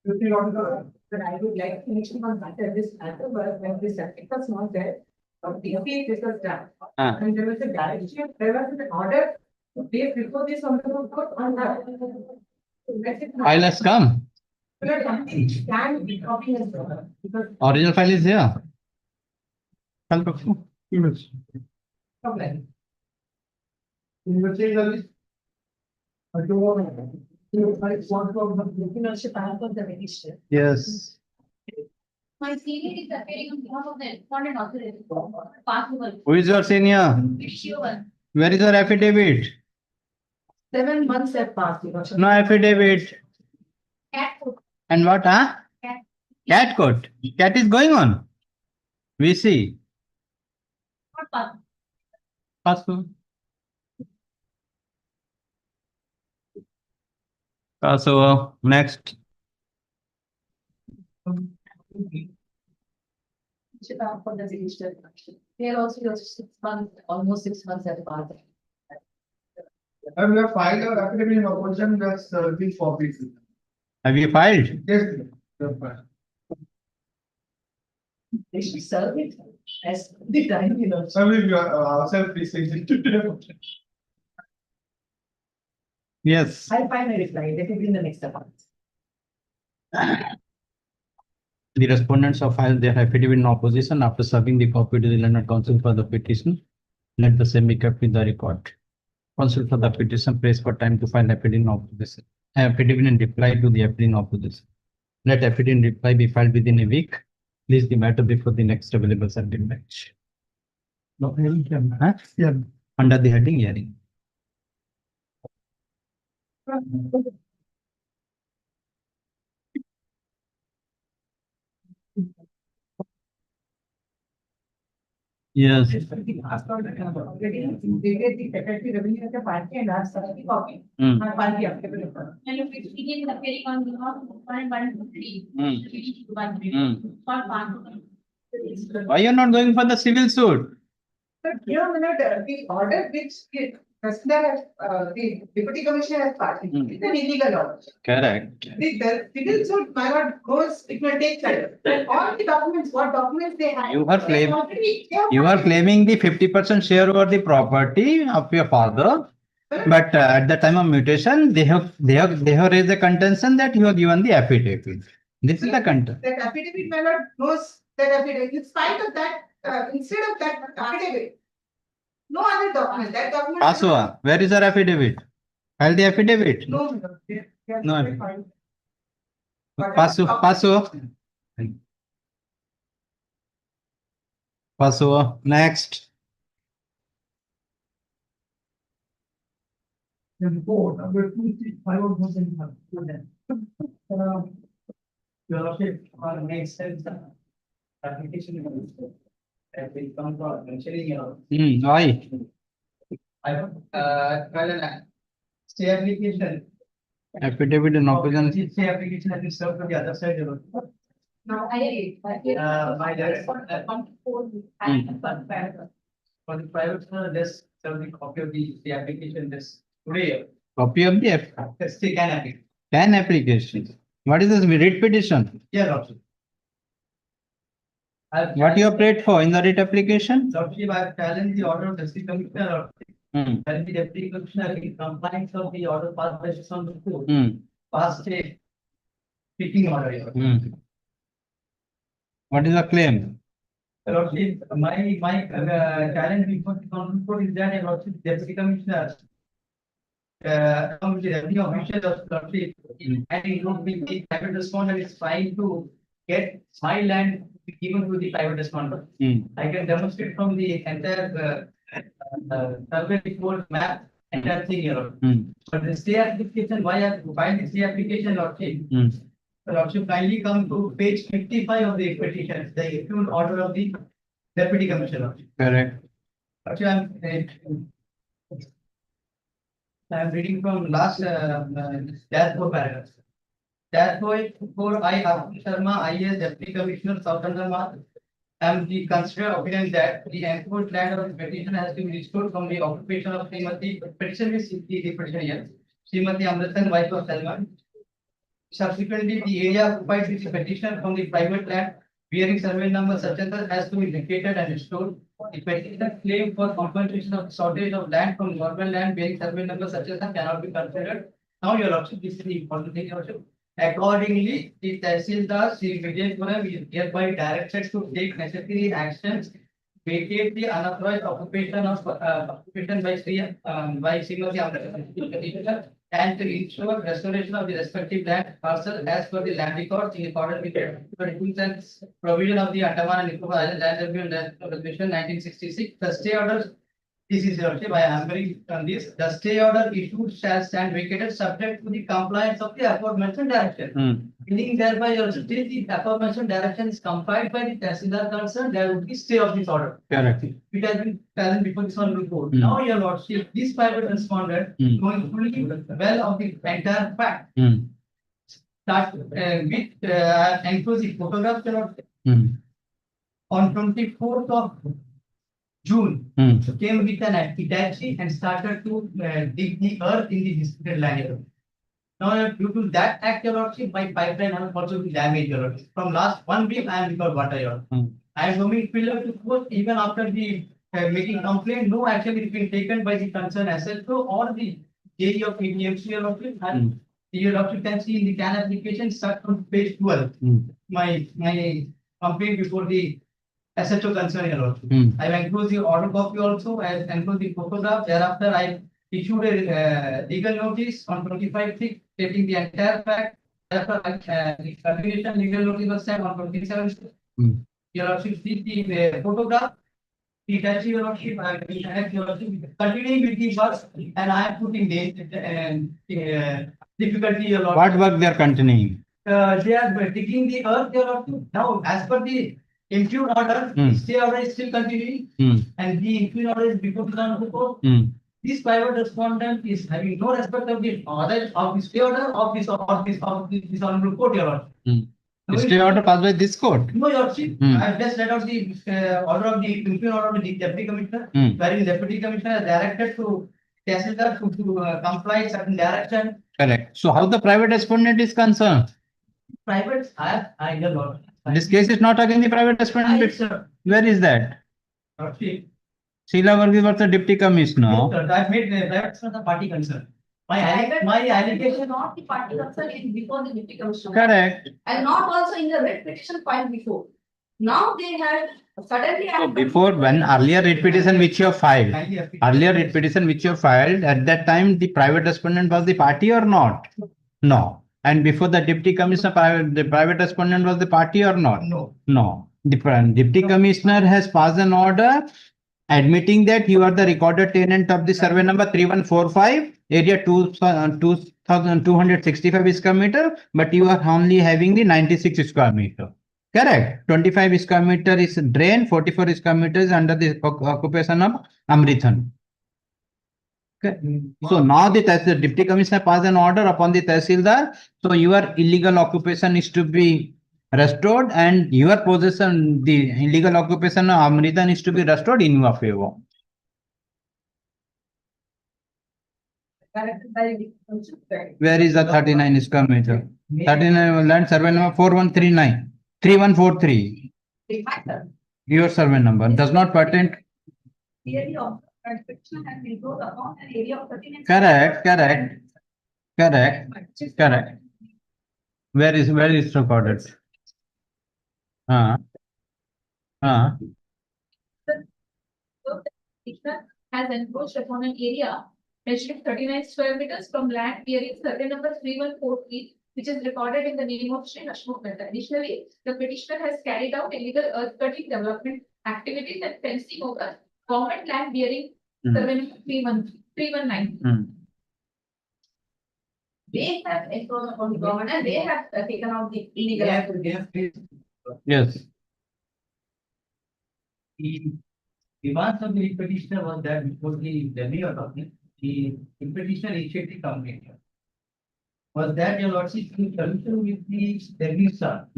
But I would like to mention one matter, this matter, but when this it was not there, the appeal this was done. And there was a direction, there was an order, days before this on the court on that. File has come. Can be copy as well, because Original file is here. File problem. problem. Yes. My senior is appearing on behalf of the respondent authority. Possible. Who is your senior? Sure. Where is your affidavit? 7 months have passed. No affidavit. Cat food. And what, huh? Cat. Cat court. Cat is going on. We see. Not possible. Pasu. Pasu. Next. For the registered action. Here also 6 months, almost 6 months have passed. We have filed our affidavit in opposition that's been copied. Have you filed? Yes, we have filed. They should serve it as the time, you know. So we are ourselves precisely today. Yes. I'll find a reply, let it be in the next account. The respondents have filed their affidavit in opposition after serving the copy to the learned counsel for the petition. Let the same be kept with the record. Counsel for the petition prays for time to file affidavit in opposition. Affidavit in reply to the affidavit in opposition. Let affidavit in reply be filed within a week. Please the matter before the next available certain bench. No, huh? Yeah. Under the heading hearing. Yes. Already dated the secretary revenue as a party and asked the copy. Hmm. Party applicable. And if it's begin appearing on behalf of one and 3. Not possible. Why you are not going for the civil suit? But here, the order which the deputy commissioner has passed, it's an illegal order. Correct. The civil suit, my lord, goes, it will take time. All the documents, what documents they have. You are claiming the 50% share over the property of your father, but at the time of mutation, they have raised the contention that you have given the affidavit. This is the content. That affidavit, my lord, goes, that affidavit, in spite of that, instead of that affidavit, no other document, that document. Pasua, where is your affidavit? File the affidavit. No, my lord. No. Pasu. Pasu, next. Report number 235. Your Lordship, on next step, application that will come for mentioning Why? I file an stay application. Affidavit in opposition. Stay application has been served on the other side. Now, My direct for the private, just serve the copy of the application this today. Copy of the Stay can application. 10 applications. What is this writ petition? Yeah, Lordship. What you have prayed for in the writ application? Lordship, I have challenged the order of the District Commissioner. Hmm. When the Deputy Commissioner in compliance of the order passed by on the court, passed a speaking order. Hmm. What is the claim? Lordship, my challenge before the council court is that Lordship Deputy Commissioner, the revenue official of Lordship, and include the private respondent is trying to get my land given to the private respondent. I can demonstrate from the entire survey report map, entire thing here. But the stay application, why I filed the stay application, Lordship? Lordship, kindly come to page 55 of the petition, the issued order of the Deputy Commissioner. Correct. Lordship, I'm reading from last dashboard paragraph. Dashboard for I, Arvind Sharma, IAS Deputy Commissioner, South Andaman, am the considered opinion that the enforced land of the petition has been restored from the occupation of Srimati, petition is the petition here, Srimati Amratan, wife of Salman. Subsequently, the area occupied with the petitioner from the private land bearing survey number such and such has to be vacated and restored. The petitioner claim for compensation of shortage of land from government land bearing survey number such and such cannot be considered. Now, your lordship, this is the important thing, your lordship. Accordingly, the Tehsildar Sri Vijaypuram is hereby directed to take necessary actions, vacate the unauthorized occupation by Srimati Amrita and to ensure restoration of the respective land parcel as per the land records in accordance with the 22 provision of the Andaman and Nicobar Island Land Review and Resolution 1966. The stay orders. This is your I am very on this. The stay order issued shall stand vacated subject to the compliance of the aforementioned direction. Meaning thereby your till the aforementioned direction is complied by the Tehsildar concerned, there would be stay of this order. Correct. It has been present before this one report. Now, your lordship, this private respondent, knowing fully well of the entire fact, that with inclusive photographs, your lordship, on 24th of June, came with an Hitachi and started to dig the earth in the disputed land area. Now, due to that act, your lordship, my pipeline has also been damaged, your lordship. From last 1 week, I am without water, your lordship. I am roaming pillar to post even after the making complaint. No action is being taken by the concerned SHO or the JE of PDMC, your lordship. And your lordship can see in the CAN application start from page 12. My complaint before the SHO concern, your lordship. I have enclosed the order copy also. I have enclosed the photograph. Thereafter, I issued a legal notice on 25/6 stating the entire fact. Thereafter, the continuation legal notice was sent on 27th. Your lordship, see the photograph. Hitachi, your lordship, I have your lordship continuing with the work, and I am putting the difficulty, your lordship. What work they are continuing? They are digging the earth, your lordship. Now, as per the impugn order, the stay order is still continuing, and the impugn order is before the court. This private respondent is having no respect of the order of the stay order of this honorable court, your lordship. Stay order passed by this court. No, your lordship. I have just read out the order of the impugn order of the deputy commissioner, wherein deputy commissioner is directed to Tehsildar to comply certain direction. Correct. So how the private respondent is concerned? Private, I your lord. This case is not against the private respondent. Sir. Where is that? Lordship. Sheila Varghese was the deputy commissioner. No, sir, I have made private for the party concern. My allegation. Not the party concern is before the deputy commissioner. Correct. And not also in the writ petition filed before. Now they have suddenly. So before, when earlier writ petition which you have filed, at that time the private respondent was the party or not? No. And before the deputy commissioner, the private respondent was the party or not? No. No. The deputy commissioner has passed an order admitting that you are the recorded tenant of the survey number 3145, area 2265 square meter, but you are only having the 96 square meter. Correct. 25 square meter is drain, 44 square meter is under the occupation of Amrithan. Okay. So now the deputy commissioner passed an order upon the Tehsildar. So your illegal occupation is to be restored and your possession, the illegal occupation of Amrithan is to be restored in your favor. Where is the 39 square meter? 39 land survey number 4139, 3143. Your survey number does not pertain. Area of restriction has been brought upon an area of 39. Correct. Where is recorded? So the petitioner has encroached upon an area measuring 39 square meters from land bearing survey number 3143, which is recorded in the name of Sri Ashmukh Mehta. Additionally, the petitioner has carried out illegal earth cutting development activities and fencing over government land bearing survey number 319. They have encroached upon the government and they have taken out the illegal. Yes. The demands of the petitioner was that before the Delhi authority, the petitioner initiated complaint. Was that your lordship in conjunction with the Delhi staff?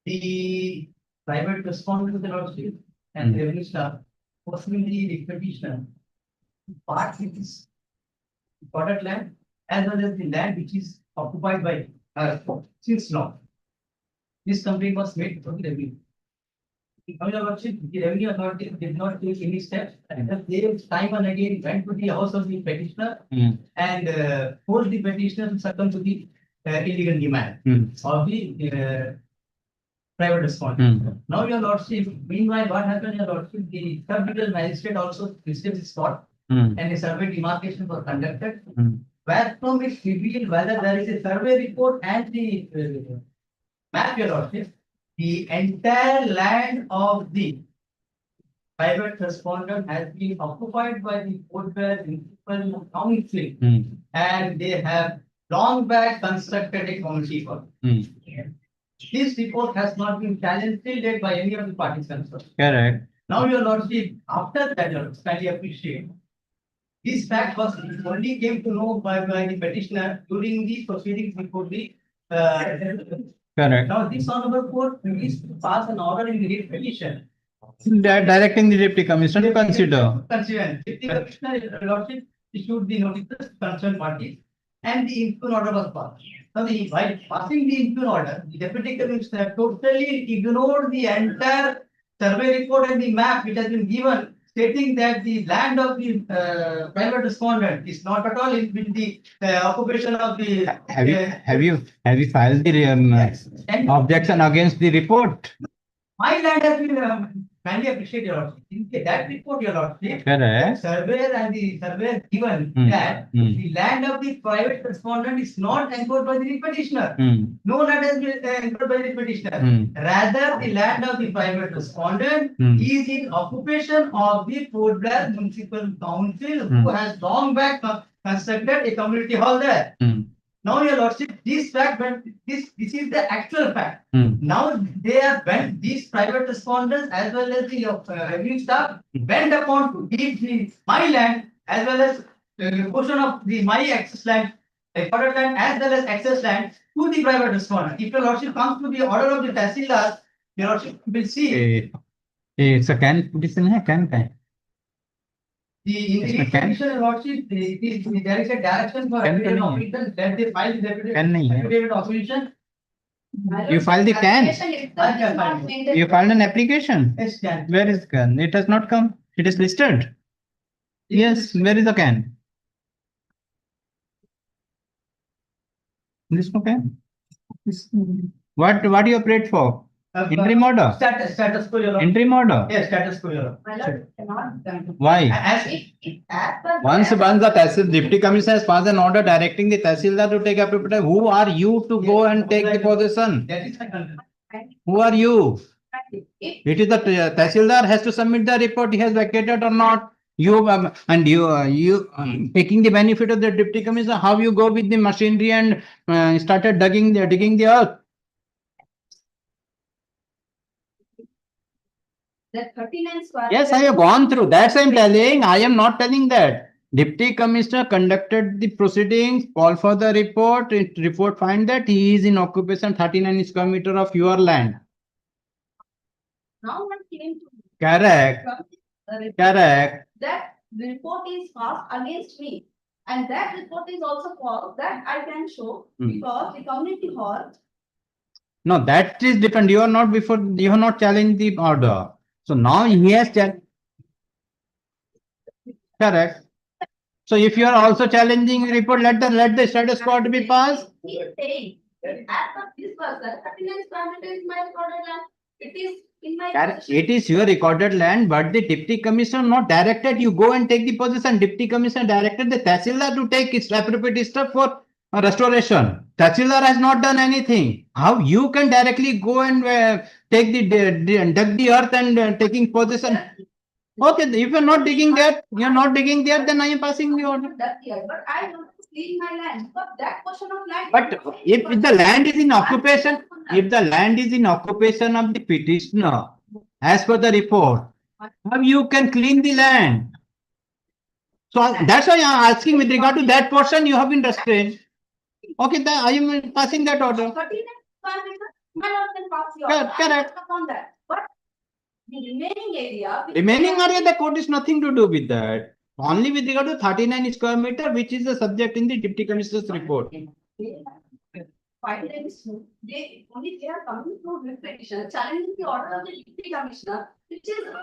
The private responded to the lordship and Delhi staff, possibly the petitioner, part with this recorded land as well as the land which is occupied by since now. This complaint was made to the revenue. Now, Your Lordship, the revenue authority did not take any steps, and they time and again went to the house of the petitioner and forced the petitioner to succumb to the illegal demand of the private respondent. Now, Your Lordship, meanwhile, what happened, Your Lordship, the sub-divisional magistrate also visited the spot and a survey demarcation was conducted, where from it revealed whether there is a survey report and the map, Your Lordship, the entire land of the private respondent has been occupied by the Port Blair Municipal Council and they have long back constructed a community for it. This report has not been challenged till date by any of the parties concerned. Correct. Now, Your Lordship, after that, Your Lordship, kindly appreciate, this fact was only came to know by the petitioner during the proceedings before the Correct. now this honorable court is to pass an order in the writ petition. Directing the deputy commissioner to consider. Consider, if the commissioner, Your Lordship, issued the notices to concerned parties and the impugn order was passed. Now, while passing the impugn order, the deputy commissioner totally ignored the entire survey report and the map which has been given, stating that the land of the private respondent is not at all in the occupation of the. Have you filed the objection against the report? My land has been kindly appreciate, Your Lordship. In that report, Your Lordship, Correct. surveyor and the surveyor given that the land of the private respondent is not enclosed by the petitioner. No land has been enclosed by the petitioner. Rather, the land of the private respondent is in occupation of the Port Blair Municipal Council, who has long back constructed a community hall there. Now, Your Lordship, this fact, this is the actual fact. Now, they are when these private respondents as well as the revenue staff went upon to give my land as well as portion of my access land, recorded land as well as access land to the private respondent. If Your Lordship comes to the order of the Tahsildar, Your Lordship will see. It's a can petition है can का है? The Integrity Commission, Your Lordship, there is a direction for affidavit of opposition that they file the affidavit of opposition. You filed the can? You filed an application? Yes, can. Where is can? It has not come. It is listed. Yes, where is the can? This no can? What you prayed for? Interim order? Status quo, Your Lordship. Interim order? Yes, status quo, Your Lordship. My lord, cannot done. Why? As per Once the deputy commissioner has passed an order directing the Tahsildar to take appropriate, who are you to go and take the possession? That is my concern. Who are you? if It is the Tahsildar has to submit the report, he has vacated or not. You taking the benefit of the deputy commissioner, how you go with the machinery and started digging the earth. that 39 square. Yes, I have gone through. That's why I'm telling. I am not telling that. Deputy Commissioner conducted the proceedings, called for the report. Report find that he is in occupation 39 square meter of your land. Now one came to. Correct. The report. Correct. That report is passed against me. And that report is also false, that I can show, because the community hall. No, that is different. You are not before. You have not challenged the order. So now he has challenged. Correct. So if you are also challenging the report, let the status quo be passed. He is saying, that as per this person, 39 square meter is my recorded land. It is in my. Correct. It is your recorded land, but the deputy commissioner not directed you go and take the possession. Deputy commissioner directed the Tahsildar to take its appropriate step for restoration. Tahsildar has not done anything. How you can directly go and take dug the earth and taking possession? Okay, if you're not digging that, then I am passing the order. That year, but I want to clean my land, but that portion of land. But if the land is in occupation, if the land is in occupation of the petitioner, as per the report, how you can clean the land? So that's why I am asking with regard to that portion, you have been restrained. Okay, then I am passing that order. 39 square meter, my lord can pass the order. Correct. Upon that, but the remaining area. Remaining area, the court is nothing to do with that. Only with regard to 39 square meter, which is the subject in the deputy commissioner's report. violations, they are coming to with petition challenging the order of the deputy commissioner, which is.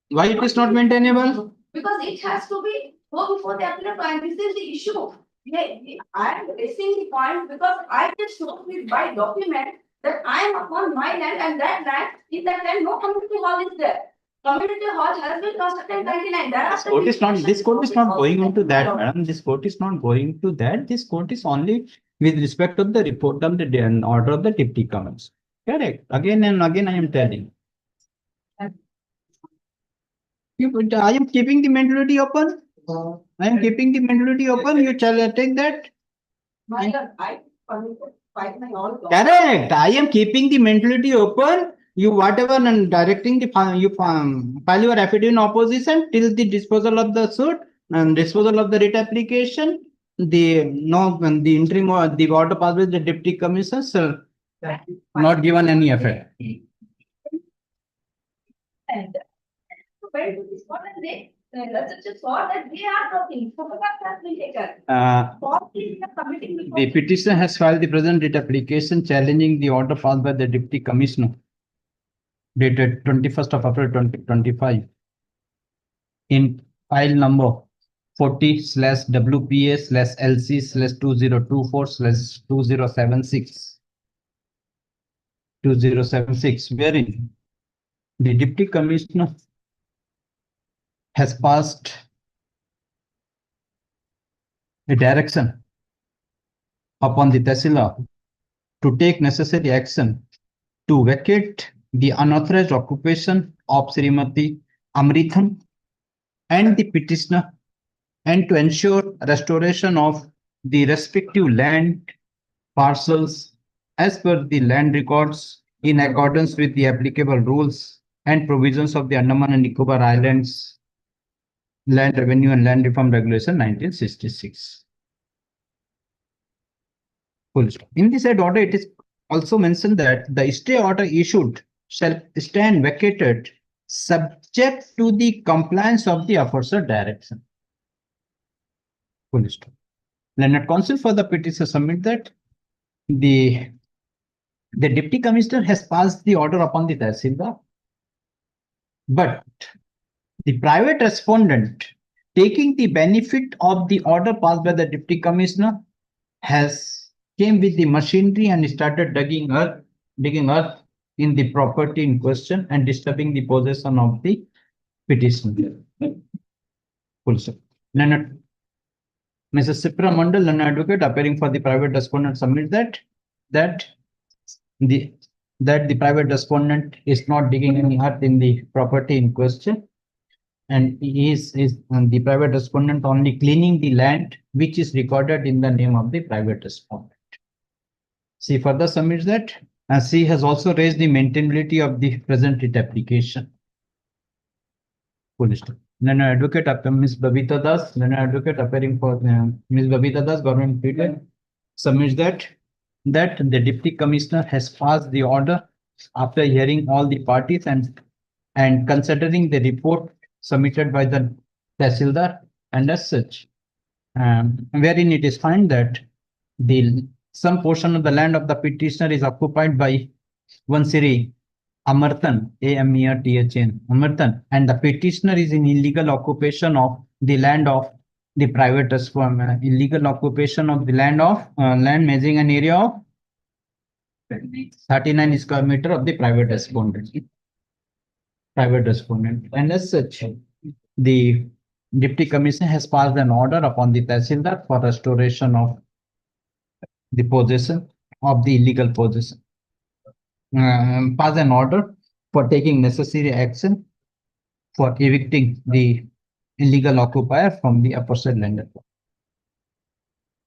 Why it is not maintainable? Because it has to be go before the appellate point. This is the issue. I am raising the point because I just show with by document that I am upon my land and that land, in that land, no community hall is there. Community hall has been constructed in 99. This court is not going into that, madam. This court is not going to that. This court is only with respect of the report of the order of the deputy commissioner. Correct. Again and again, I am telling. I am keeping the mentality open. I am keeping the mentality open. You shall take that. I permitted fight my own. Correct. I am keeping the mentality open. You whatever and directing the you file your affidavit in opposition till the disposal of the suit and disposal of the writ application. The interim or the order passed with the deputy commissioner shall not given any effect. And where to this one and they just saw that they are talking. Photograph has been taken. The petitioner has filed the present writ application challenging the order passed by the deputy commissioner dated 21st of April 2025 in file number 40/WPA/LC/2024/2076 wherein the deputy commissioner has passed a direction upon the Tehsildar to take necessary action to vacate the unauthorized occupation of Srimati Amrithan and the petitioner and to ensure restoration of the respective land parcels as per the land records in accordance with the applicable rules and provisions of the Andaman and Nicobar Islands Land Revenue and Land Reform Regulation 1966. Full stop. In the said order, it is also mentioned that the stay order issued shall stand vacated subject to the compliance of the aforesaid direction. Full stop. Learned counsel for the petitioner submit that the deputy commissioner has passed the order upon the Tehsildar, but the private respondent taking the benefit of the order passed by the deputy commissioner has came with the machinery and started digging earth in the property in question and disturbing the possession of the petitioner. Full stop. Learned Mrs. Sipra Mandal, an advocate appearing for the private respondent, submit that the private respondent is not digging any earth in the property in question, and the private respondent only cleaning the land which is recorded in the name of the private respondent. She further submits that she has also raised the maintainability of the present writ application. Full stop. Then advocate Ms. Babita Das, then advocate appearing for Ms. Babita Das, government pleader, submits that the deputy commissioner has passed the order after hearing all the parties and considering the report submitted by the Tehsildar, and as such, wherein it is found that some portion of the land of the petitioner is occupied by one Sri Amarthan, Amerthan, Amarthan, and the petitioner is in illegal occupation of the land of the private respondent, illegal occupation of the land of land measuring an area of 39 square meter of the private respondent. And as such, the deputy commissioner has passed an order upon the Tehsildar for restoration of the possession of the illegal possession. Pass an order for taking necessary action for evicting the illegal occupier from the aforesaid landed.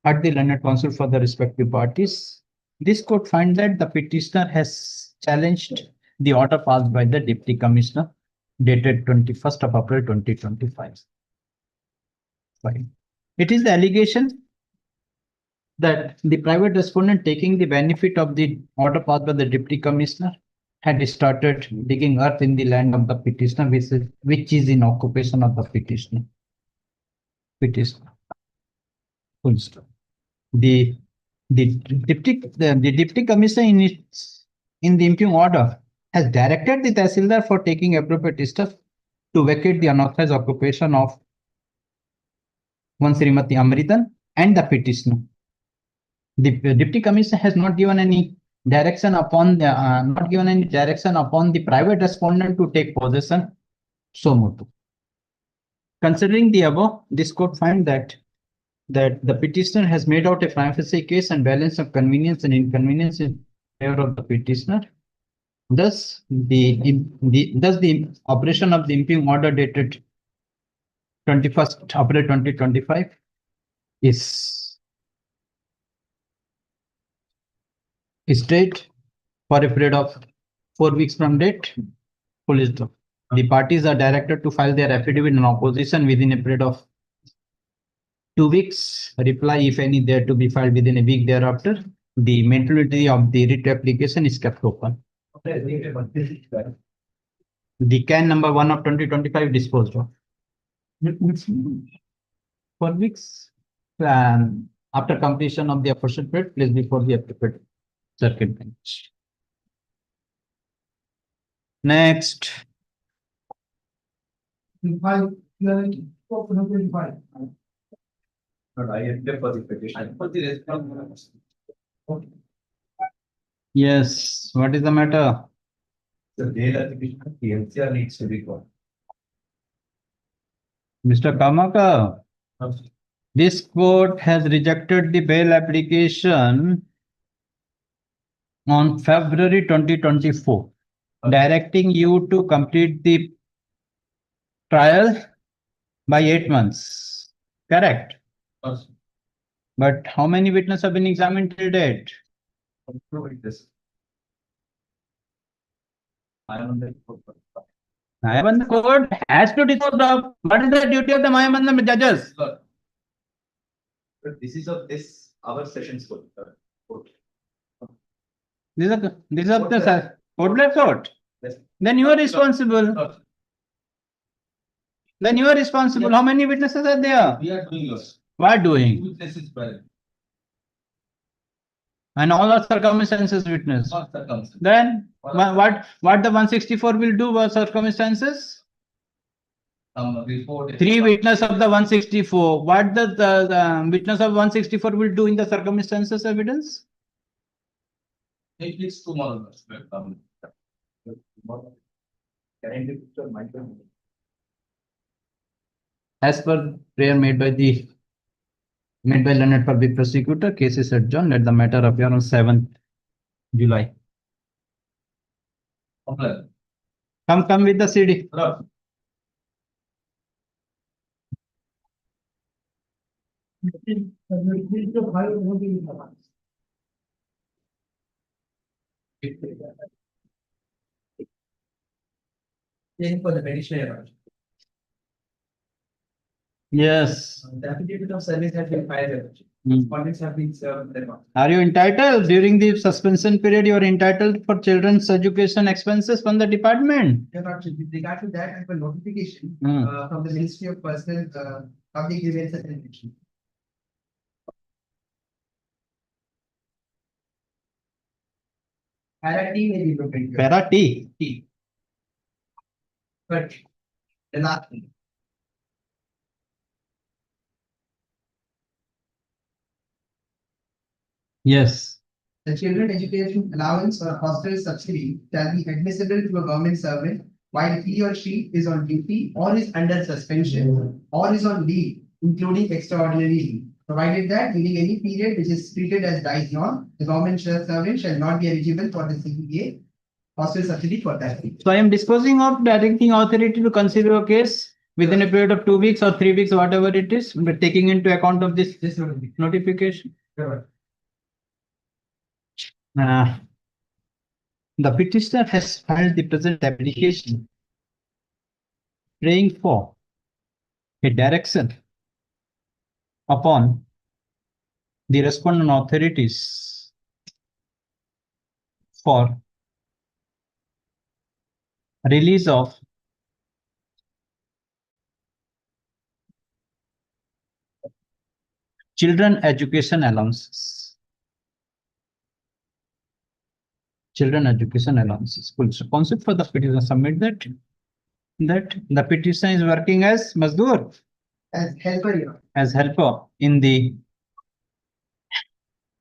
At the learned counsel for the respective parties, this court finds that the petitioner has challenged the order passed by the deputy commissioner dated 21st of April 2025. Fine. It is the allegation that the private respondent taking the benefit of the order passed by the deputy commissioner had started digging earth in the land of the petitioner, which is in occupation of the petitioner. Full stop. The the deputy commissioner in the impugn order has directed the Tahsildar for taking appropriate steps to vacate the unauthorized occupation of one Srimati Amritan and the petitioner. The deputy commissioner has not given any direction upon the private respondent to take possession. So motu. Considering the above, this court find that the petitioner has made out a prima facie case and balance of convenience and inconvenience in favor of the petitioner. Thus, the operation of the impugn order dated 21st April 2025 is stayed for a period of 4 weeks from date. The parties are directed to file their affidavit in opposition within a period of 2 weeks. Reply, if any, there to be filed within a week thereafter. The mentality of the writ application is kept open. The can number 1 of 2025 disposed of. 4 weeks after completion of the aforesaid period, placed before the appropriate circuit bench. Next. Five, you are in 425. But I enter for the petition. For the response. Yes, what is the matter? The bail application, the NCR needs to be called. Mr. Kamaka, this court has rejected the bail application on February 2024, directing you to complete the trial by 8 months. Correct? But how many witnesses have been examined till date? This. I am on the. Mayaband court has to dispose of. What is the duty of the Mayaband judges? But this is of this, our sessions court. This is of the Blair court. Yes. Then you are responsible. Then you are responsible. How many witnesses are there? We are doing yours. What doing? Witnesses present. And all are circumstances witness. Not circumstances. Then what the 164 will do for circumstances? Report. 3 witness of the 164. What the witness of 164 will do in the circumstances evidence? It leads to more. Can I give the microphone? As per prayer made by Learned Public Prosecutor, case is adjourned. Let the matter appear on 7th July. Okay. Come with the CD. Hello. For the petitioner. Yes. The affidavit of service has been filed. Hmm. Respondents have been served. Are you entitled during the suspension period? You are entitled for children's education expenses from the department. With regard to that, I have a notification Hmm. from the Ministry of Personal Public Grievances and Pension. Para T may be broken. Para T. T. But the last thing. Yes. The children education allowance or hostel subsidy shall be admissible to a government servant while he or she is on duty or is under suspension or is on leave, including extraordinary leave. Provided that during any period which is treated as dies non, the government servant shall not be eligible for the CPA hostel subsidy for that period. So I am disposing of directing authority to consider a case within a period of 2 weeks or 3 weeks, whatever it is, but taking into account of this notification. The petitioner has filed the present application praying for a direction upon the respondent authorities for release of children education allowances. children education allowances. Full stop. Counsel for the petitioner submit that the petitioner is working as Mazdoor, as helper in the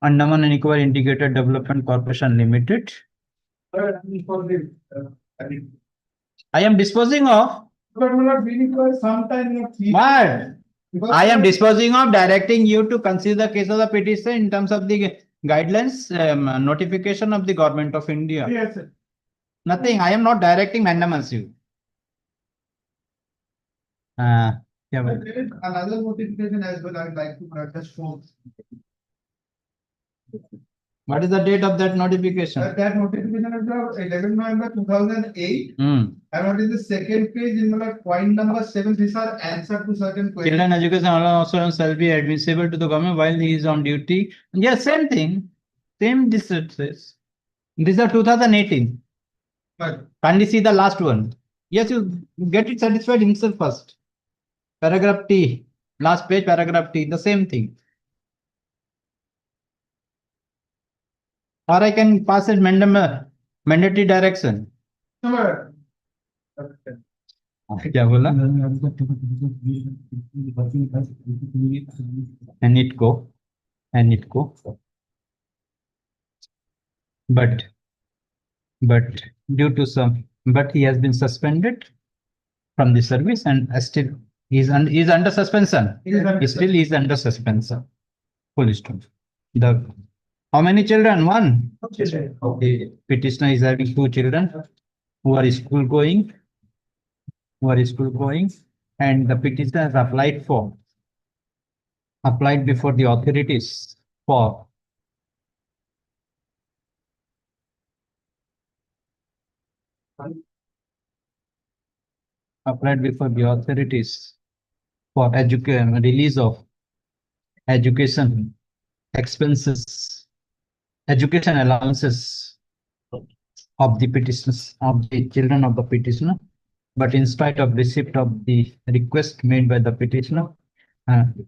Andaman and Nicobar Integrated Development Corporation Limited. For the, I am disposing of but we're not waiting for some time, not three. what? Because I am disposing of directing you to consider the case of the petition in terms of the guidelines, notification of the government of India. Yes, sir. Nothing. I am not directing mandamus you. Yeah, But but there is another notification as well, I'd like to just show. what is the date of that notification? That notification is of 11 November 2008. Hmm. And what is the second page in the point number 7, these are answer to certain questions. Children education also shall be admissible to the government while he is on duty. Yes, same thing. Same this it says. These are 2018. But Kindly see the last one. Yes, you get it satisfied himself first. Paragraph T, last page, paragraph T, the same thing. Or I can pass it mandatory direction. somewhere. क्या बोला? And it go. But due to but he has been suspended from the service and still is under suspension. He still is under suspension. Full stop. How many children? One. The petitioner is having 2 children who are school going, and the petitioner has applied before the authorities for release of education expenses, education allowances of the petitioners, of the children of the petitioner. But in spite of receipt of the request made by the petitioner,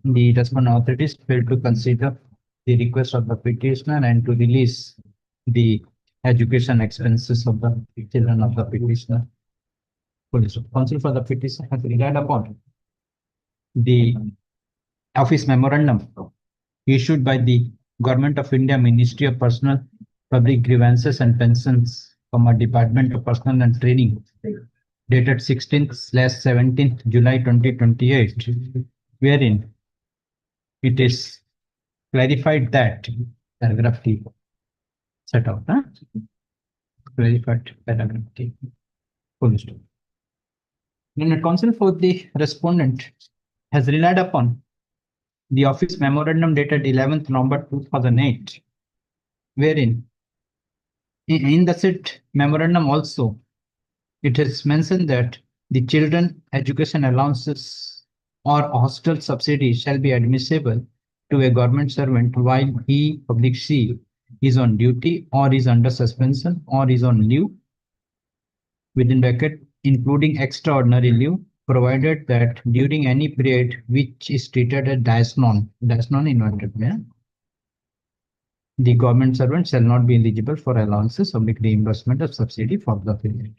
the respondent authorities failed to consider the request of the petitioner and to release the education expenses of the children of the petitioner. Counsel for the petitioner has relied upon the office memorandum issued by the Government of India Ministry of Personal Public Grievances and Pensions, Department of Personnel and Training, dated 16th/17th July 2028, wherein it is clarified that paragraph T set out, clarified paragraph T. Full stop. Then the counsel for the respondent has relied upon the office memorandum dated 11th November 2008, wherein in the said memorandum also it is mentioned that the children education allowances or hostel subsidy shall be admissible to a government servant while he public C is on duty or is under suspension or is on leave, within bracket, including extraordinary leave, provided that during any period which is treated as diasnon inverted, the government servant shall not be eligible for allowances or reimbursement of subsidy for the period.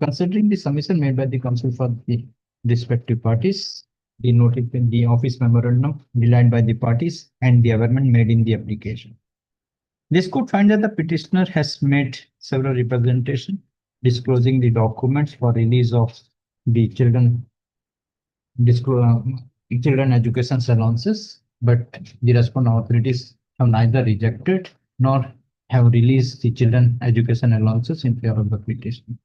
Considering the submission made by the counsel for the respective parties, the office memorandum relied by the parties, and the amendment made in the application, this could find that the petitioner has made several representations disclosing the documents for release of the children education allowances, but the respondent authorities have neither rejected nor have released the children education allowances in favor of the petition.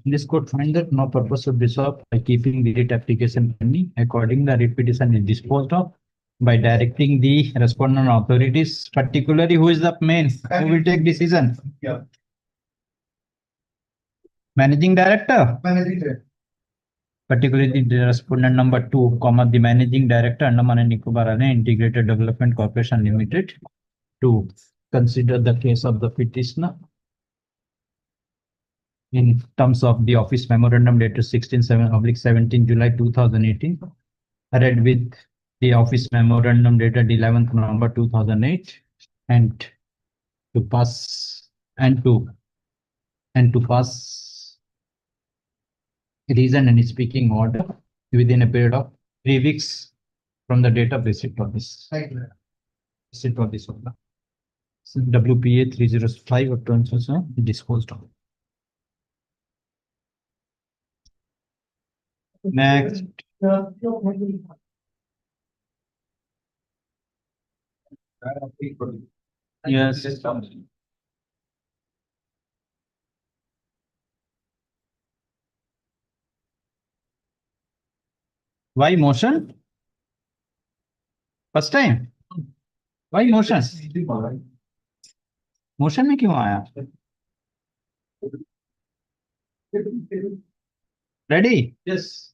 This could find that no purpose would be served by keeping the writ application pending. According, the writ petition is disposed of by directing the respondent authorities, particularly who is the main, who will take decision. Yeah. Managing director. Managing director. Particularly the respondent number 2, the managing director, Andaman and Nicobar Integrated Development Corporation Limited, to consider the case of the petitioner in terms of the office memorandum dated 16/17 July 2018, read with the office memorandum dated 11th November 2008, and to pass and to pass reason and speaking order within a period of 3 weeks from the date of receipt of this. Receipt of this order. So WPA 305 of 2000 disposed of. Next. Yes. Why motion? First time? Why motion? Motion में क्यों आया? Ready? Yes.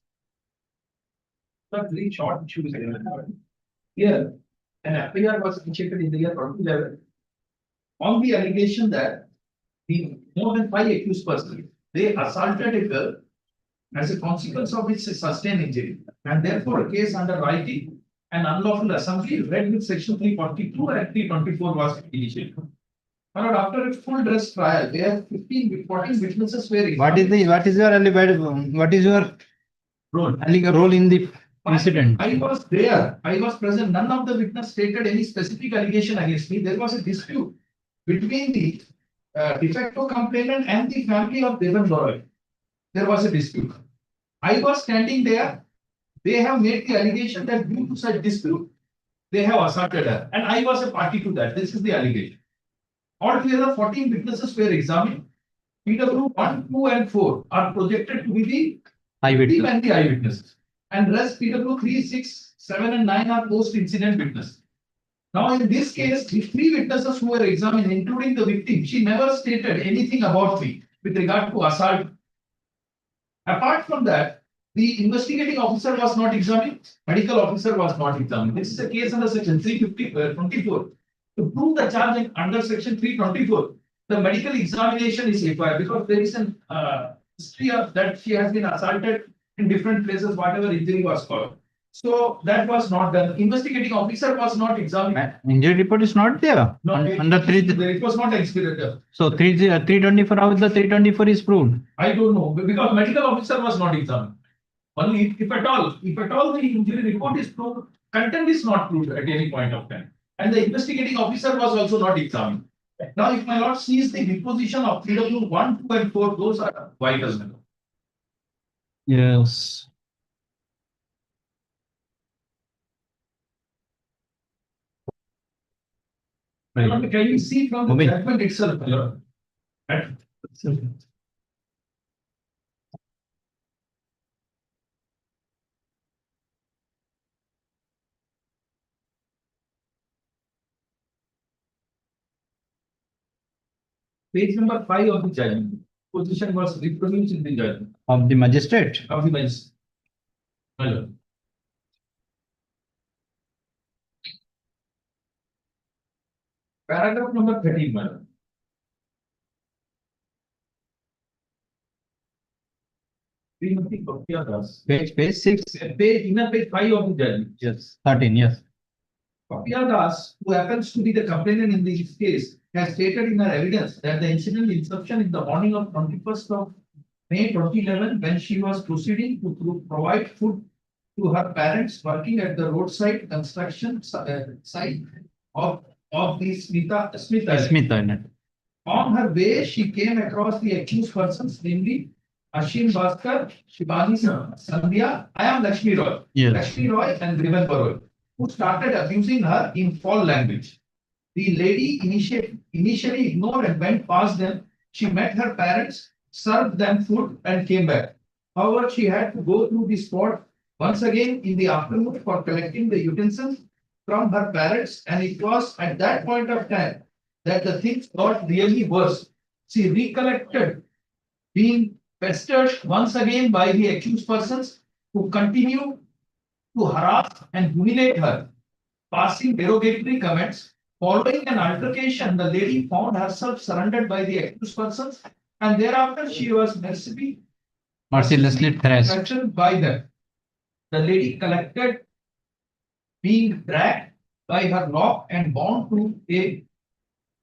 Not very short issues. Here, an FIR was initiated in the year 2011 on the allegation that the more than 5 accused persons, they assaulted a girl as a consequence of which she sustained injury, and therefore a case under writing and unlawful assembly read with section 342 and 324 was initiated. But after a full dress trial, there are 14 witnesses were What is your role in the incident? I was there. I was present. None of the witnesses stated any specific allegation against me. There was a dispute between the de facto complainant and the family of Devan Roy. There was a dispute. I was standing there. They have made the allegation that due to such dispute, they have assaulted her. And I was a party to that. This is the allegation. Altogether, 14 witnesses were examined. PW 1, 2, and 4 are projected to be the Eyewitness. and the eyewitnesses. And rest PW 3, 6, 7, and 9 are post-incident witnesses. Now, in this case, the 3 witnesses who were examined, including the victim, she never stated anything about me with regard to assault. Apart from that, the investigating officer was not examined, medical officer was not examined. This is a case under section 324. To prove the charge under section 324, the medical examination is required because there is an history of that she has been assaulted in different places, whatever injury was caused. So that was not done. Investigating officer was not examined. Injury report is not there. No, Under 3. it was not executed. So 324, how the 324 is proved? I don't know because medical officer was not examined. Only if at all the injury report is proved, content is not proved at any point of time. And the investigating officer was also not examined. Now, if my lord sees the deposition of PW 1, 2, and 4, those are vital. Yes. Right. Can you see from the Moving. judgment itself? Right? Page number 5 of the judgment. Position was reproduced in the judgment Of the magistrate. of the magistrate. Hello. Paragraph number 13, madam. Page 6. Page 5 of the judgment. Yes. 13, yes. Papiya Das, who happens to be the complainant in this case, has stated in her evidence that the incident inception in the morning of 21st of May 2011, when she was proceeding to provide food to her parents working at the roadside construction site of the Smith Island. On her way, she came across the accused persons, namely Ashim Bhaskar, Shivani Sandhya, I am Lakshmi Roy, Yes. Lakshmi Roy and Rivan Baroy, who started abusing her in foul language. The lady initially ignored and went past them. She met her parents, served them food and came back. However, she had to go through the spot once again in the afternoon for collecting the utensils from her parents, and it was at that point of time that the things got really worse. She recollected being pestered once again by the accused persons who continued to harass and humiliate her, passing derogatory comments. Following an altercation, the lady found herself surrounded by the accused persons, and thereafter she was mercilessly thrashed by them. The lady collected being dragged by her lock and bound to a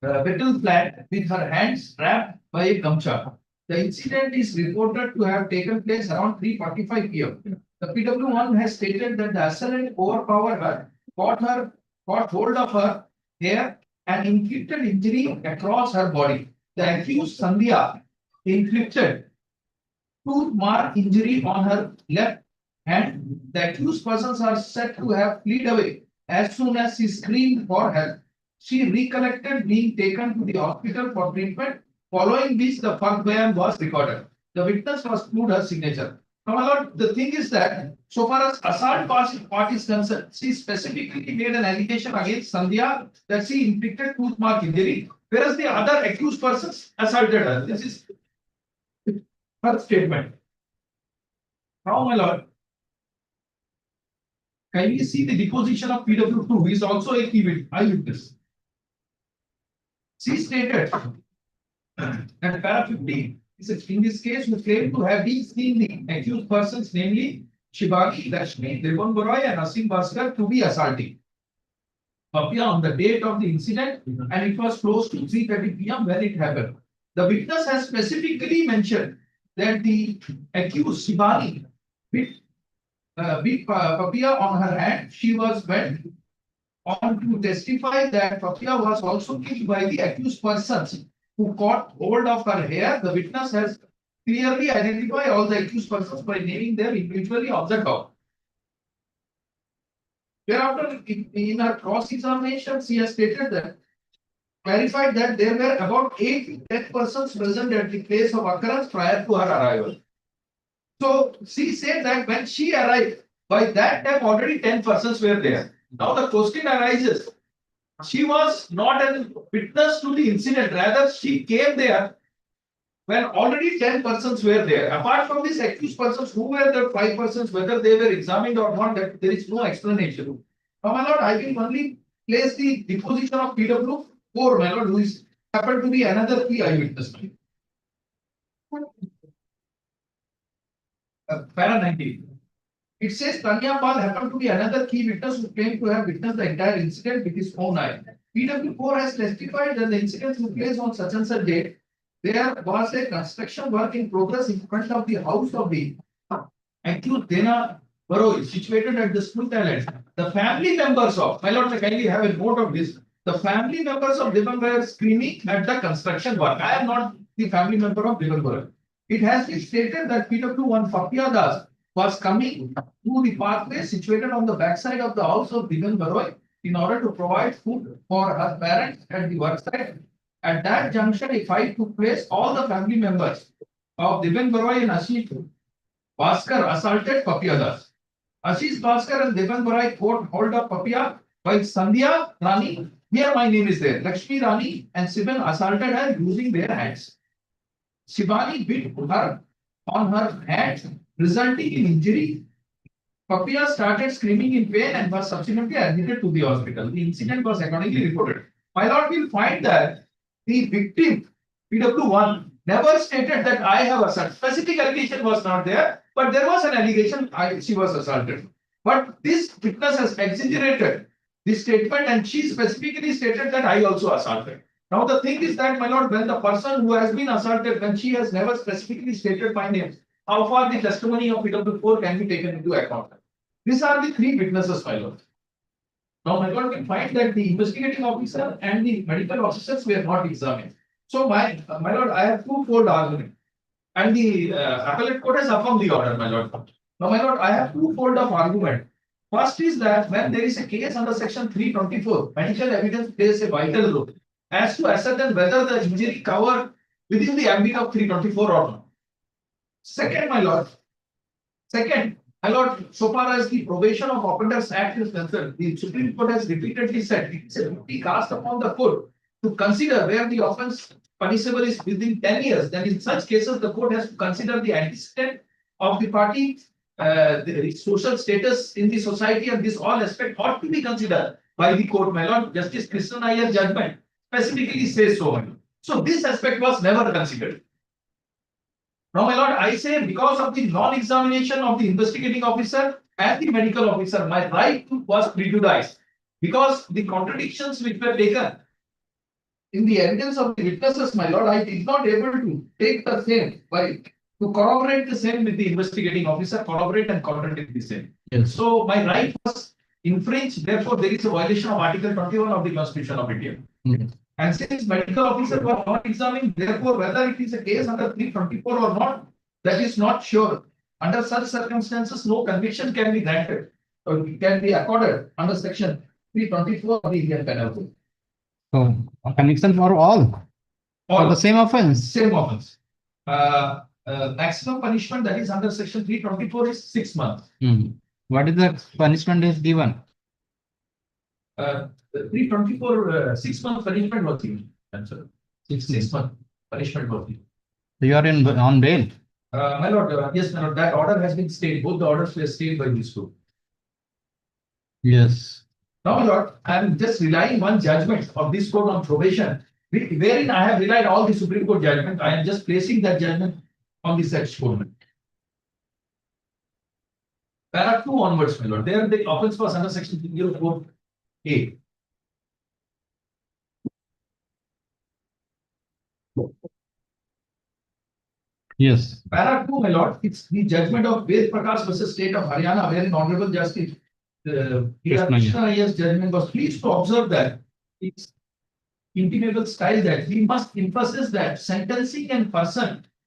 metal flat with her hands wrapped by a gamcha. The incident is reported to have taken place around 3:45 p.m. The PW1 has stated that the assailant overpowered her, caught hold of her hair and inflicted injury across her body. The accused Sandhya inflicted tooth mark injury on her left hand. The accused persons are said to have fled away as soon as she screamed for help. She recollected being taken to the hospital for treatment, following which the Fakbayan was recorded. The witness was proved her signature. Now, my lord, the thing is that so far as assault part is concerned, she specifically made an allegation against Sandhya that she inflicted tooth mark injury, whereas the other accused persons assaulted her. This is her statement. Now, my lord, can we see the deposition of PW2, who is also a key eyewitness? She stated that para 15 is in this case who claimed to have been seen the accused persons, namely Shibagi, Lakshmi, Devon Baroy, and Asim Bhaskar, to be assaulting Papia on the date of the incident, and it was close to 3:30 p.m. when it happened. The witness has specifically mentioned that the accused Shibani bit Papia on her hand. She was went on to testify that Papia was also killed by the accused persons who caught hold of her hair. The witness has clearly identified all the accused persons by naming them individually on the top. Thereafter, in her cross-examination, she has stated that clarified that there were about 8 to 10 persons present at the place of occurrence prior to her arrival. So she said that when she arrived, by that time already 10 persons were there. Now the question arises, she was not a witness to the incident, rather she came there when already 10 persons were there. Apart from these accused persons, who were the 5 persons, whether they were examined or not, that there is no explanation. Now, my lord, I will only place the deposition of PW4, my lord, who is happened to be another key eyewitness. Para 19. It says Tanya Pal happened to be another key witness who claimed to have witnessed the entire incident with his own eye. PW4 has testified that the incident took place on such and such date. There was a construction work in progress in front of the house of the accused Dena Baroi, situated at the Smooth Island. The family members of, my lord, may kindly have a note of this. The family members of Devan were screaming at the construction work. I am not the family member of Devan Baroi. It has been stated that PW1 Fakya Das was coming through the pathway situated on the backside of the house of Devan Baroi in order to provide food for her parents at the work site. At that junction, a fight took place. All the family members of Devan Baroi and Ashish Bhaskar assaulted Papia Das. Ashish Bhaskar and Devan Baroi caught hold of Papia, while Sandhya Rani, here my name is there, Lakshmi Rani and Sivan assaulted her using their hands. Shivani bit her on her hand, resulting in injury. Papia started screaming in pain and was subsequently admitted to the hospital. The incident was accordingly reported. My lord will find that the victim, PW1, never stated that I have assaulted. Specific allegation was not there, but there was an allegation she was assaulted. But this witness has exaggerated this statement and she specifically stated that I also assaulted. Now the thing is that, my lord, when the person who has been assaulted, when she has never specifically stated my name, how far the testimony of PW4 can be taken into account? These are the 3 witnesses, my lord. Now, my lord, we find that the investigating officer and the medical officers were not examined. So, my lord, I have two-fold argument. And the appellate court has affirmed the order, my lord. Now, my lord, I have two-fold of argument. First is that when there is a case under section 324, medical evidence plays a vital role as to ascertain whether the injury covered within the ambit of 324 or not. Second, my lord, so far as the Probation of Offenders Act is concerned, the Supreme Court has repeatedly said it is a duty cast upon the court to consider where the offence punishable is within 10 years. Then in such cases, the court has to consider the antecedent of the party, the social status in the society, and this all aspect ought to be considered by the court. My lord, Justice Krishnan Iyer's judgment specifically says so. So this aspect was never considered. Now, my lord, I say because of the non-examination of the investigating officer and the medical officer, my right was prejudiced because the contradictions which were taken in the evidence of the witnesses, my lord, I did not able to take the same to corroborate the same with the investigating officer, corroborate and contradict the same. Yes. So my right was infringed, therefore there is a violation of Article 21 of the Constitution of India. Mm. And since medical officer was not examined, therefore whether it is a case under 324 or not, that is not sure. Under such circumstances, no conviction can be granted or can be accorded under section 324 of the Indian Penal Code. So a conviction for all for the same offense. Same offense. Maximum punishment that is under section 324 is 6 months. What is the punishment is given? 324, 6 months punishment was given. Answer. 6 months punishment was given. You are on bail. My lord, yes, my lord, that order has been stayed. Both the orders were stayed by this court. Yes. Now, my lord, I am just relying one judgment of this court on probation, wherein I have relied all the Supreme Court judgment. I am just placing that judgment on the said court. Para 2 onwards, my lord. There the offence was under section 304A. Yes. Para 2, my lord, it's the judgment of Ved Prakash versus State of Haryana, wherein Honorable Justice Krishna Iyengar's judgment was pleased to observe that it's intimable style that we must emphasize that sentencing and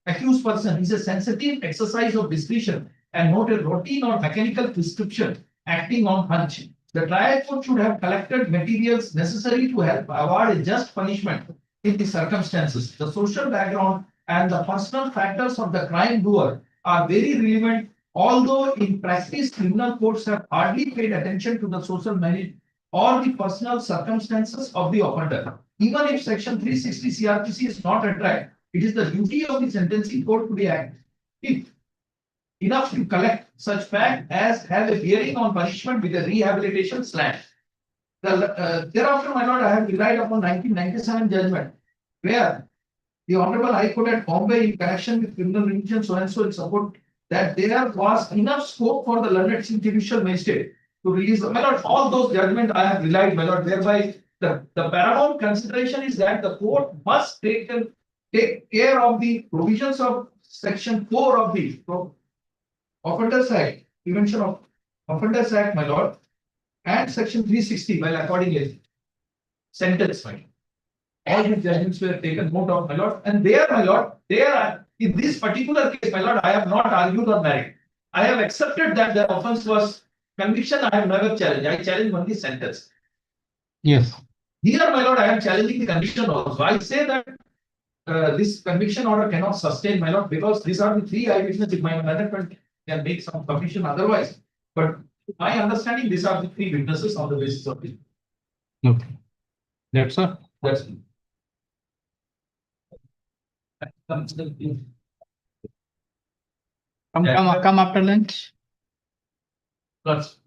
accused person is a sensitive exercise of discretion and not a routine or mechanical prescription acting on hunch. The trial court should have collected materials necessary to help award a just punishment in the circumstances. The social background and the personal factors of the crime doer are very relevant, although in practice criminal courts have hardly paid attention to the social merit or the personal circumstances of the offender. Even if section 360 CRPC is not attract, it is the duty of the sentencing court to be active enough to collect such fact as have a bearing on punishment with a rehabilitation slant. Thereafter, my lord, I have relied upon 1997 judgment, where the Honorable High Court at Bombay, in connection with criminal religion, so and so, in support that there was enough scope for the learned judicial magistrate to release. My lord, all those judgments I have relied, my lord, thereby the paramount consideration is that the court must take care of the provisions of section 4 of the Offenders Act, Prevention of Offenders Act, my lord, and section 360 while accordingly sentence, my lord. All these judgments were taken note of, my lord, and there, my lord, in this particular case, my lord, I have not argued on merit. I have accepted that the offence was conviction. I have never challenged. I challenge only sentence. Yes. Here, my lord, I am challenging the conviction also. I say that this conviction order cannot sustain, my lord, because these are the 3 eyewitnesses. If my management can make some submission otherwise, but my understanding, these are the 3 witnesses on the basis of it. Okay. That's all. That's Come after lunch. that's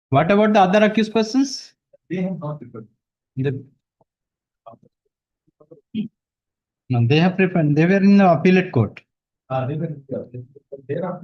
What about the other accused persons? They have not prepared. The- No, they have prepared. They were in the appellate court. They were, there are.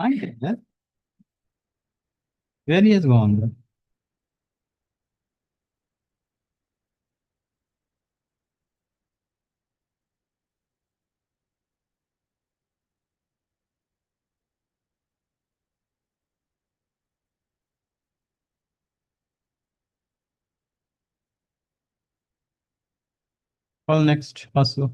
Fine. Where he has gone? Call next. Also.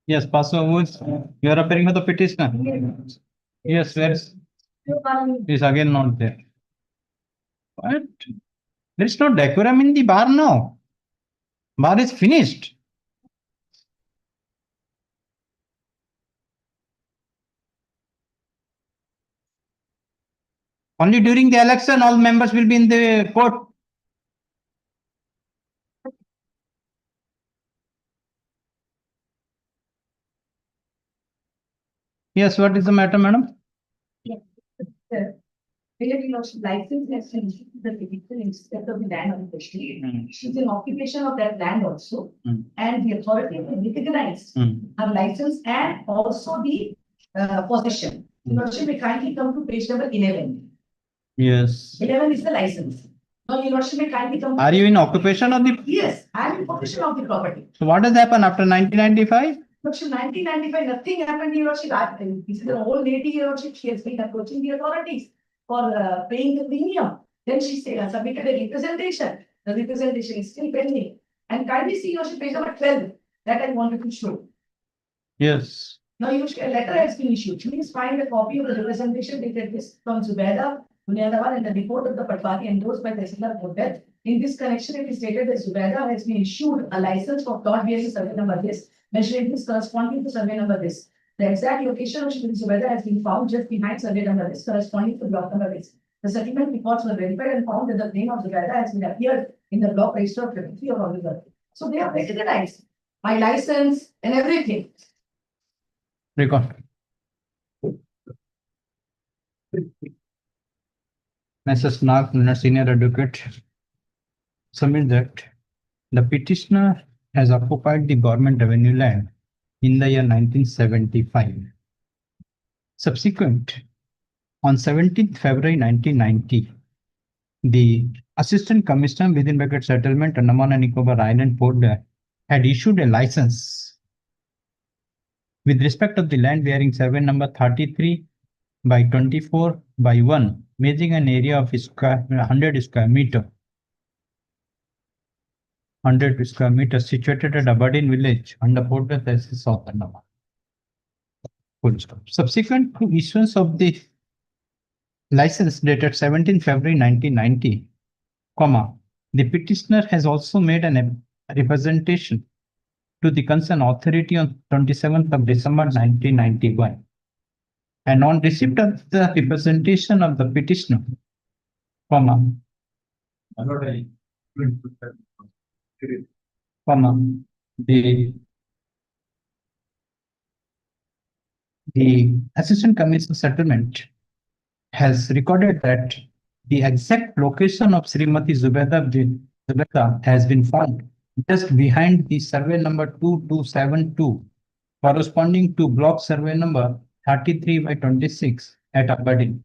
Yes, Paso, you are appearing for the petitioner. Yes, where is again not there. What? There is no decorum in the bar now. Bar is finished. Only during the election, all members will be in the court. Yes, what is the matter, madam? Really, license has been issued to the vehicle instead of the land of the state. She's in occupation of that land also. And the authority has recognized her license and also the possession. Your Lordship, may kindly come to page number 11. Yes. 11 is the license. Now, Your Lordship, may kindly come. Are you in occupation of the? Yes, I am in possession of the property. So what has happened after 1995? Lordship, 1995, nothing happened, Your Lordship. This is an old lady, Your Lordship. She has been approaching the authorities for paying the premium. Then she submitted a representation. The representation is still pending. And kindly see, Your Lordship, page number 12 that I wanted to show. Yes. Now, Your Lordship, a letter has been issued. Please find a copy of the representation dated this from Zubaida, Buniyadawar, and the report of the Patwari endorsed by the Tehsildar Kodet. In this connection, it is stated that Zubaida has been issued a license for plot bearing survey number this, measuring this corresponding to survey number this. The exact location of Zubaida has been found just behind survey number this, corresponding to block number this. The settlement reports were verified and found that the name of Zubaida has been appeared in the block register of 53 of Oliver. So they have recognized my license and everything. Record. Mrs. Nag, senior advocate, submit that the petitioner has occupied the government revenue land in the year 1975. Subsequent, on 17th February 1990, the Assistant Commissioner within bracket settlement Andaman and Nicobar Island Port had issued a license with respect of the land bearing survey number 33 by 24 by 1, measuring an area of 100 square meter. 100 square meters situated at Aberdeen village under Port Tehsil, South Andaman. Full stop. Subsequent to issuance of the license dated 17 February 1990, comma, the petitioner has also made an representation to the concerned authority on 27th of December 1991. And on receipt of the representation of the petitioner, comma, comma, the Assistant Commissioner Settlement has recorded that the exact location of Srimati Zubeda has been found just behind the survey number 2272, corresponding to block survey number 33/26 at Aberdeen.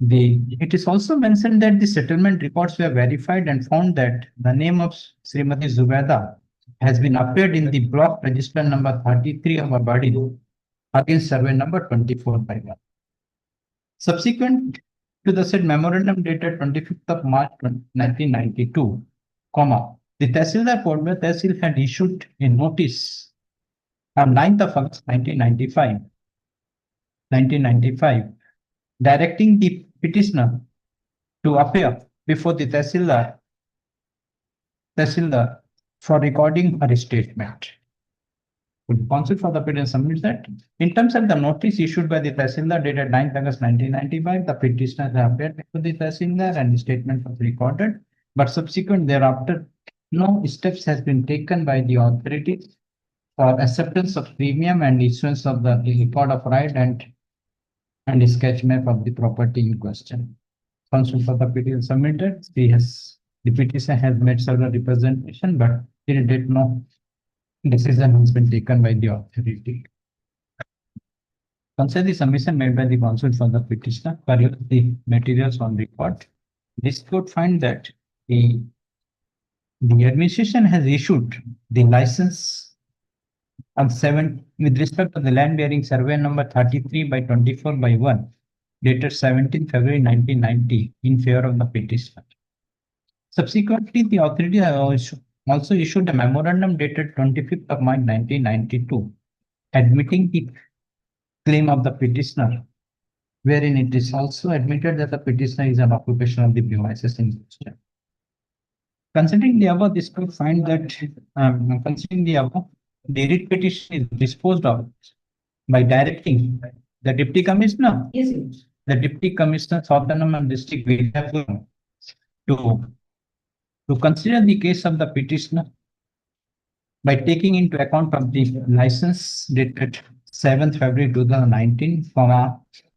It is also mentioned that the settlement records were verified and found that the name of Srimati Zubeda has been appeared in the block register number 33 of Aberdeen against survey number 24/1. Subsequent to the said memorandum dated 25th of March 1992, comma, the Tehsildar Portbay Tehsil had issued a notice on 9th of August 1995, directing the petitioner to appear before the Tehsildar for recording her statement. Would counsel for the petition submit that? In terms of the notice issued by the Tehsildar dated 9th August 1995, the petitioner appeared before the Tehsildar and the statement was recorded, but subsequent thereafter, no steps has been taken by the authorities for acceptance of premium and issuance of the record of right and sketch map of the property in question. Counsel for the petition submitted. The petitioner has made several representation, but till date no decision has been taken by the authority. Consider the submission made by the counsel for the petitioner, peruse the materials on record. This could find that the administration has issued the license on 7 with respect to the land bearing survey number 33/24/1, dated 17 February 1990, in favor of the petitioner. Subsequently, the authority has also issued a memorandum dated 25th of March 1992, admitting the claim of the petitioner, wherein it is also admitted that the petitioner is an occupation of the premises in question. Considering the above, this could find that considering the above, the writ petition is disposed of by directing the Deputy Commissioner, the Deputy Commissioner, Southern District, to consider the case of the petitioner by taking into account of the license dated 7th February 2019,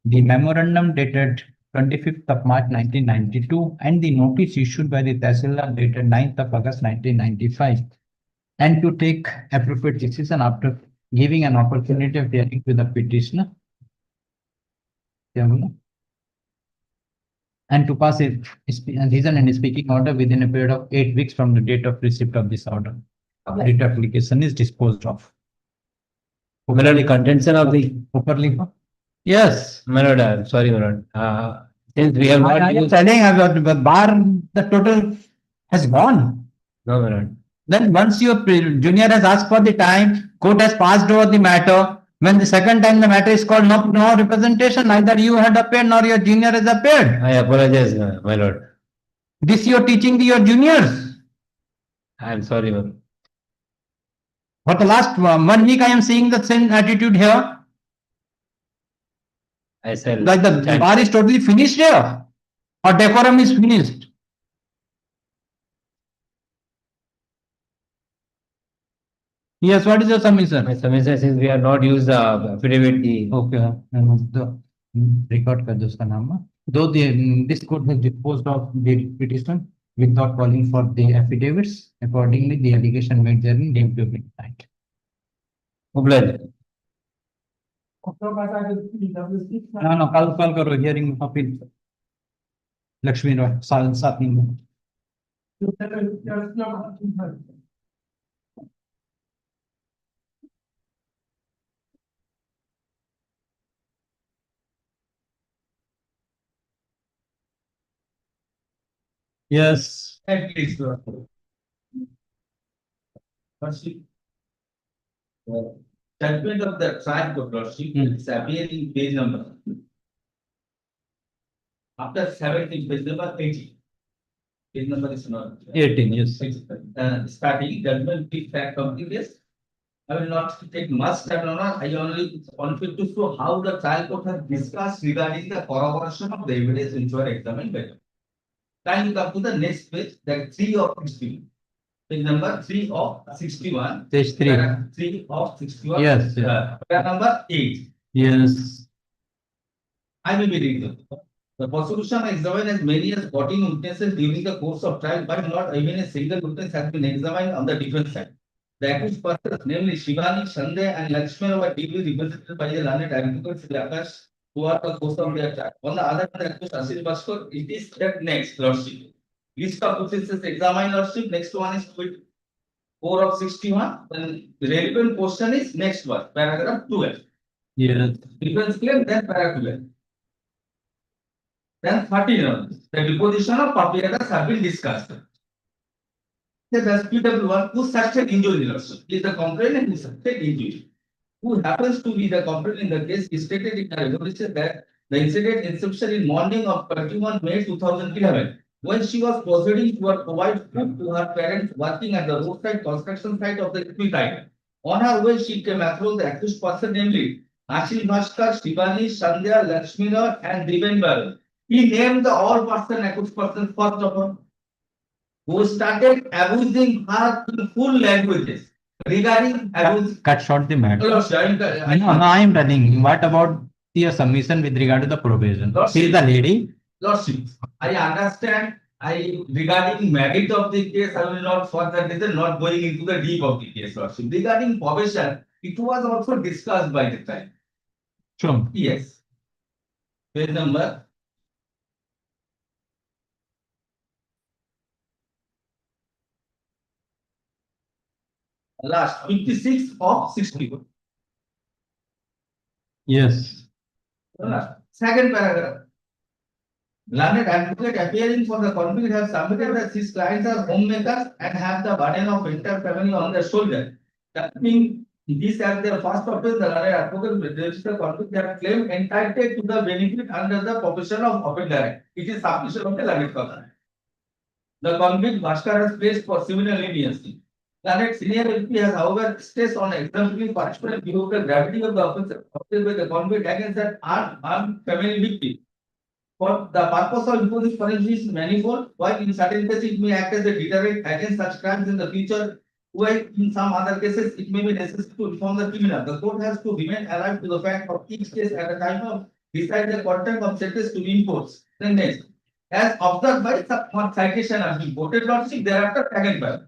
the memorandum dated 25th of March 1992, and the notice issued by the Tehsildar dated 9th of August 1995, and to take appropriate decision after giving an opportunity of hearing to the petitioner, and to pass a reason and speaking order within a period of 8 weeks from the date of receipt of this order. Writ application is disposed of. My lord, the contention of the. Yes. My lord, sorry, my lord. Since we have not I am used. telling about the bar, the total has gone. No, my lord. Then once your junior has asked for the time, court has passed over the matter. When the second time the matter is called, no representation, neither you had appeared nor your junior has appeared. I apologize, my lord. This you are teaching your juniors. I am sorry, my lord. For the last 1 week, I am seeing the same attitude here. I shall. Like the bar is totally finished here, or decorum is finished. Yes, what is your submission? My submission, since we have not used the affidavit, the. Okay, the record ka jiska naam hai. Though this court has disposed of the petition without calling for the affidavits, accordingly the allegation made therein deemed to be denied. Obliged. No, call karo hearing appeal. Lakshmi Roy, 7 number. Yes. Please, Judgment of the tract of lordship is appearing page number. after 17, page number 18. Page number is not. 18, yes. Starting judgment, big fact of the case. I will not take much time on that. I only wanted to show how the trial court has discussed regarding the corroboration of the evidence which were examined better. Time you come to the next page, that 3 of 61. Page number 3 of 61. Page 3. 3 of 61. Yes. Paragraph number 8. Yes. I will be reading. The prosecution examined as many as 14 witnesses during the course of trial, but not even a single witness has been examined on the defense side. The accused persons, namely Shivani, Sanjay, and Lakshmi, were deeply represented by the learned advocates Akash throughout the course of their trial. On the other hand, the accused Ashish Bhaskar, it is that next, Lordship. List of witnesses examined, Lordship. Next one is 4 of 61. Then the relevant portion is next one, paragraph 12. Yes. Defense claim, then paragraph 12. Then 13, the deposition of perpetrators have been discussed. The disputable one who sustained injury is the complainant who sustained injury. Who happens to be the complainant in the case is stated in the resolution that the incident inception in morning of 31 May 2011 when she was proceeding to provide food to her parents working at the roadside construction site of the site. On her way, she came across the accused person, namely Ashish Bhaskar, Shivani, Sandhya, Lakshmina, and Devendra. He named the all person accused person first of all, who started abusing her in full languages regarding abuse. Cut short the matter. Oh, sir, No, I am telling. What about your submission with regard to the probation? She is the lady. Lordship, I understand. Regarding merit of the case, I will not for that reason not going into the deep of the case, Lordship. Regarding probation, it was also discussed by the time. Sure. Yes. Page number. Last 56 of 60. Yes. Second paragraph. Learned advocate appearing for the convict have submitted that his clients are homemakers and have the burden of entire family on their shoulder. That means this as their first offense, the learned advocate registered convict have claimed entitled to the benefit under the provision of offender act. It is submission of the learned covenant. The convict Bhaskar has placed for similar leniency. Learned senior LP has, however, stressed on exemplary punishment due to the gravity of the offense committed by the convict against an armed family victim. For the purpose of imposing punishment is manifold, while in certain cases it may act as a deterrent against such crimes in the future, while in some other cases it may be necessary to reform the criminal. The court has to remain alive to the fact of each case at a time of decide the content of sentence to be imposed. Then next, as observed by some citation has been quoted, Lordship, thereafter taken by.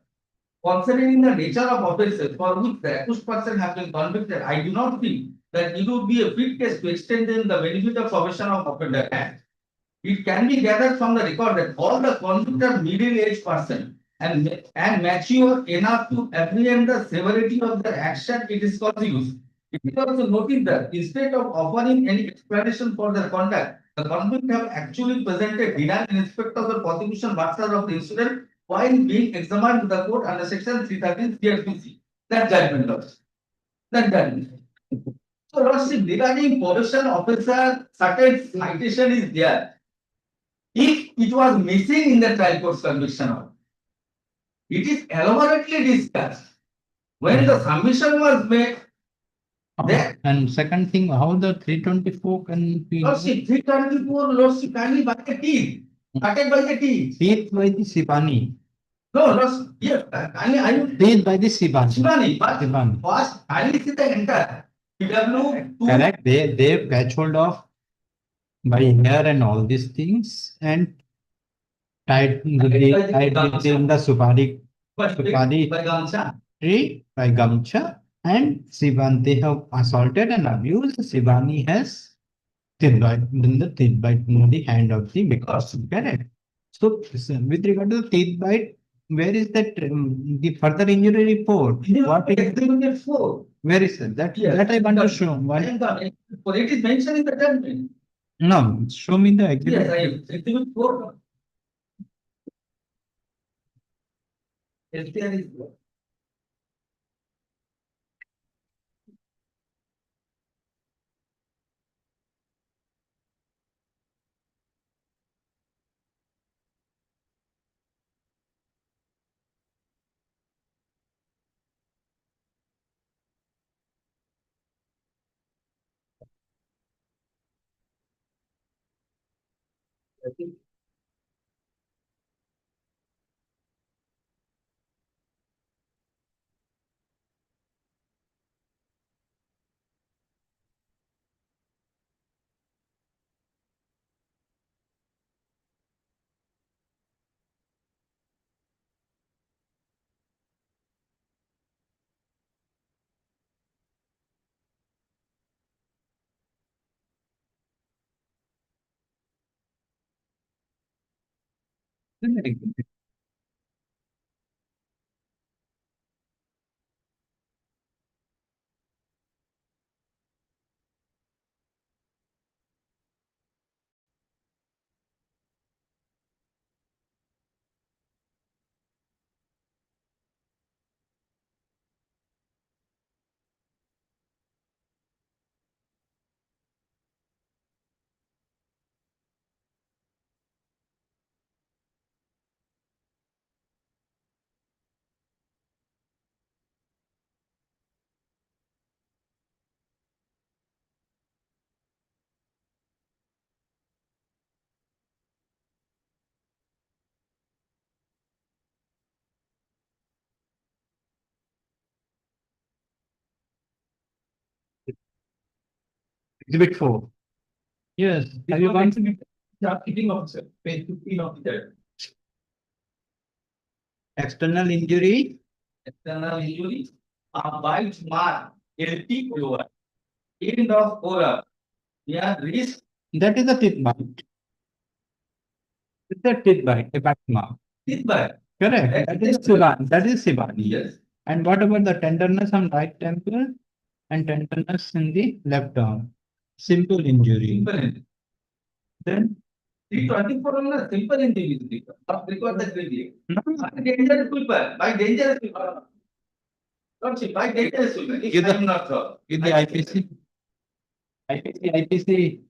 Considering the nature of offences for which the accused person has been convicted, I do not think that it would be a fit case to extend them the benefit of probation of offender act. It can be gathered from the record that all the convicted middle-aged person and mature enough to apprehend the severity of the action it is causing. It is also noted that instead of offering any explanation for their conduct, the convict have actually presented denial in respect of the prosecution matter of the incident while being examined in the court under section 313 CRPC. That judgment loss. That judgment. So, Lordship, regarding probation officer, certain citation is there. If it was missing in the trial court's conviction, it is elaborately discussed. When the submission was made, then And second thing, how the 324 can be Lordship, 324, Lordship, kindly by the teeth, cutted by the teeth. teeth by the Sipani. No, Lordship, yeah, I Teeth by the Sipani. Shivani, but Sipani. first, kindly see the entire PW2. Correct. They patch hold of by hair and all these things and tied in the Supari By Gamcha. tree by Gamcha and Sivan. They have assaulted and abused. Sivani has thin bite in the hand of the because correct. So with regard to the teeth bite, where is that the further injury report? What is where is it? That I want to show. Why? It is mentioned in the judgment. No, show me the exhibit. Yes, I am. Exhibit 4. STR is Exhibit 4. Yes, have you gone? Hitting officer, page 15 of the External injury. External injury, a bite mark, LT over, end of collar, near wrist, That is a teeth bite. It's a teeth bite, a bite mark. teeth bite. Correct. That is Sibani. That is Sibani. Yes. And what about the tenderness on right temple and tenderness in the left arm? Simple injury. Simple injury. Then 324 on the simple injury, not record the critical. no, By dangerous people, by dangerous people. Not see, by dangerous people, if Give I the- am not sure. in the IPC. IPC.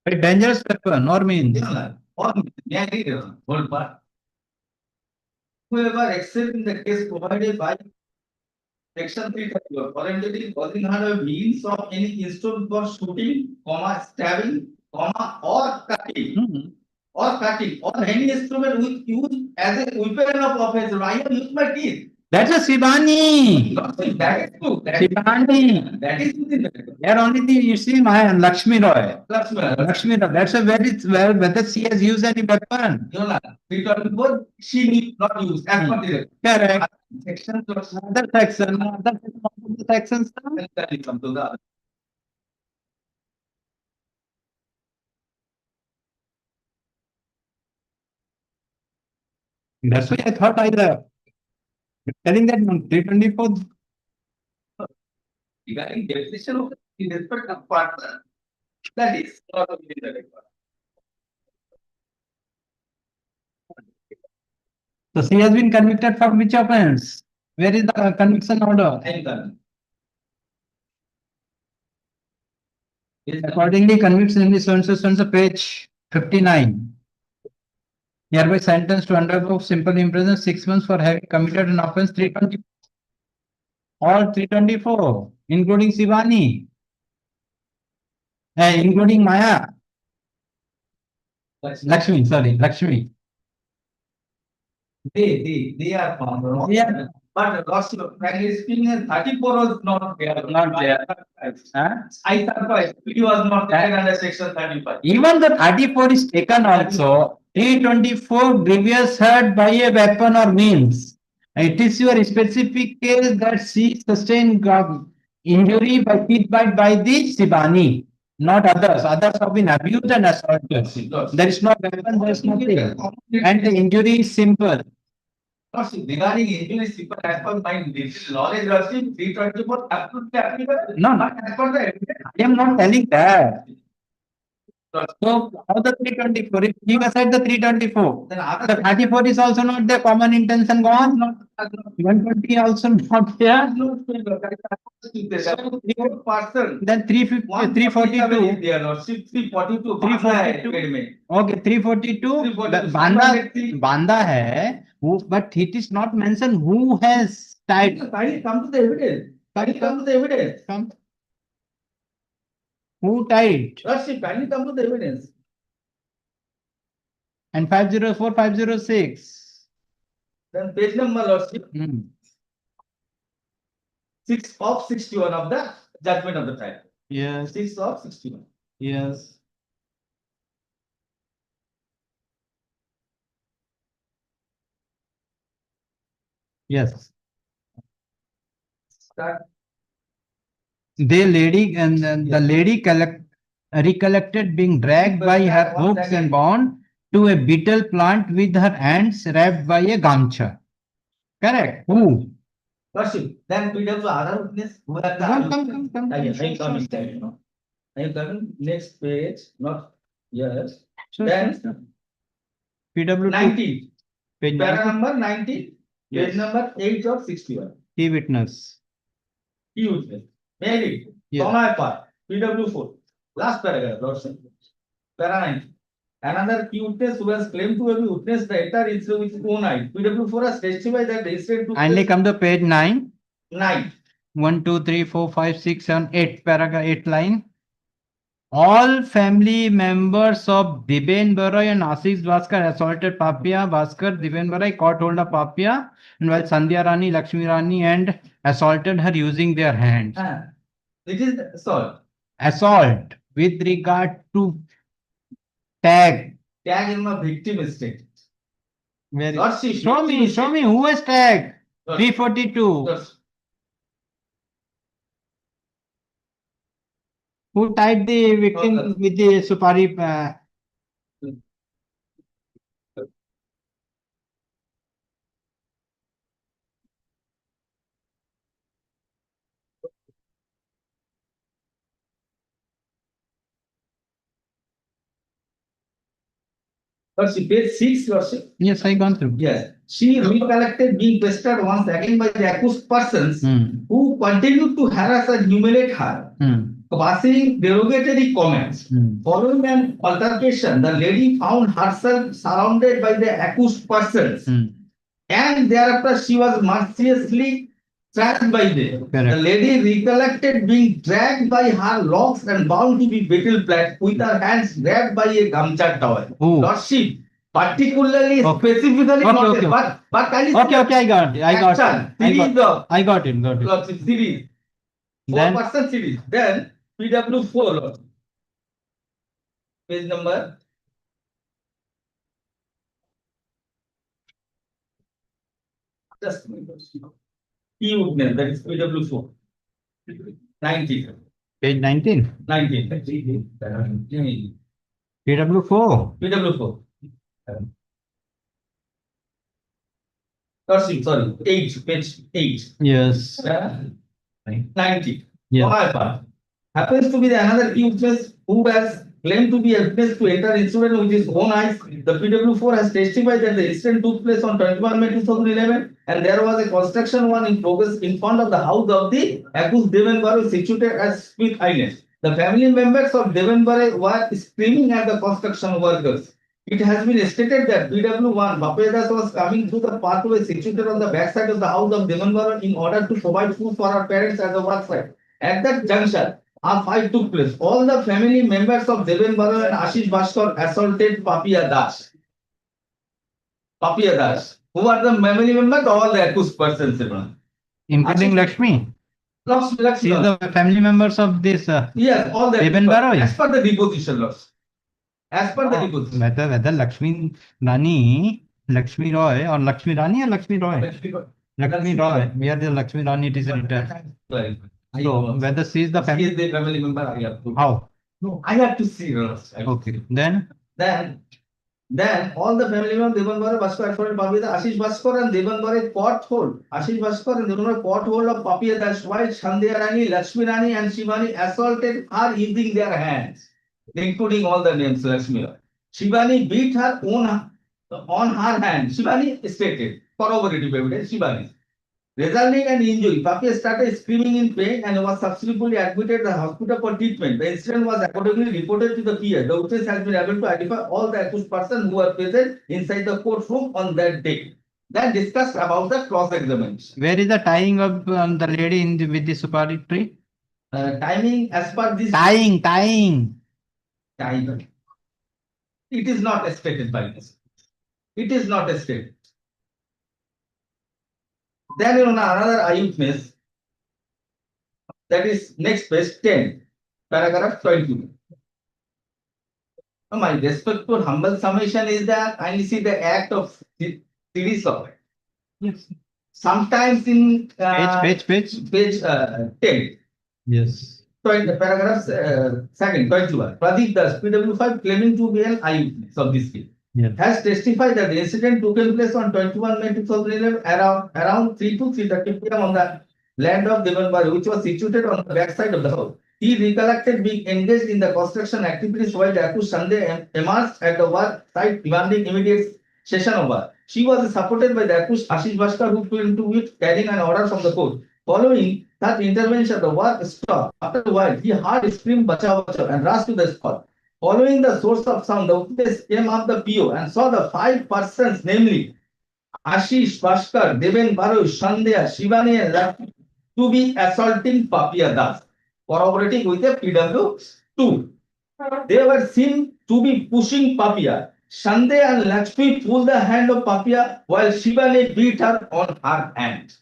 A dangerous weapon or means. Or, may I read it? Hold part. Whoever except in the case provided by section 334, for entity causing her a means of any instrument for shooting, comma, stabbing, comma, or cutting. Mhm. Or cutting, or any instrument which used as a weapon of offense. I have used my teeth. That's a Sibani. Not saying that is true. Sibani. That is within the They are only the, you see, my Lakshmi Roy. Lakshmana. Lakshmi Roy. That's a very, well, whether she has used any weapon. You know, 324, she need not use as per the Correct. section. Other section, other sections. Come to the That's why I thought telling that 324. regarding definition of in respect of partner. That is not within the record. So she has been convicted for which offense? Where is the conviction order? I am done. Accordingly, convicts in the so-and-so page 59. Hereby sentenced to undergo simple imprisonment 6 months for having committed an offense 320. All 324, including Sivani, including Maya, Lakshmi, sorry, Lakshmi. They are found. Yeah. But lost frankly speaking, 34 was not there. Not there. Huh? I thought it was not there under section 35. Even the 34 is taken also. 324 grievous hurt by a weapon or means. It is your specific case that she sustained injury by teeth bite by the Sibani, not others. Others have been abused and assaulted. There is no weapon, there is nothing. And the injury is simple. Lordship, regarding English people, as per my little knowledge, Lordship, 324 absolutely applicable. No, no. But as per the evidence, I am not telling that. So how the 324? If leave aside the 324. then The other 34 is also not the common intention gone. 120 also not there. person. Then 350, 342. There, Lordship, 342. 342. Okay, 342. 342. Banda hai. But it is not mentioned who has tied. Kindly come to the evidence. Kindly come to the evidence. Come. Who tied? Lordship, kindly come to the evidence. And 504, 506. Then page number, Lordship, Hmm. 6 of 61 of the judgment of the trial. Yes, 6 of 61. yes. Yes. Start. The lady and the lady recollected being dragged by her hooks and bound to a betel plant with her hands wrapped by a gamcha. Correct. Who? Lordship, then we have the other witness who have the. Come. I am coming there, you know. I am coming next page, not yes. Then PW 19, page para 19. number 19, Yes. page number 8 of 61. Key witness. Key witness. Maybe, Yes. comma part, PW4, last paragraph, Lordship. Para 19. Another key witness who has claimed to have witnessed the entire incident with his own eyes. PW4 has testified that the incident took Kindly place come to page 9. 9. 1, 2, 3, 4, 5, 6, 7, 8. Paragraph 8 line. All family members of Diben Barai and Ashish Bhaskar assaulted Papia Bhaskar, Diben Barai caught hold of Papia, and while Sandhya Rani, Lakshmi Rani and assaulted her using their hands. It is the assault. Assault with regard to tag. Tag in my victim state. Where Lordship, show me who has tag. 342. Lordship. Who tied the victim with the supari? Lordship, page 6, Lordship. Yes, I gone through. Yes. She recollected being pestered once again by the accused persons who continued to harass and humiliate her, passing derogatory comments. Following an altercation, the lady found herself surrounded by the accused persons, and thereafter she was mercilessly thrashed by them. Correct. The lady recollected being dragged by her locks and bound to be betel plat with her hands wrapped by a gamcha towel. Lordship, particularly, specifically noted, but kindly see Okay, I got it. I got it. Lordship, series. Then- 4% series. Then PW4, Lord. Page number. Just a minute. Key witness, that is PW4. 19. Page 19. 19. PW4. PW4. Sorry, 8, page 8. Yes. 90. Yes. My part. Happens to be the another key witness who has claimed to be a witness to enter incident with his own eyes. The PW4 has testified that the incident took place on 21 May 2011 and there was a construction one in progress in front of the house of the accused Devanbare situated at Smith Island. The family members of Devanbare were screaming at the construction workers. It has been stated that PW1 Bapedas was coming through the pathway situated on the backside of the house of Devanbare in order to provide food for her parents at the work site. At that juncture, a fight took place. All the family members of Deven Baral and Ashish Bhaskar assaulted Papia Das. Papia Das. Who are the family members? All the accused persons. Including Lakshmi. Lakshmi. She is the family members of this. Yes, all the. Deven Baral. As per the deposition, Lords. As per the deposition. Whether Lakshmi Rani, Lakshmi Roy or Lakshmi Rani or Lakshmi Roy? Lakshmi Roy. We are the Lakshmi Rani, it is written. Right. So whether she is the She family. is the family member. I have to. How? No, I have to see. Okay. Then. Then all the family members, Devan Bore, Bhaskar, Ashwin, Babita, Ashish Bhaskar and Devan Bore caught hold. Ashish Bhaskar and Devan Bore caught hold of Papiya. That's why Sandhya Rani, Lakshmi Rani and Shivani assaulted her using their hands, including all the names Lakshmi. Shivani beat her own on her hand. Shivani stated, corroborative evidence, Shivani. Resulting in injury, Papiya started screaming in pain and was subsequently admitted to the hospital for treatment. The incident was accordingly reported to the peer. The witness has been able to identify all the accused persons who were present inside the courtroom on that day. Then discussed about the cross-examination. Where is the tying of the lady in with the supari tree? Timing as per this. Tying. Time. It is not stated by this. It is not stated. Then another eyewitness. That is next page 10, paragraph 22. My respectful humble summation is that I see the act of series of it. Yes. Sometimes in Page 10. Yes. Paragraph second, 21. Pradeep Das, PW5 claiming to be an eyewitness of this case. Yes. Has testified that the incident took place on 21 May 2011 around 3 to 3:30 p.m. on the land of Devanbari, which was situated on the backside of the house. He recollected being engaged in the construction activities while the accused Sunday emerged at the work site demanding immediate session over. She was supported by the accused Ashish Bhaskar, who came to it carrying an order from the court. Following that intervention, the work stopped. After a while, he heard scream "Bachao, bachao" and rushed to the spot. Following the source of sound, the witness came up the PO and saw the 5 persons, namely Ashish Bhaskar, Deven Baru, Sandhya, Shivani and Lakshmi, to be assaulting Papiya Das, corroborating with a PW2. They were seen to be pushing Papiya. Sandhya and Lakshmi pulled the hand of Papiya while Shivani beat her on her hand.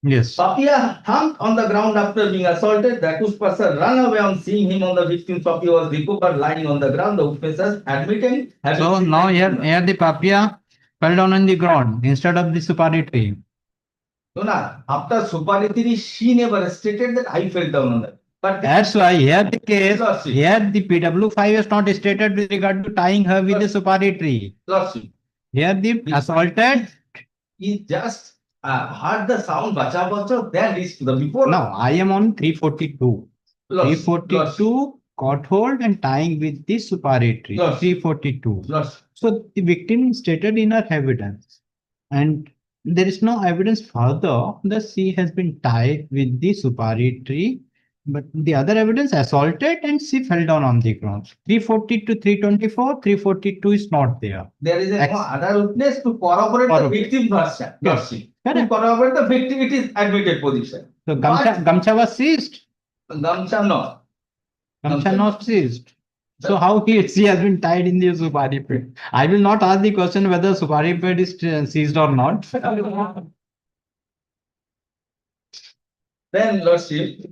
Yes. Papiya thumped on the ground after being assaulted. The accused person ran away on seeing him on the victim's Papiya was recovered lying on the ground. The witnesses admitting. So now here the Papiya fell down on the ground instead of the supari tree. No, after supari tree, she never stated that I fell down on that. But that's why here the case, here the PW5 is not stated with regard to tying her with the supari tree. Here the assaulted. He just heard the sound bacha bacha, then reached to the before. No, I am on 342. 342 caught hold and tying with the supari tree. 342. So the victim stated in her evidence, and there is no evidence further that she has been tied with the supari tree. But the other evidence assaulted and she fell down on the ground. 340 to 324, 342 is not there. There is no other witness to corroborate the victim version. Yes. To corroborate the victim, it is admitted position. So Gamcha was seized. Gamcha no. Gamcha not seized. So how she has been tied in the supari pit? I will not ask the question whether supari pit is seized or not. Then Lordship,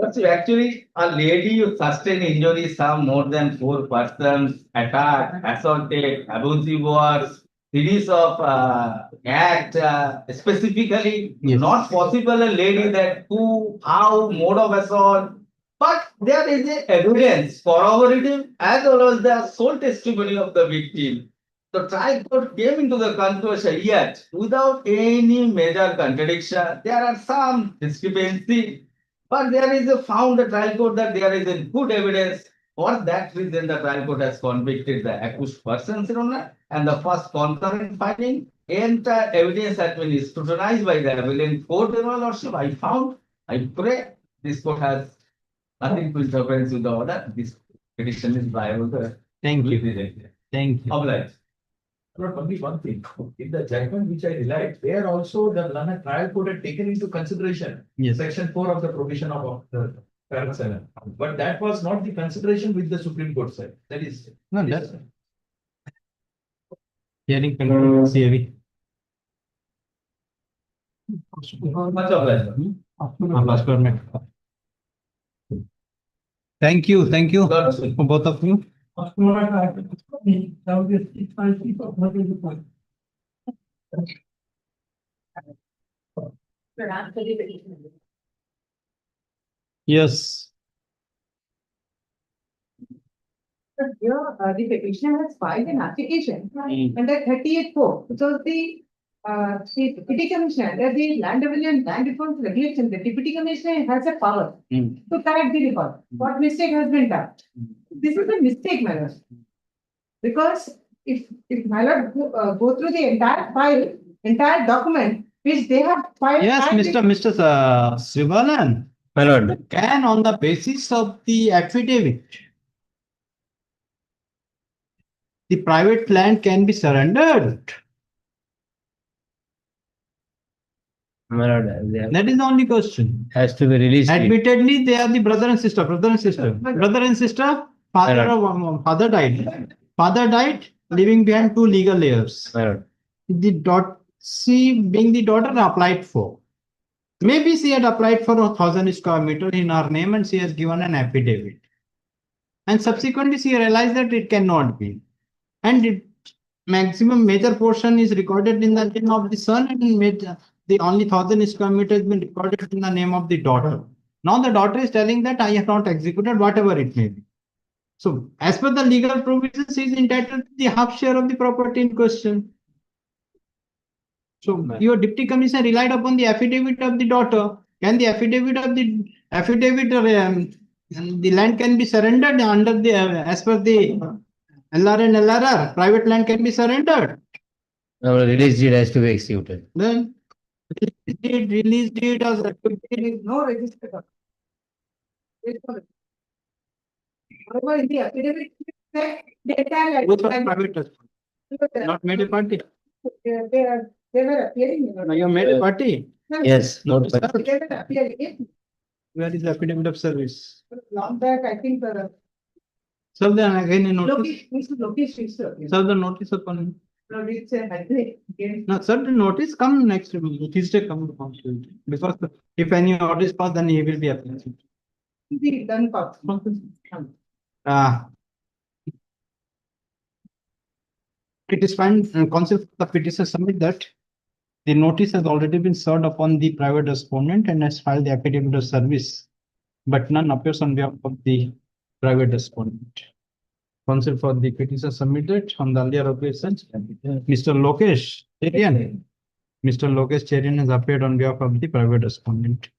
actually a lady who sustained injury, some more than 4 persons attacked, assaulted, abusive words, series of act specifically not possible a lady that who, how, mode of assault. But there is a evidence corroborative as well as the sole testimony of the victim. The trial court came into the conclusion yet without any major contradiction. There are some discrepancy, but there is a found the trial court that there is a good evidence. For that reason, the trial court has convicted the accused persons, and the first concurrent finding, entire evidence has been scrutinized by the appellate court, Your Lordship. I found, I pray, this court has nothing to interfere with the order. This petition is viable. Thank you. Thank you. Obliged. Not only one thing, in the judgment which I relied, there also the Lana trial court had taken into consideration section 4 of the provision of the paragraph 7. But that was not the consideration with the Supreme Court side. That is. No, that's hearing concludes, CAV. Much obliged. Thank you for both of you. Yes. here, the petitioner has filed an application Hmm. under 38(4), which was the deputy commissioner, under the land revenue and land reforms regulation, the deputy commissioner has a power Hmm. to correct the record. What mistake has been done? This is a mistake, my lord. Because if my lord go through the entire file, entire document, which they have filed. Yes, and Mr. Srivalan, My lord, can on the basis of the affidavit, the private land can be surrendered. my lord, they That is the only question. has to be released. Admittedly, they are the brother and sister, brother and sister, father died, leaving behind two legal heirs. My lord, She being the daughter applied for. Maybe she had applied for 1,000 square meter in her name and she has given an affidavit. And subsequently she realized that it cannot be. And the maximum major portion is recorded in the name of the son and the only 1,000 square meter has been recorded in the name of the daughter. Now the daughter is telling that I have not executed whatever it may be. So as per the legal provisions, she is entitled to the half share of the property in question. So your deputy commissioner relied upon the affidavit of the daughter. Can the affidavit the land can be surrendered under the as per the LR and LRR, private land can be surrendered. my lord, release deed has to be executed. Then release deed as There is no register. There is no register. However, in the affidavit, the entire. both are private trust, not made a party. They were appearing. Now you made a party. Yes, not Sir, by- They were appearing. where is the affidavit of service? Long back, I think, Serve then again a notice. Mr. Lokesh is here. Serve the notice upon him. No, it's a, I think, again. No, sir, the notice come next week. Tuesday come to council. Because if any order is passed, then he will be appointed. The done part. Ah. It is fine, council, the petition submit that the notice has already been served upon the private respondent and has filed the affidavit of service, but none appears on behalf of the private respondent. Council for the petition submitted on the earlier occasions, Mr. Lokesh Cherian. Mr. Lokesh Cherian has appeared on behalf of the private respondent.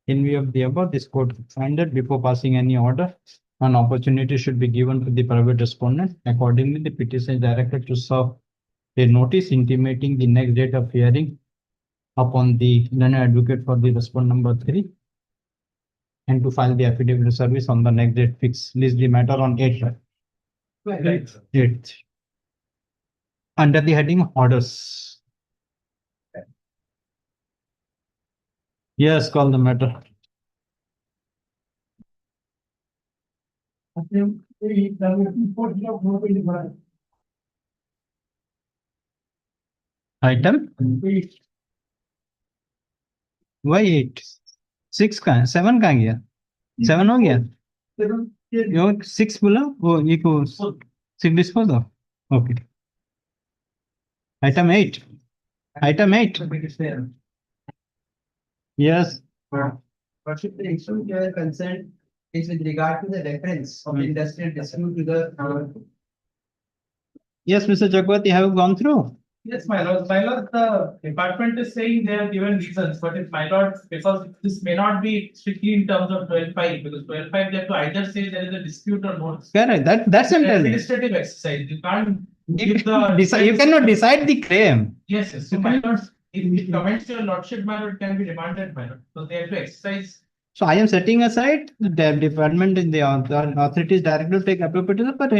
In view of the above, this court find that before passing any order, an opportunity should be given to the private respondent. Accordingly, the petition is directed to serve a notice intimating the next date of hearing upon the learned advocate for the respondent number 3 and to file the affidavit of service on the next date fixed. List the matter on 8th. Under the heading orders. Yes, call the matter. Item? Why 8? 6 का 7 कहाँ गया 7 हो गया यो 6 बोला वो ये को 6 dispose of okay item 8 yes Worship, the issue here concerned is with regard to the reference of industrial dispute to the. yes Mr. Chakwati, have you gone through? Yes, my lord, the department is saying they have given reasons, but if my lord, because this may not be strictly in terms of 12.5, because 12.5 they have to either say there is a dispute or not. Correct, that's It's an I'm telling. administrative exercise, you can't You give the. you cannot decide the claim. Yes, yes, so my lord, if it comments your lordship, my lord, can be demanded, my lord, so they have to exercise. So I am setting aside the department in the authorities directly to take appropriate, but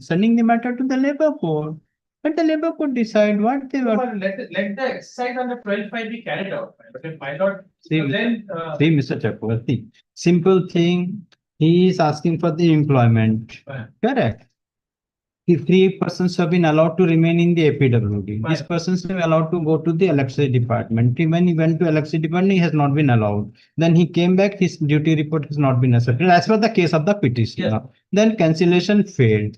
sending the matter to the labor court. But the labor could decide what they So, were. let the exercise under 12.5 be carried out, but if my lord, See, then. See, Mr. Chakravarti, simple thing, he is asking for the employment. Right. Correct. If 3 persons have been allowed to remain in the APWD, these Right. persons have allowed to go to the electricity department. When he went to electricity department, he has not been allowed. Then he came back, his duty report has not been accepted, as per the case of the petitioner. Yes. Then cancellation failed.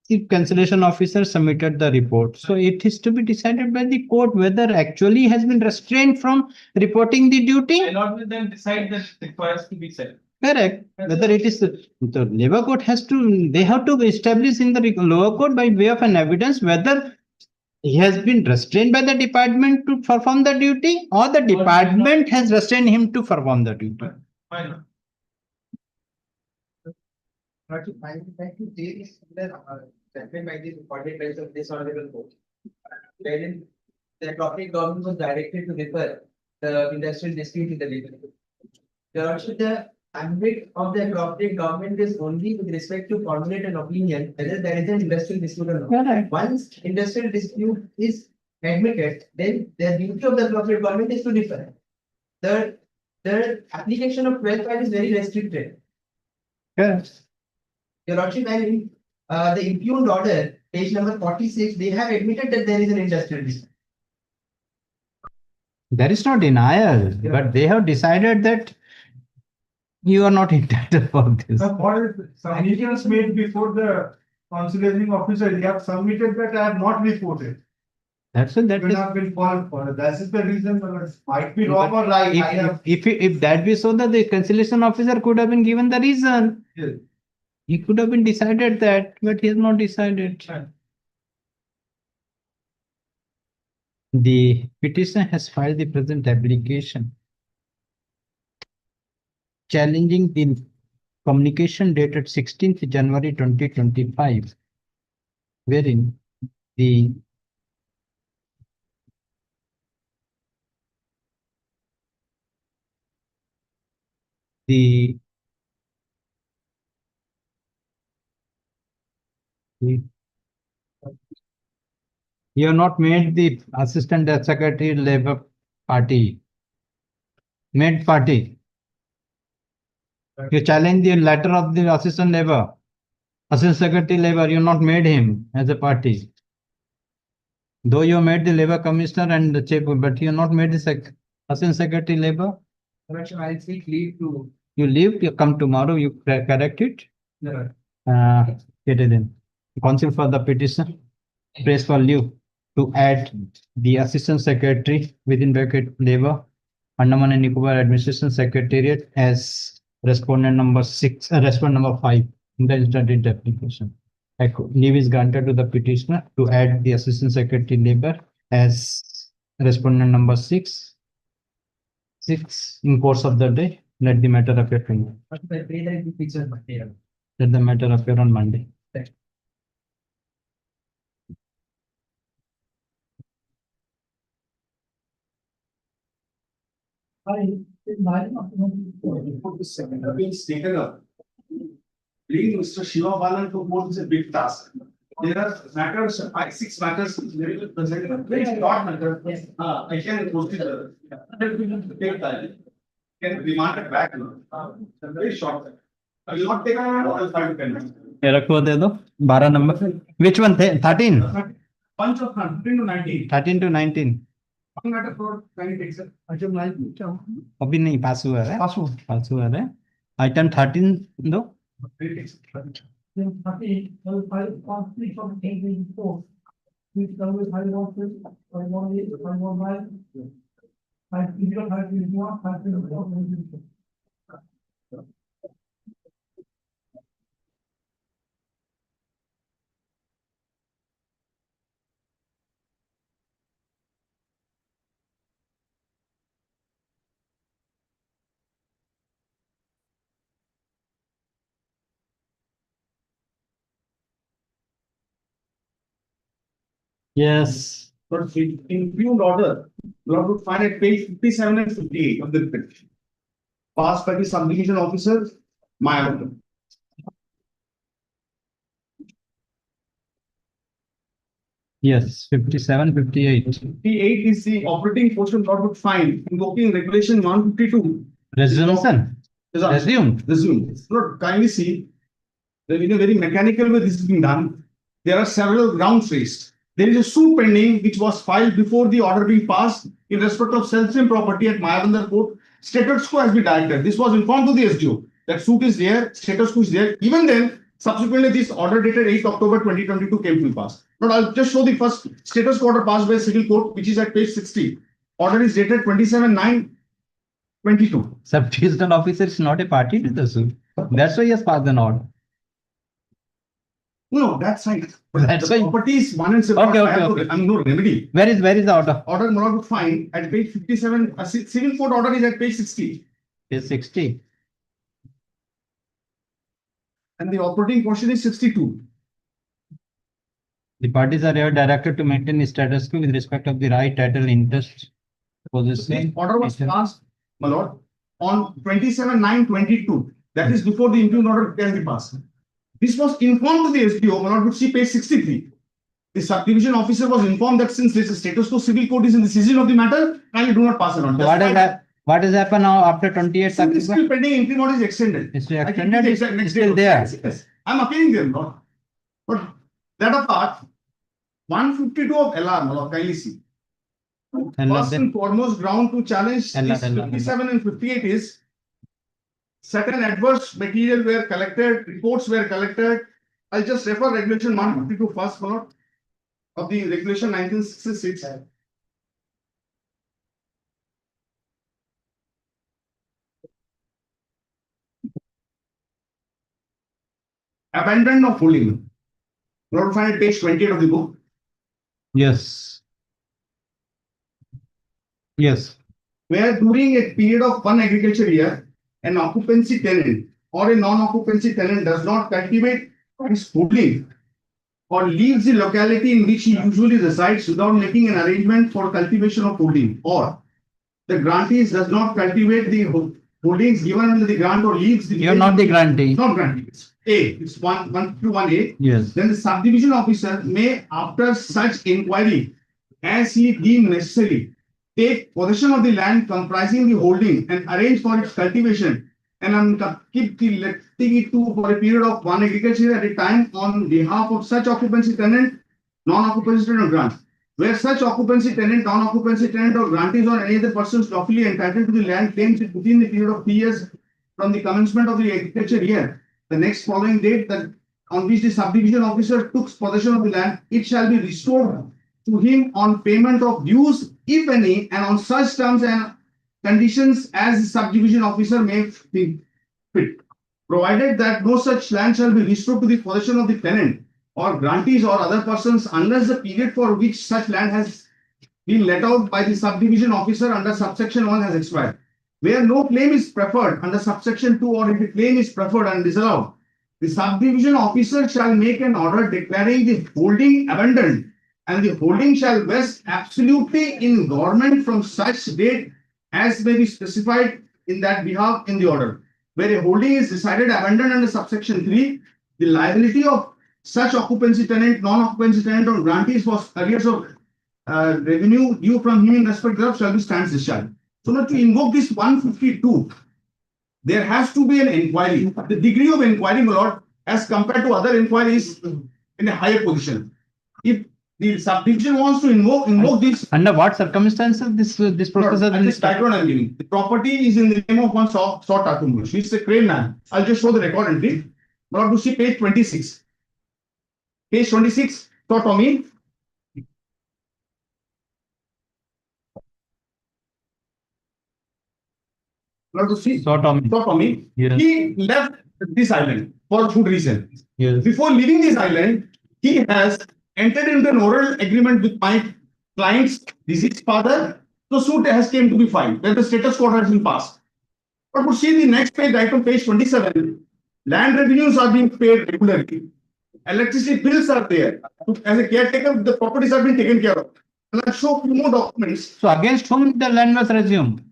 The cancellation officer submitted the report. So it is to be decided by the court whether actually has been restrained from reporting the duty. My lord will then decide that it requires to be said. Correct. Whether it is the labor court has to, they have to establish in the lower court by way of an evidence whether he has been restrained by the department to perform the duty or the department has restrained him to perform the duty. Fine. Not to find that there is judgment by the recorded bench of this honorable court. Wherein the property government was directed to refer the industrial dispute in the legal court. The ambit of the appropriate government is only with respect to formulate an opinion whether there is an industrial dispute or not. Correct. Once industrial dispute is admitted, then the duty of the appropriate government is to refer. The application of 12.5 is very restricted. Yes. Your Lordship, I mean, the impugned order, page number 46, they have admitted that there is an industrial dispute. There is no denial, but they have decided that you are not entitled for this. What is submissions made before the consulting officer, you have submitted that I have not reported. That's it. That You is. have been called for it. That is the reason, but it might be wrong or right. I have. If that be so, that the conciliation officer could have been given the reason. Yes. He could have been decided that, but he has not decided. The petitioner has filed the present application challenging the communication dated 16th January 2025, wherein the you have not made the assistant secretary labor party. Made party. You challenge the letter of the assistant labor. Assistant secretary labor, you not made him as a party. Though you made the labor commissioner and the chief, but you not made the assistant secretary labor. I'll seek leave to. You leave, you come tomorrow, you correct it. No. Get it in. Counsel for the petition. Praise for leave to add the assistant secretary within bracket labor, Andaman and Nicobar Administration Secretariat as respondent number 6, respondent number 5 in the instructed application. Leave is granted to the petitioner to add the assistant secretary labor as respondent number 6 in course of the day. Let the matter appear tomorrow. Let the matter appear on Monday. Been taken up. Bringing Mr. Shiva Balan to court is a big task. There are matters, 5-6 matters, very short matter. I can proceed. Take time. Can remand it back. Very short. I will not take 5 to 10 minutes. रखो दे दो 12 number. Which one? 13. Bunch of 13 to 19. 13 to 19. One matter for 20 takes. अभी नहीं पास हुआ है. पास हुआ है. Item 13 दो. Yes. But in impugned order, you have to find at page 57 and 58 of the petition. Passed by the subdivision officer, my order. Yes, 57, 58. 58 is the operating portion not would find invoking regulation 152. Resolution. Resumed. Resume. Not kindly see that in a very mechanical way this is being done. There are several grounds raised. There is a suit pending which was filed before the order being passed in respect of self-same property at Mayavandar Court. Status quo has been directed. This was informed to the SDO. That suit is there, status quo is there. Even then, subsequently, this order dated 8 October 2022 came to pass. Now, I'll just show the first status quo order passed by civil court, which is at page 60. Order is dated 27/9 22. Subdivisional officer is not a party to the suit. That's why he has passed an order. No, that's right. That's The why- property is one and Okay, okay. I'm no remedy. Where is the order? Order Morocco fine at page 57, civil court order is at page 60. Is 60. And the operating portion is 62. The parties are ever directed to maintain status quo with respect of the right, title, interest, The possession. order was passed, my lord, on 27/9/22. That is before the impugned order can be passed. This was informed to the SDO, my lord, would see page 63. The subdivision officer was informed that since this status quo civil court is in the decision of the matter, kindly do not pass it on. So what has happened now after 28th Since it's October? still pending, impugned order is extended. It's I think extended, it's it's next still day. there. Yes. I'm appealing them, Lord. But that apart, 152 of LR, my lord, kindly see. First and foremost ground to challenge this 57 and 58 is certain adverse material were collected, reports were collected. I'll just refer regulation 152 first, my lord, of the regulation 1966. Abandonment of holding. Lord, find it page 28 of the book. Yes. Yes. Where during a period of one agriculture year, an occupancy tenant or a non-occupancy tenant does not cultivate his holding or leaves the locality in which he usually resides without making an arrangement for cultivation of holding, or the grantees does not cultivate the holdings given under the grant or leaves the. You are not the grantee. Not grantee. It's A. It's 151A. Yes. Then the subdivision officer may, after such inquiry as he deem necessary, take possession of the land comprising the holding and arrange for its cultivation and keep the letting it to for a period of one agriculture at a time on behalf of such occupancy tenant, non-occupancy tenant or grant. Where such occupancy tenant, non-occupancy tenant or grantees or any other persons lawfully entitled to the land claims it within the period of 3 years from the commencement of the agriculture year, the next following date that on which the subdivision officer took possession of the land, it shall be restored to him on payment of dues, if any, and on such terms and conditions as the subdivision officer may think fit, provided that no such land shall be restored to the possession of the tenant or grantees or other persons unless the period for which such land has been let out by the subdivision officer under subsection 1 has expired. Where no claim is preferred under subsection 2 or if the claim is preferred and disallowed, the subdivision officer shall make an order declaring the holding abandoned and the holding shall vest absolutely in government from such date as may be specified in that behalf in the order. Where a holding is decided abandoned under subsection 3, the liability of such occupancy tenant, non-occupancy tenant or grantees for arrears of revenue due from him in respect thereof shall be stands discharged. So now to invoke this 152, there has to be an inquiry. The degree of inquiry, my lord, as compared to other inquiries in a higher position. If the subdivision wants to invoke this. Under what circumstances this process has been This background I'm giving. The property is in the name of one Saw Takumbush. He's a crane man. I'll just show the record entry. Now to see page 26. Page 26, Saw Tommy. Now to see Saw Tommy. Yes. He left this island for good reason. Yes. Before leaving this island, he has entered into an oral agreement with my client's deceased father. So suit has came to be filed, where the status quo has been passed. But we see the next page, right on page 27, land revenues are being paid regularly. Electricity bills are there. As a caretaker, the properties have been taken care of. And I'll show few more documents. So against whom the land was resumed?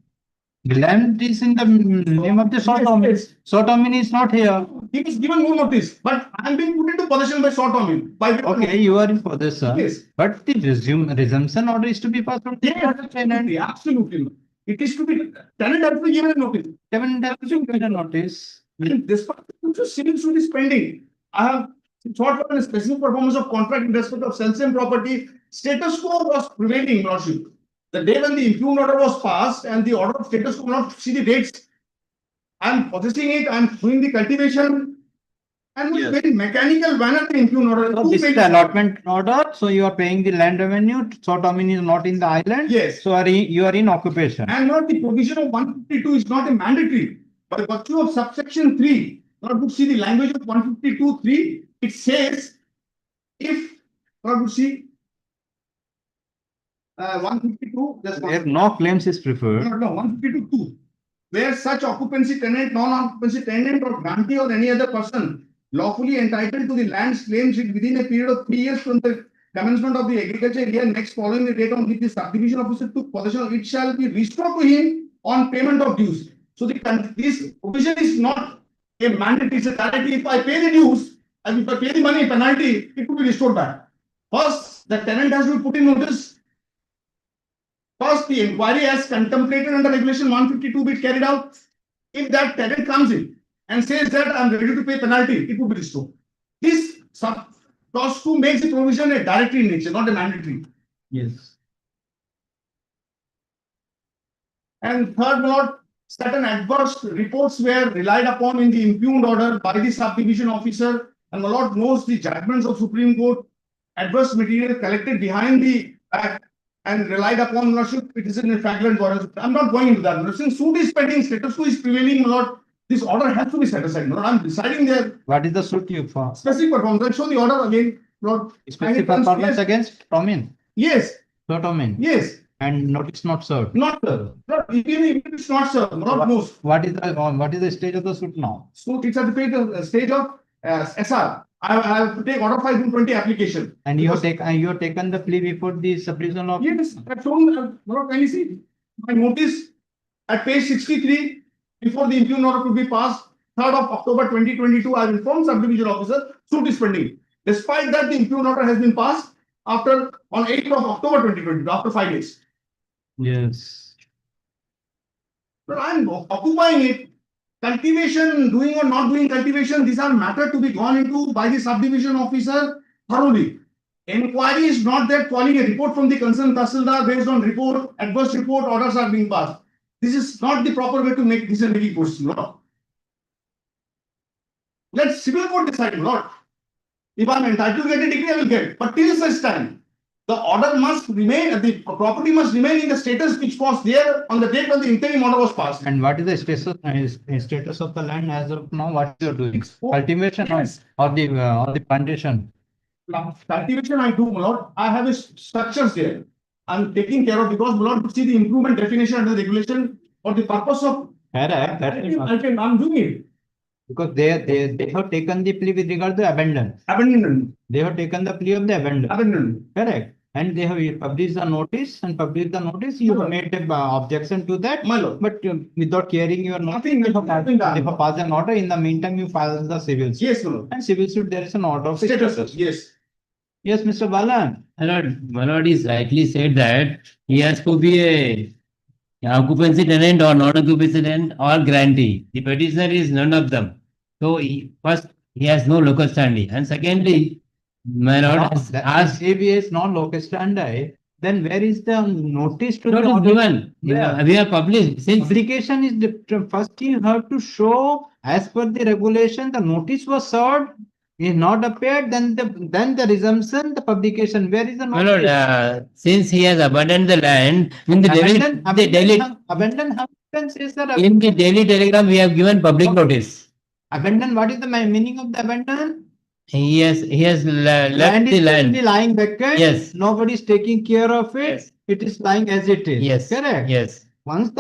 The land is in the name of the Saw Tommy. Yes. Saw Tommy is not here. He was given no notice, but I'm being put into possession by Saw Tommy. Okay, you are in possession. Yes. But the resumption order is to be passed from the tenant. Absolutely. It is to be, tenant has to be given a notice. Tenant has to give a notice. And despite the civil suit is pending, I have thought of a specific performance of contract in respect of self-same property. Status quo was prevailing, lordship. The day when the impugned order was passed and the order of status quo, not see the dates. I'm possessing it, I'm doing the cultivation. And with Yes. very mechanical manner, the impugn order. So Two this is pages. the allotment order, so you are paying the land revenue, so Tomin is not in the island. Yes. So you are in occupation. And not the provision of 152 is not a mandatory. By virtue of subsection 3, not to see the language of 152(3), it says if, not to see 152, just one. Where no claims is preferred. No, 152(2), where such occupancy tenant, non-occupancy tenant or grantee or any other person lawfully entitled to the land's claims within a period of 3 years from the commencement of the agriculture year next following the date on which the subdivision officer took possession of it shall be restored to him on payment of dues. So this provision is not a mandate, it's a guarantee. If I pay the dues, and if I pay the money penalty, it will be restored back. First, the tenant has to be put in notice. First, the inquiry as contemplated under regulation 152 be carried out. If that tenant comes in and says that I am ready to pay penalty, it will be restored. This clause 2 makes the provision a directory in nature, not a mandatory. Yes. And third, my lord, certain adverse reports were relied upon in the impugned order by the subdivision officer, and my lord knows the judgments of Supreme Court. Adverse material collected behind the act and relied upon lordship, it is in a flagrant violation. I'm not going into that. Since suit is pending, status quo is prevailing, my lord, this order has to be set aside. My lord, I'm deciding there. What is the suit you for? Specific performance. I'll show the order again, Lord. Specific performance against Tomin? Yes. So Tomin? Yes. And notice not served? Not served. Even if it's not served, not knows. What is the stage of the suit now? So it's at the stage of SR. I have to take order 520 application. And you have taken the plea before the subdivision of? Yes, I've shown, can you see? My notice at page 63, before the impugned order could be passed, 3rd of October 2022, I have informed subdivision officer, suit is pending. Despite that, the impugned order has been passed on 8th of October 2022, after 5 days. Yes. But I am occupying it. Cultivation, doing or not doing cultivation, these are matter to be gone into by the subdivision officer thoroughly. Inquiry is not that calling a report from the concerned Tahsildar based on report, adverse report, orders are being passed. This is not the proper way to make decision-making process, Lord. Let civil court decide, Lord. If I am entitled to get a degree, I will get. But till such time, the order must remain, the property must remain in the status which was there on the date when the interim order was passed. And what is the status of the land as of now? What you are doing? Cultivation or the plantation? Cultivation I do, my lord. I have a structures there. I'm taking care of because, my lord, to see the improvement definition under the regulation for the purpose of. I'm doing it. Because they have taken the plea with regard to abandon. Abandonment. They have taken the plea of the abandon. Abandonment. Correct. And they have published the notice you have made an objection to that. My lord. But without hearing your Nothing. they have passed an order. In the meantime, you file the civil suit. Yes, my lord. And civil suit, there is an order of Status. Yes. Yes, Mr. Balan. My lord is rightly said that he has to be a occupancy tenant or non-occupancy tenant or grantee. The petitioner is none of them. So first, he has no local standing. And secondly, my lord has asked. If he is non locus standi, then where is the notice to Notice the given. Yeah. We have published. Since Publication is different. First, you have to show as per the regulation, the notice was served, is not appeared, then the resumption, the publication. Where is the my notice? lord, since he has abandoned the land, in the daily Abandon says that in the daily telegram, we have given public notice. abandon. What is the meaning of the abandon? He has left Land the is land. lying vacant. Yes. Nobody is taking care of it. Yes. It is lying as it is. Yes. Correct. Yes. Once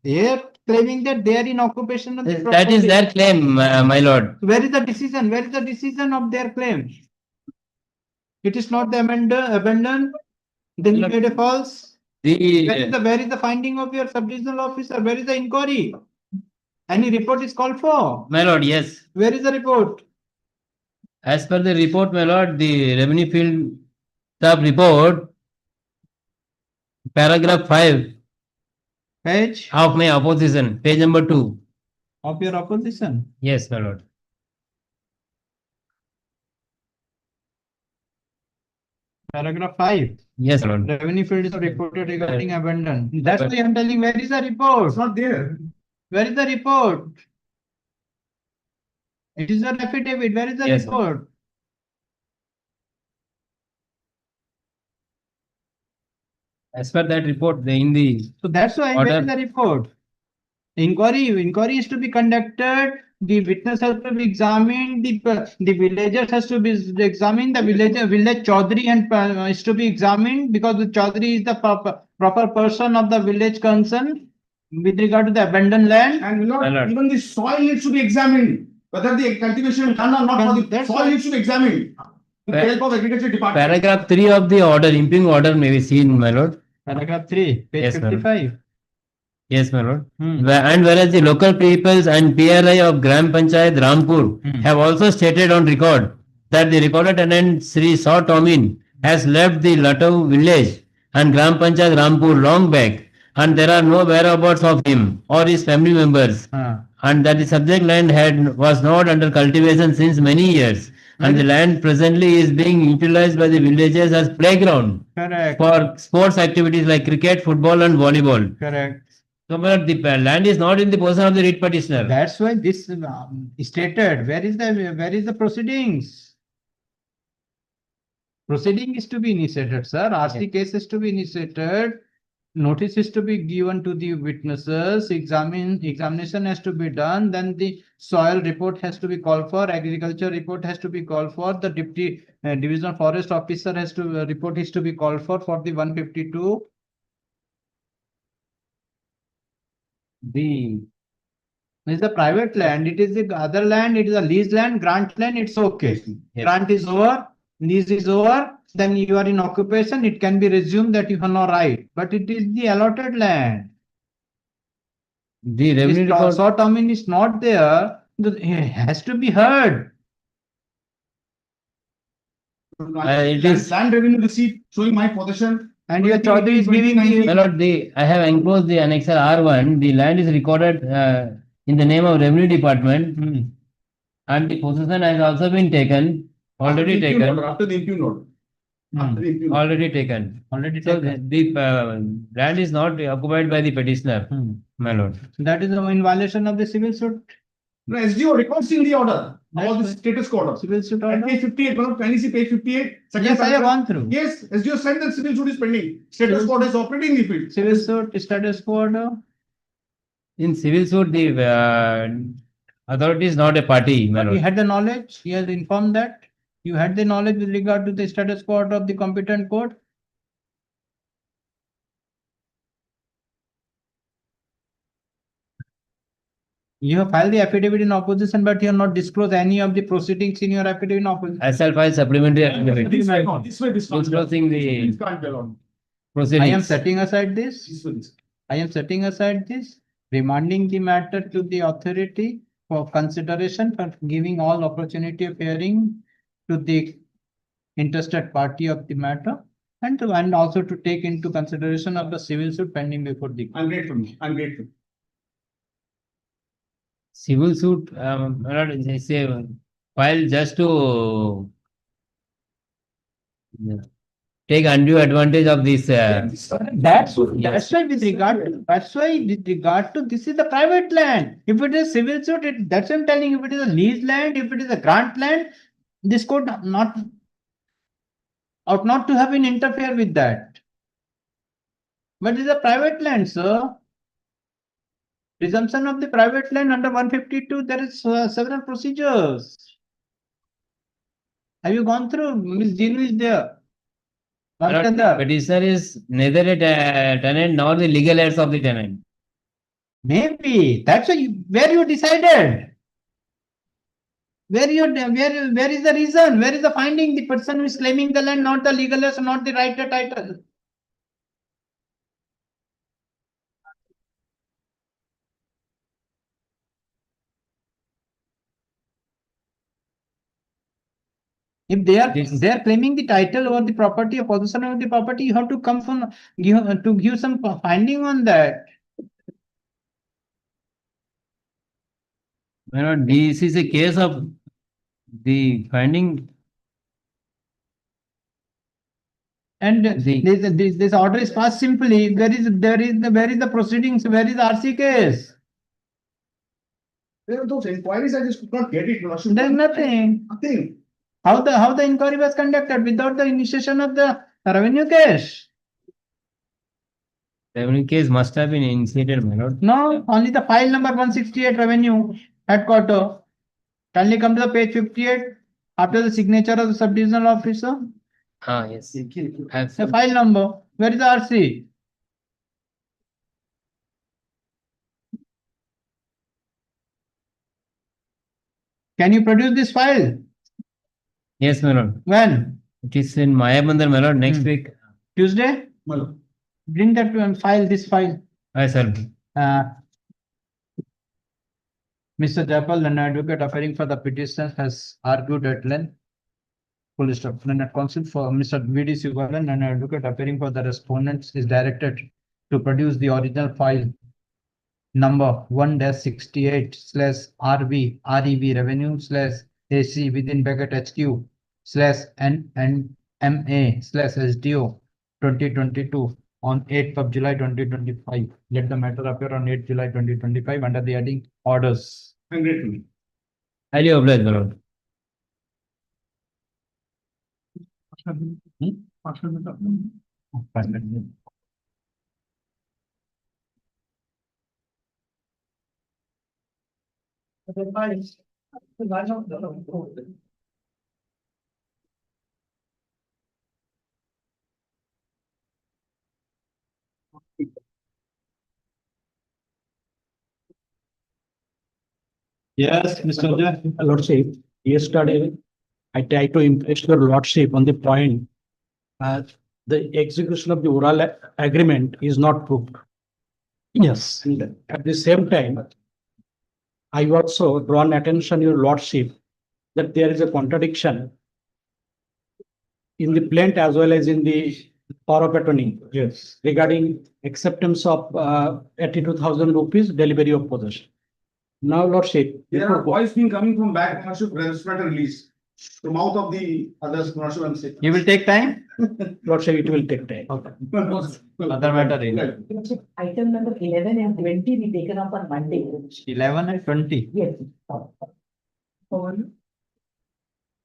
they are claiming that they are in occupation of the That is property. their claim, my lord. Where is the decision? Where is the decision of their claim? It is not the abandon. Then you made a false. Where is the finding of your sub-regional officer? Where is the inquiry? Any report is called for. My lord, yes. Where is the report? As per the report, my lord, the revenue field sub report, paragraph 5 Page of my opposition, page number 2. of your opposition. Yes, my lord. Paragraph 5. Yes, my lord. Revenue field is reported regarding abandon. That's why I'm telling where is the report? It's not there. Where is the report? It is an affidavit. Where is the Yes, sir. report? As per that report, in the So that's why where order. is the report? Inquiry is to be conducted. The witness has to be examined. The villagers has to be examined. The village chaudhary and is to be examined because the chaudhary is the proper person of the village concerned with regard to the abandoned land. And My lord. even the soil needs to be examined, whether the cultivation is done or not, for the That's soil why- needs to be examined. With the help of agriculture department. Paragraph 3 of the order, imping order may be seen, my lord. Paragraph 3, page Yes, madam. 55. Yes, my lord. Hmm. And whereas the local peoples and PRI of Gram Panchayat Rampur Hmm. have also stated on record that the recorded tenant Sri Saw Tomin has left the Latau village and Gram Panchayat Rampur long back, and there are no whereabouts of him or his family members, and that the subject land was not under cultivation since many years, and the land presently is being utilized by the villagers as playground Correct. for sports activities like cricket, football, and volleyball. Correct. So, but the land is not in the possession of the writ petitioner. That's why this stated. Where is the proceedings? Proceeding is to be initiated, sir. RC case is to be initiated. Notice is to be given to the witnesses. Examination has to be done. Then the soil report has to be called for. Agriculture report has to be called for. The deputy division forest officer has to report is to be called for the 152. It's a private land. It is the other land. It is a lease land, grant land. It's okay. Yes. Grant is over, lease is over. Then you are in occupation. It can be resumed that you have no right. But it is the allotted land. The revenue This report, short term is not there. It has to be heard. it is. Land revenue receipt showing my possession. And your chaudhary is giving you. My lord, I have enclosed the annexure R1. The land is recorded in the name of revenue department, and the possession has also been taken. Already taken. After the impugn order. After the impugn order. Already taken. Already So taken. the land is not occupied by the petitioner, my lord. That is in violation of the civil suit. No, SDO records in the order. About the That's status code order. Civil suit At order. page 58, can you see page 58? Second Yes, I have paragraph. gone through. Yes, SDO said that civil suit is pending. Status code is operating in the field. Civil suit, status quo order. In civil suit, the authority is not a party, my But he lord. had the knowledge. He has informed that. You had the knowledge with regard to the status quo order of the competent court. You have filed the affidavit in opposition, but you have not disclosed any of the proceedings in your affidavit in opposition. I shall file supplementary affidavit This way, no, this way, this one. disclosing This the can't be allowed. I am proceedings. setting aside this. This way, this way. I am setting aside this, remanding the matter to the authority for consideration for giving all opportunity of hearing to the interested party of the matter and also to take into consideration of the civil suit pending before the. I'm grateful. I'm grateful. Civil suit, my lord, I say file just to take undue advantage of this. That's why with regard to this is the private land. If it is civil suit, that's what I'm telling you. If it is a lease land, if it is a grant land, this could ought not to have been interfere with that. But it is a private land, sir. Presumption of the private land under 152, there is several procedures. Have you gone through? Ms. Jinu is there. My lord, the petitioner is neither a tenant nor the legal heirs of the tenant. Maybe. That's why where you decided. Where is the reason? Where is the finding? The person who is claiming the land, not the legal heirs, not the right to title. If they are claiming the title over the property or possession of the property, you have to come from give some finding on that. My lord, this is a case of the finding. And this order is passed simply. Where is the proceedings? Where is the RC case? There are those inquiries, I just could not get it. There's nothing. Nothing. How the inquiry was conducted without the initiation of the revenue case? Revenue case must have been initiated, my lord. No, only the file number 168 revenue headquarter. Kindly come to the page 58 after the signature of the subdivisional officer. Ah, yes. The file number. Where is the RC? Can you produce this file? Yes, my lord. When? It is in Mayabandar, my lord, next Hmm. week. Tuesday? Bring that one file, this file. Aye, sir. Mr. Japal, an advocate appearing for the petition, has argued at length. Full stop. Then counsel for Mr. V.D. Sivalan, an advocate appearing for the respondents, is directed to produce the original file number 1-68/RV REV revenue/AC within bracket HQ/N&MA/SDO 2022 on 8th of July 2025. Let the matter appear on 8th July 2025 under the heading orders. Highly Obliged, my lord. Yes, Mr. Lordship, yesterday I tried to impress your Lordship on the point the execution of the oral agreement is not proved. Yes. And at the same time, I also drawn attention your Lordship that there is a contradiction in the plaint as well as in the power of attorney. Yes. Regarding acceptance of 82,000 rupees delivery of possession. Now, Lordship. There are voice being coming from back, Lordship, matter release. The mouth of the others, Lordship, I'm saying. You will take time? Lordship, it will take time. Okay. Other matter. Item number 11 and 20 be taken up on Monday. 11 and 20. Yes.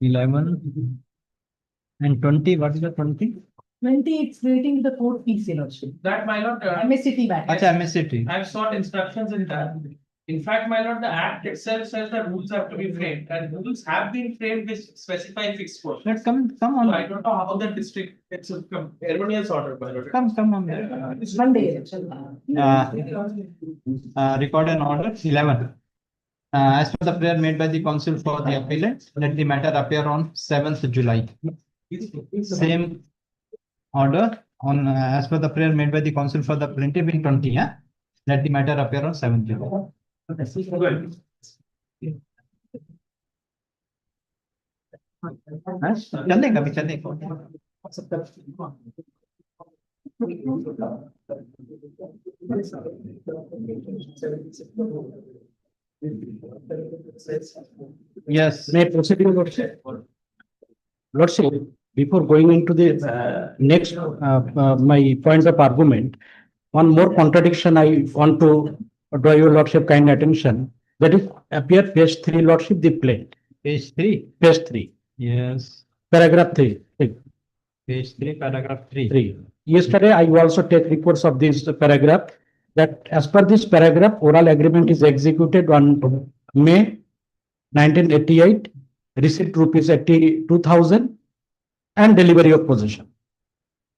11 and 20. What is the 20? 20, it's relating to the court fees, Your Lordship. That, my lord, MSCT matter. Acha, MSCT. I've sought instructions in that. In fact, my lord, the act itself says that rules have to be framed, and rules have been framed with specified fixed course. Let's come So on. I don't know how the district, it's a erroneous order, my lord. Come on. It's Monday. Record an order 11. As per the prayer made by the counsel for the appellant, let the matter appear on 7th July. Same order on as per the prayer made by the counsel for the plaintiff in 20. Let the matter appear on 7th July. चलेगा भी चलेगा. Yes. May I proceed, your Lordship? Lordship, before going into the next my points of argument, one more contradiction I want to draw your Lordship kind attention. That is appear page 3, Lordship, the plaint. Page 3. Page 3. Yes. Paragraph 3. Page 3, paragraph 3. 3. Yesterday, I also take reports of this paragraph that as per this paragraph, oral agreement is executed on May 1988, receipt rupees 82,000 and delivery of possession.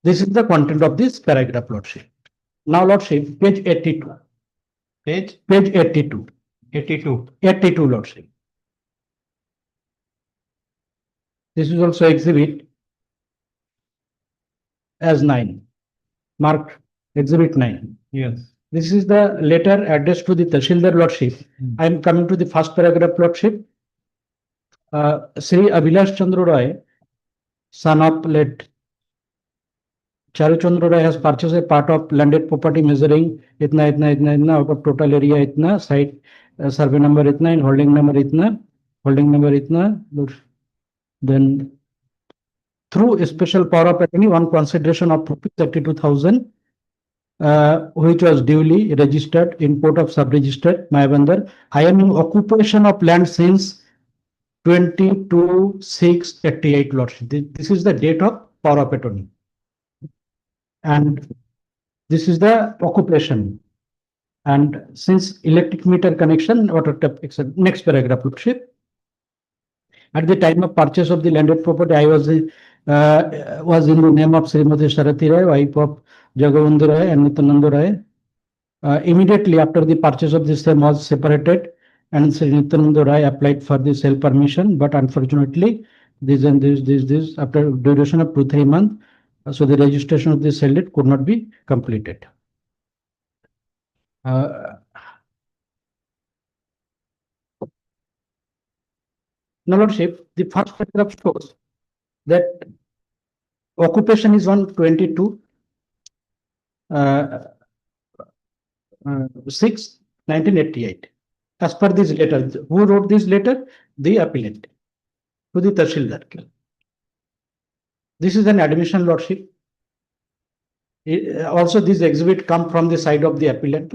This is the content of this paragraph, Lordship. Now, Lordship, page 82. Page 82. 82. 82, Lordship. This is also exhibit as 9, marked exhibit 9. Yes. This is the letter addressed to the Tahsildar, Lordship. I am coming to the first paragraph, Lordship. Sri Abhilash Chandra Roy, son of late Charu Chandra Roy, has purchased a part of landed property measuring itna out of total area itna, site survey number itna, and holding number itna. Then through a special power of attorney, on consideration of 32,000 which was duly registered in Port of Sub-Register, Mayabandar. I am in occupation of land since 22/6/88, Lordship. This is the date of power of attorney. And this is the occupation. And since electric meter connection, water tap, etc. Next paragraph, Lordship. At the time of purchase of the landed property, I was in the name of Srimati Sharati Rai, wife of Jagavandhu Rai and Nityananda Rai. Immediately after the purchase of this same was separated, and Sri Nityananda Rai applied for the sale permission, but unfortunately, this after duration of 2-3 months, so the registration of the sale deed could not be completed. Now, Lordship, the first paragraph shows that occupation is on 22/6/1988. As per this letter, who wrote this letter? The appellant to the Tahsildar. This is an admission, Lordship. Also, this exhibit come from the side of the appellant.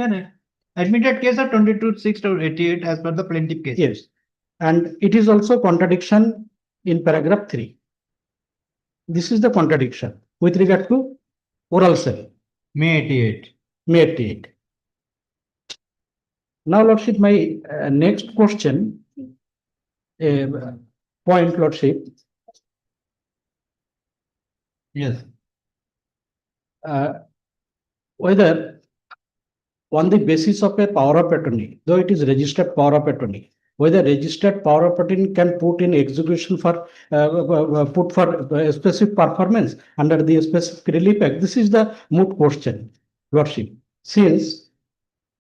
Admitted case of 22/6/88 as per the plaintiff case. Yes. And it is also contradiction in paragraph 3. This is the contradiction with regard to oral sale. May 88. May 88. Now, Lordship, my next question, point, Lordship. Yes. Whether on the basis of a power of attorney, though it is registered power of attorney, whether registered power of attorney can put in execution for put for a specific performance under the specific relief act. This is the moot question, Lordship. Since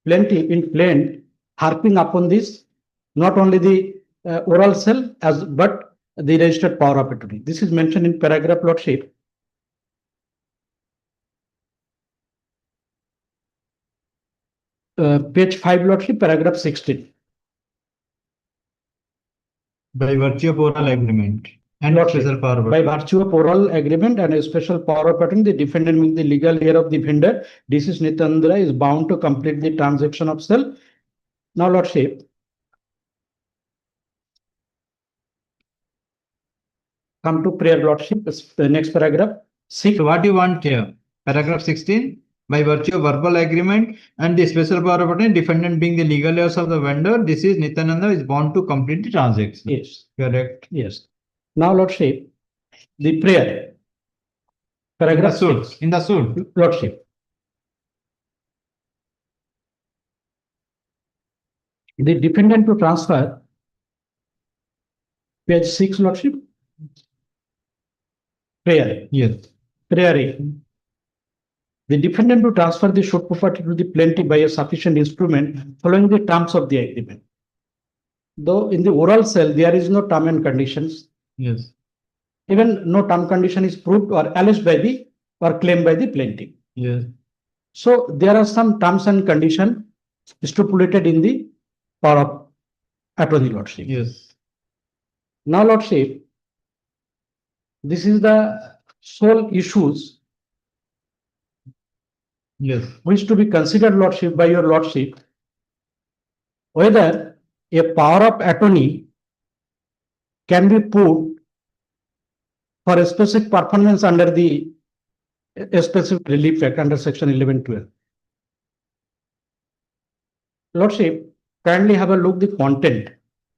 plaintiff in plain harping upon this, not only the oral sale but the registered power of attorney. This is mentioned in paragraph, Lordship. Page 5, Lordship, paragraph 16. By virtue of oral agreement and special power of By virtue of oral agreement and a special power of attorney, the defendant means the legal heir of the vendor, deceased Nityananda is bound to complete the transaction of sale. Now, Lordship, come to prayer, Lordship. The next paragraph. So what you want here? Paragraph 16. By virtue of verbal agreement and the special power of attorney, defendant being the legal heirs of the vendor, this is Nityananda is bound to complete the transaction. Yes. Correct. Yes. Now, Lordship, the prayer. Paragraph In the suit. Lordship. The defendant to transfer. Page 6, Lordship. Prayer. Yes. Prayer. The defendant to transfer the short property to the plaintiff by a sufficient instrument following the terms of the agreement. Though in the oral sale, there is no term and conditions. Yes. Even no term condition is proved or alleged by the or claimed by the plaintiff. Yes. So there are some terms and conditions stipulated in the power of attorney, Lordship. Yes. Now, Lordship, this is the sole issues Yes. which to be considered, Lordship, by your Lordship, whether a power of attorney can be put for a specific performance under the a specific relief act under section 1112. Lordship, kindly have a look the content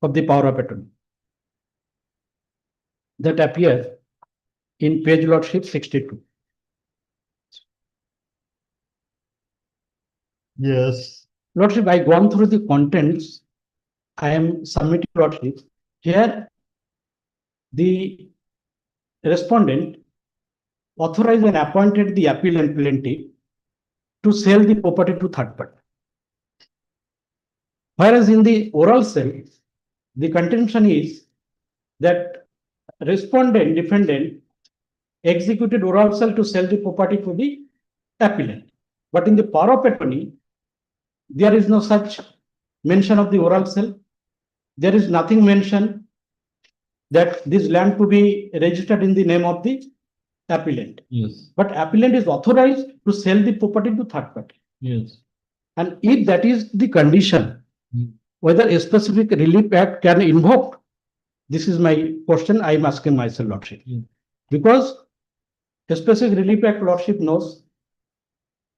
of the power of attorney that appear in page, Lordship, 62. Yes. Lordship, I gone through the contents. I am submitting, Lordship. Here, the respondent authorized and appointed the appellant plaintiff to sell the property to third party. Whereas in the oral sale, the contention is that respondent, defendant executed oral sale to sell the property to the appellant. But in the power of attorney, there is no such mention of the oral sale. There is nothing mentioned that this land to be registered in the name of the appellant. Yes, But appellant is authorized to sell the property to third party. yes. And if that is the condition, Hmm. whether a specific relief act can invoke, this is my question I am asking myself, Lordship. Hmm. Because a specific relief act, Lordship knows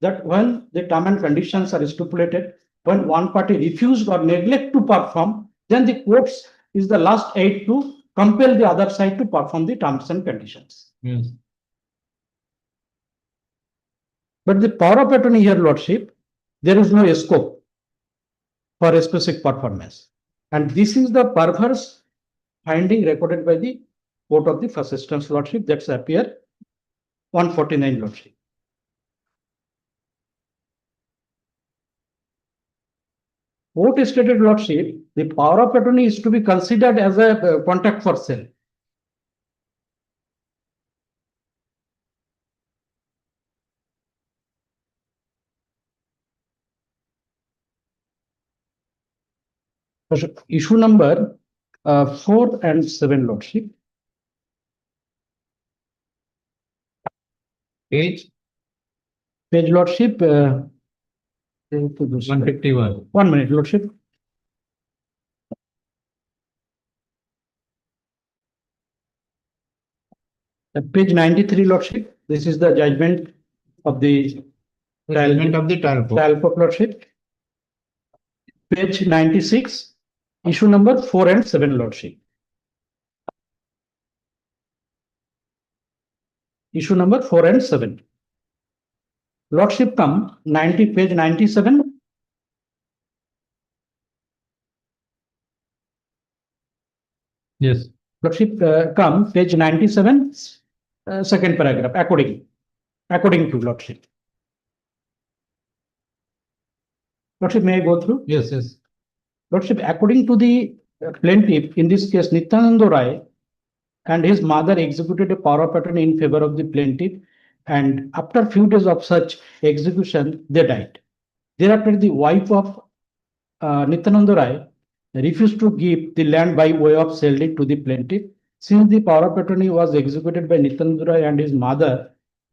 that when the term and conditions are stipulated, when one party refused or neglect to perform, then the courts is the last aid to compel the other side to perform the terms and conditions. Yes. But the power of attorney here, Lordship, there is no scope for a specific performance. And this is the perverse finding recorded by the court of the first instance, Lordship, that's appear 149, Lordship. Court stated, Lordship, the power of attorney is to be considered as a contract for sale. Issue number 4 and 7, Lordship. Page Page, Lordship. 151. 1 minute, Lordship. Page 93, Lordship. This is the judgment of the Judgment of the trial court. trial court, Lordship. Page 96, issue number 4 and 7, Lordship. Issue number 4 and 7. Lordship come 90, page 97. Yes. Lordship come page 97, second paragraph, according to Lordship. Lordship, may I go through? Yes, yes. Lordship, according to the plaintiff, in this case, Nityananda Rai and his mother executed a power of attorney in favor of the plaintiff, and after few days of such execution, they died. Thereafter, the wife of Nityananda Rai refused to give the land by way of selling to the plaintiff. Since the power of attorney was executed by Nityananda Rai and his mother,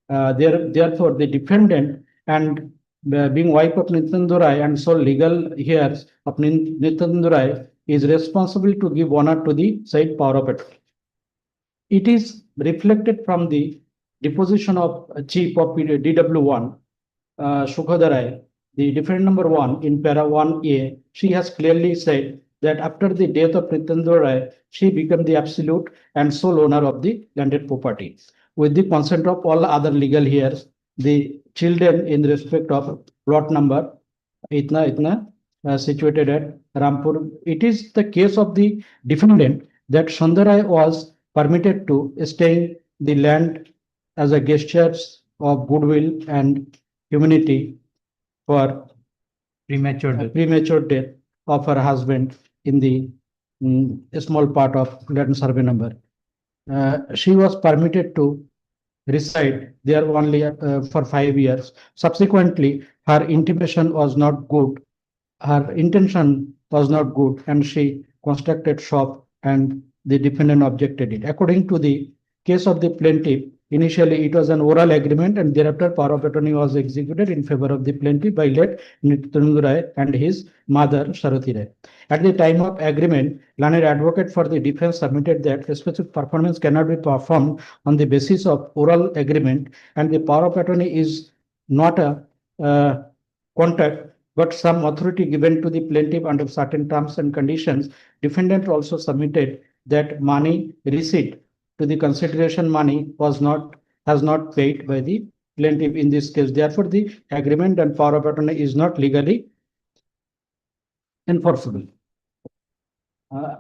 therefore the defendant and being wife of Nityananda Rai and sole legal heirs of Nityananda Rai is responsible to give honor to the said power of attorney. It is reflected from the deposition of chief of DW1, Sukhada Rai, the defendant number 1 in para 1A. She has clearly said that after the death of Nityananda Rai, she became the absolute and sole owner of the landed property. With the consent of all other legal heirs, the children in respect of plot number situated at Rampur. It is the case of the defendant that Sundarai was permitted to stay the land as a gesture of goodwill and humanity for premature death of her husband in the small part of land survey number. She was permitted to reside there only for 5 years. Subsequently, her intimation was not good. Her intention was not good, and she constructed shop, and the defendant objected it. According to the case of the plaintiff, initially it was an oral agreement, and thereafter power of attorney was executed in favor of the plaintiff by late Nityananda Rai and his mother Sarathi Rai. At the time of agreement, learned advocate for the defense submitted that a specific performance cannot be performed on the basis of oral agreement, and the power of attorney is not a contract but some authority given to the plaintiff under certain terms and conditions. Defendant also submitted that money receipt to the consideration money has not paid by the plaintiff in this case. Therefore, the agreement and power of attorney is not legally enforceable.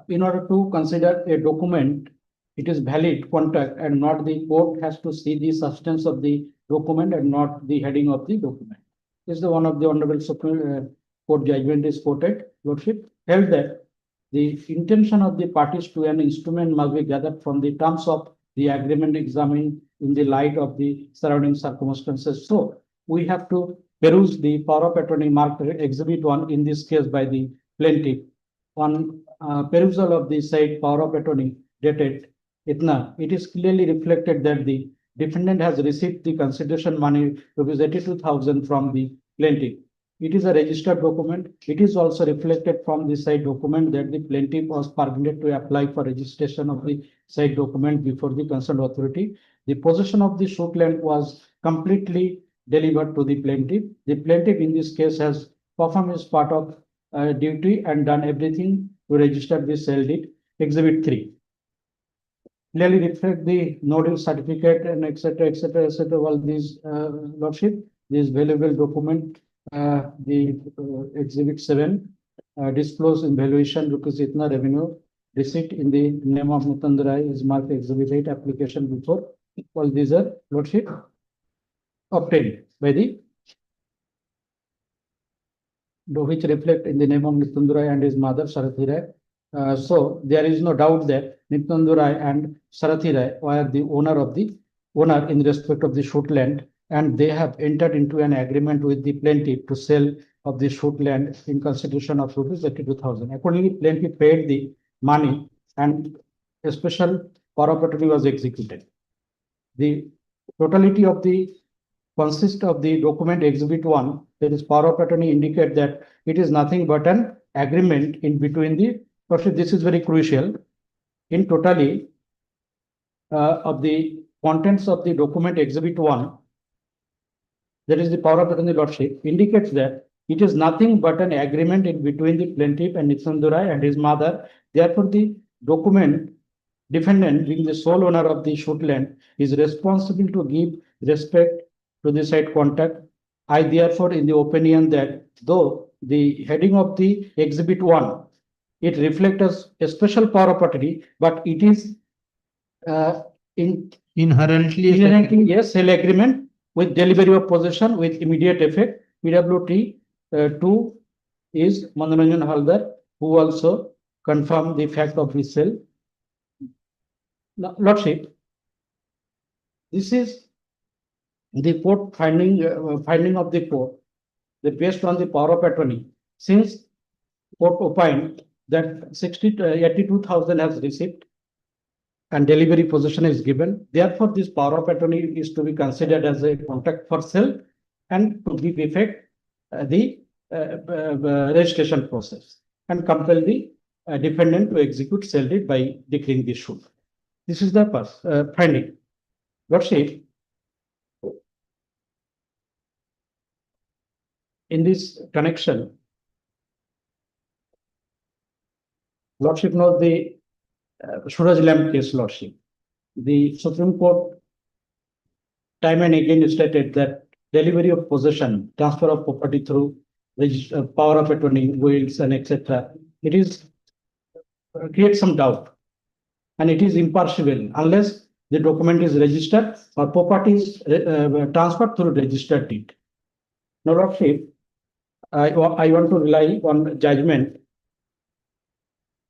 In order to consider a document, it is valid contract, and not the court has to see the substance of the document and not the heading of the document. This is the one of the Honorable Supreme Court judgment is quoted, Lordship, held that the intention of the parties to an instrument must be gathered from the terms of the agreement examined in the light of the surrounding circumstances. So we have to peruse the power of attorney marked Exhibit 1 in this case by the plaintiff. On perusal of the said power of attorney dated Itna, it is clearly reflected that the defendant has received the consideration money rupees 82,000 from the plaintiff. It is a registered document. It is also reflected from the side document that the plaintiff was permitted to apply for registration of the side document before the concerned authority. The possession of the shoot land was completely delivered to the plaintiff. The plaintiff in this case has performed his part of duty and done everything to register the sale deed. Exhibit 3. Clearly reflect the nodal certificate and etc. All these lordship, this valuable document, the exhibit 7 disclose in valuation rupees itna revenue receipt in the name of Nitandurai is marked exhibit 8 application before. All these are lordship obtained by the which reflect in the name of Nitandurai and his mother Sarathi Rai. So there is no doubt that Nitandurai and Sarathi Rai were the owner in respect of the shoot land, and they have entered into an agreement with the plaintiff to sell of the shoot land in consideration of rupees 82,000. Accordingly, plaintiff paid the money and a special power of attorney was executed. The totality of the consists of the document exhibit 1, that is power of attorney, indicate that it is nothing but an agreement in between the, this is very crucial. In totally of the contents of the document exhibit 1, that is the power of attorney lordship, indicates that it is nothing but an agreement in between the plaintiff and Nitandurai and his mother. Therefore, the document defendant, being the sole owner of the shoot land, is responsible to give respect to the said contact. I therefore, in the opinion that though the heading of the exhibit 1, it reflects a special power of attorney, but it is inherently yes, sale agreement with delivery of possession with immediate effect. PWT 2 is Manoranjan Haldar, who also confirmed the fact of the sale. Lordship, this is the court finding of the court, based on the power of attorney. Since court opined that 82,000 has received and delivery possession is given, therefore this power of attorney is to be considered as a contract for sale and to give effect the registration process and compel the defendant to execute sale deed by declaring the shoot. This is the finding. Lordship, in this connection, Lordship knows the Suraj Lamb case, Lordship. The Supreme Court time and again stated that delivery of possession, transfer of property through power of attorney, wills, and etc. It is creates some doubt, and it is imperishable unless the document is registered or property is transferred through registered deed. Now, Lordship, I want to rely on judgment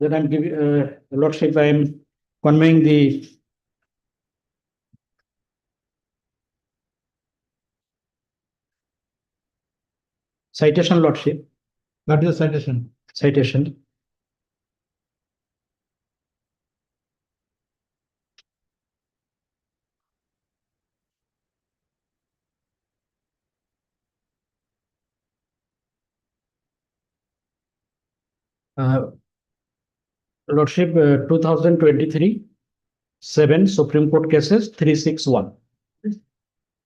that I'm giving, Lordship, I am conveying the citation, Lordship. What is the citation? Citation. Lordship, 2023, 7 Supreme Court cases, 361.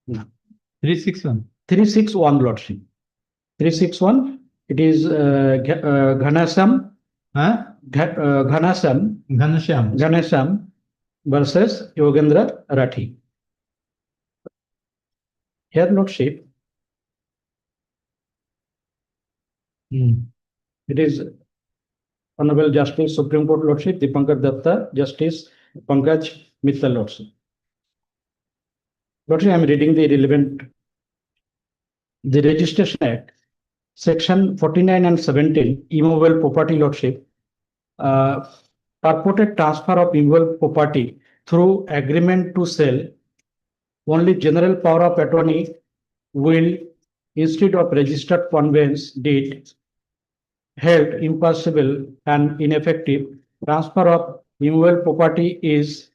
361. 361, Lordship. 361, it is Ghanasam. Huh? Ghanasam versus Yogendra Rathi. Here, Lordship, it is Honorable Justice Supreme Court Lordship Dipankar Datta, Justice Pankaj Mittal Lordship. Lordship, I am reading the relevant. The Registration Act, Section 49 and 17, immovable property, Lordship, purported transfer of immovable property through agreement to sell, only general power of attorney will, instead of registered conveyance deed, held impossible and ineffective. Transfer of immovable property is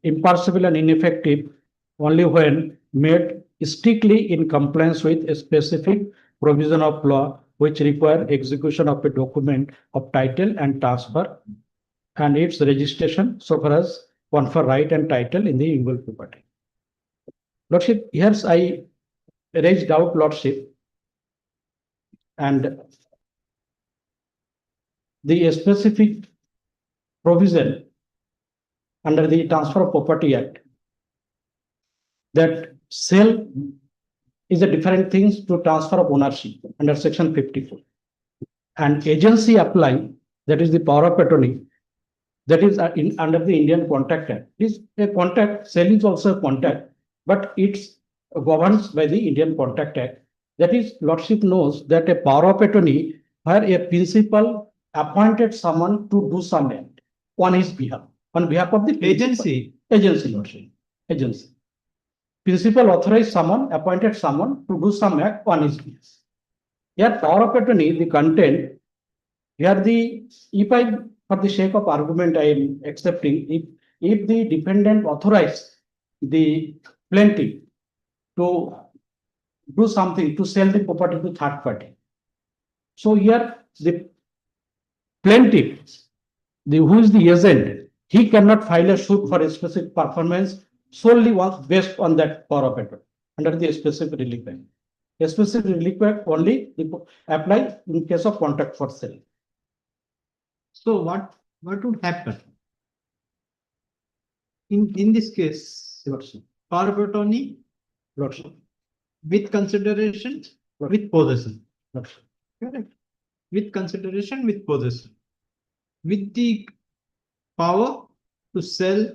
impossible and ineffective only when made strictly in compliance with a specific provision of law which require execution of a document of title and transfer and its registration so far as confer right and title in the involved property. Lordship, here's I raised doubt, Lordship, and the specific provision under the Transfer of Property Act that sale is a different things to transfer of ownership under section 54. And agency apply, that is the power of attorney, that is under the Indian Contract Act. Is a contract, sale is also a contract, but it's governed by the Indian Contract Act. That is, Lordship knows that a power of attorney where a principal appointed someone to do some act on his behalf, on behalf of the principal. Agency, Lordship, agency. Principal authorized someone, appointed someone to do some act on his behalf. Here, power of attorney, the content, here if I, for the sake of argument, I am accepting, if the defendant authorized the plaintiff to do something, to sell the property to third party. So here, the plaintiff, who is the agent, he cannot file a suit for a specific performance solely based on that power of attorney under the specific relief act. A specific relief act only apply in case of contract for sale. So what would happen? In this case, Lordship. power of attorney Lordship. with consideration with possession. Lordship. Correct. With consideration with possession. With the power to sell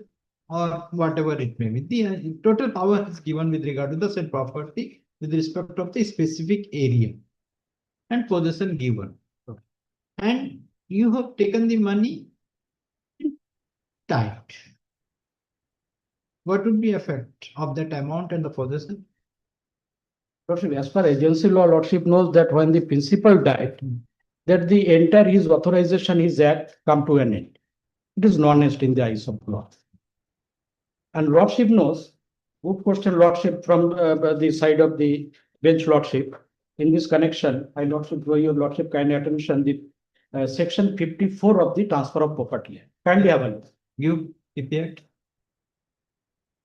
or whatever it may be. The total power is given with regard to the said property with respect of the specific area and possession given. And you have taken the money tied. What would be effect of that amount and the possession? Lordship, as per agency law, Lordship knows that when the principal died, that the entire his authorization, his act come to an end. It is non-est in the eyes of law. And Lordship knows, good question, Lordship, from the side of the bench, Lordship. In this connection, I Lordship, for your Lordship kind attention, the section 54 of the Transfer of Property Act. Kindly have a look. You effect.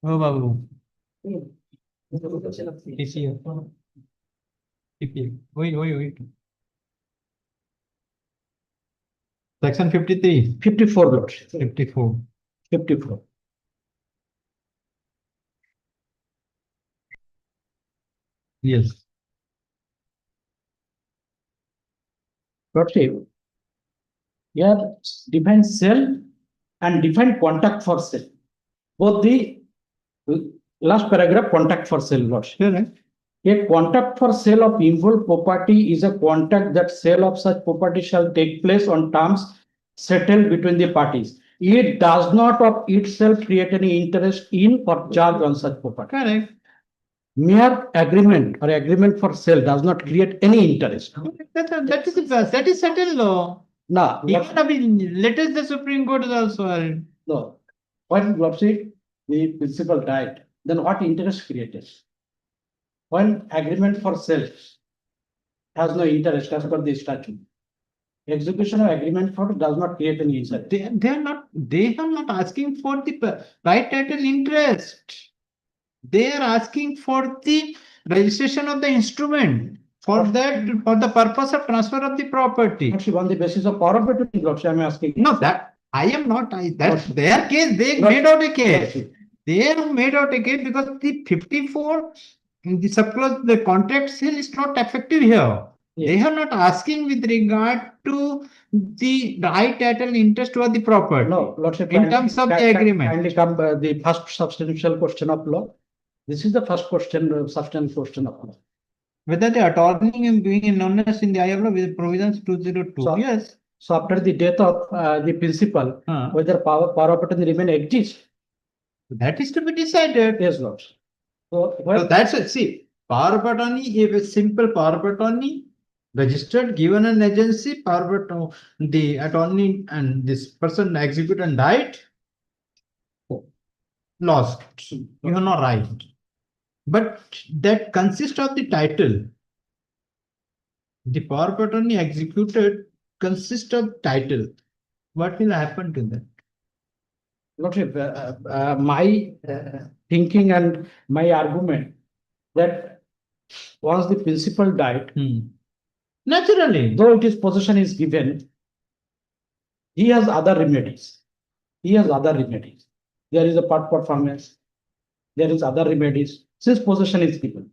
Oh, Babu. Wait. Section 53. 54, Lordship. 54. 54. Yes. Lordship, here define sale and define contract for sale. Both the last paragraph, contract for sale, Lordship. Correct. A contract for sale of involved property is a contract that sale of such property shall take place on terms settled between the parties. It does not of itself create any interest in or charge on such property. Correct. Mere agreement or agreement for sale does not create any interest. That is settled law. Now, Even latest the Supreme Court is also. no. When Lordship, the principal died, then what interest created? When agreement for sale has no interest as per the statute. Execution of agreement for does not create any interest. They are not asking for the right title interest. They are asking for the registration of the instrument for the purpose of transfer of the property. Actually, on the basis of power of attorney, Lordship, I am asking. No, that I am not. That's their case. They made out a case. They have made out a case because the 54, the subclause, the contract sale is not effective here. Yes. They are not asking with regard to the right title interest over the property. No, Lordship. In terms of the agreement. Kindly come the first substantial question of law. This is the first question, substantial question of law. Whether the attorney is being anonymous in the eye of law with provisions 202. So, yes. So after the death of the principal, whether power of attorney remain exists. That is to be decided. Yes, Lord. So that's it. See, power of attorney is a simple power of attorney registered, given an agency, power of attorney, the attorney and this person executed and died. lost. You have no right. But that consists of the title. The power of attorney executed consists of title. What will happen to that? Lordship, my thinking and my argument that once the principal died, Naturally. though it is possession is given, he has other remedies. He has other remedies. There is a part performance. There is other remedies since possession is given.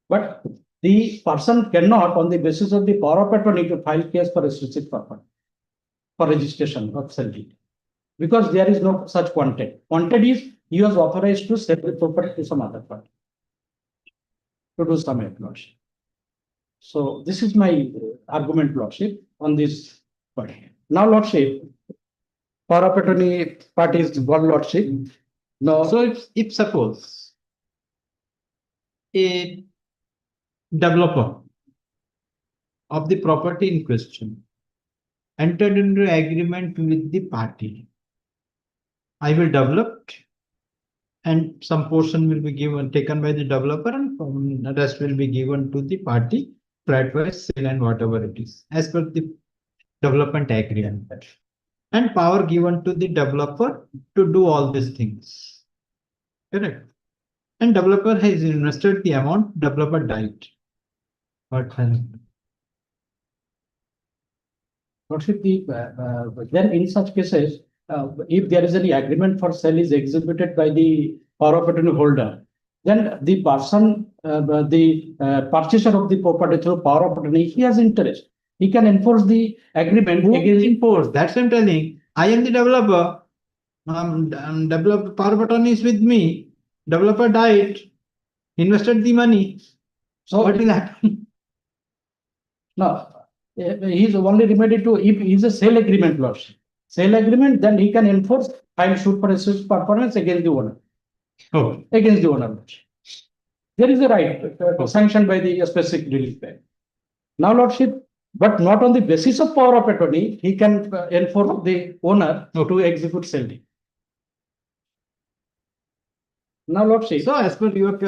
But the person cannot, on the basis of the power of attorney, to file case for restricted property for registration of sale deed, because there is no such quantity. Quantity is he was authorized to sell the property to some other party to do some lordship. So this is my argument, lordship, on this point. Now, lordship, power of attorney part is one lordship. No. So if suppose a developer of the property in question entered into agreement with the party, I will develop and some portion will be given, taken by the developer, and the rest will be given to the party, flat-wise sale and whatever it is, as per the development agreement. And power given to the developer to do all these things. Correct. And developer has invested the amount, developer died. What happened? Lordship, then in such cases, if there is any agreement for sale is executed by the power of attorney holder, then the person, the purchaser of the property through power of attorney, he has interest. He can enforce the agreement. Who against enforce? That's what I'm telling. I am the developer. Developer power of attorney is with me. Developer died, invested the money. So what will happen? No, he is only limited to if he is a sale agreement lordship. Sale agreement, then he can enforce file suit for restricted performance against the owner. Oh. Against the owner. There is a right sanctioned by the specific relief bank. Now, lordship, but not on the basis of power of attorney, he can enforce the owner to execute sale deed. Now, lordship. So as per your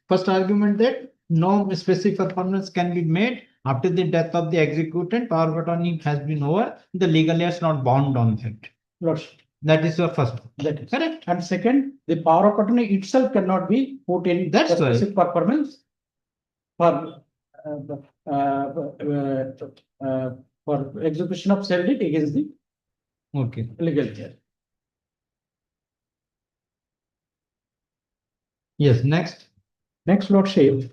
first argument that no specific performance can be made after the death of the executant, power of attorney has been over, the legal heirs not bound on that. Lordship. That is your first. That is correct. And second, the power of attorney itself cannot be put in That's specific performance for execution of sale deed against the legal heir. Yes, next. Next, lordship,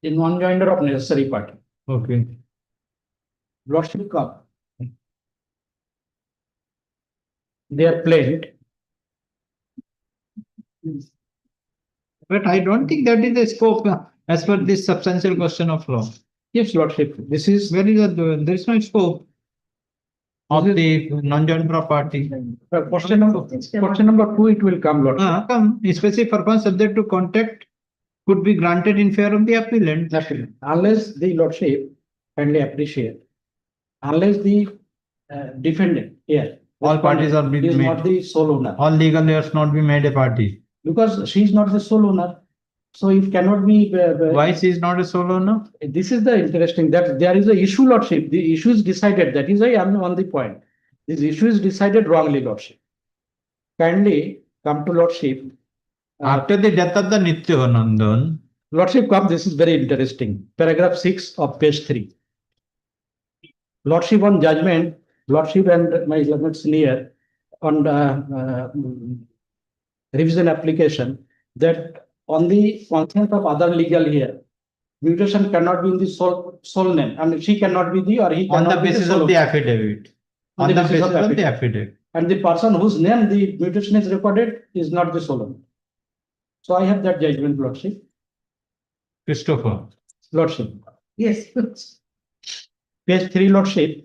the non-joinder of necessary party. Okay. Lordship come. They are plained. But I don't think that is the scope as per this substantial question of law. Yes, lordship. This is there is no scope of the non-joint property. Question number 2, it will come, lordship. Come, specific purpose subject to contact could be granted in favor of the appellant. Unless the lordship kindly appreciate, unless the defendant here, all parties are being is made. not the sole owner. All legal heirs not be made a party. Because she is not the sole owner. So it cannot be. Why she is not a sole owner? This is the interesting that there is a issue, lordship. The issue is decided. That is why I am on the point. This issue is decided wrongly, lordship. Kindly come to lordship. After the death of the Nityanandan. Lordship, come. This is very interesting. Paragraph 6 of page 3. Lordship on judgment. Lordship and my learned senior on revision application that on the consent of other legal heir, mutation cannot be in the sole name, and she cannot be the or he on cannot the be basis of the affidavit. On the basis of the affidavit. And the person whose name the mutation is recorded is not the sole owner. So I have that judgment, lordship. Christopher. Lordship. Yes. Page 3, lordship.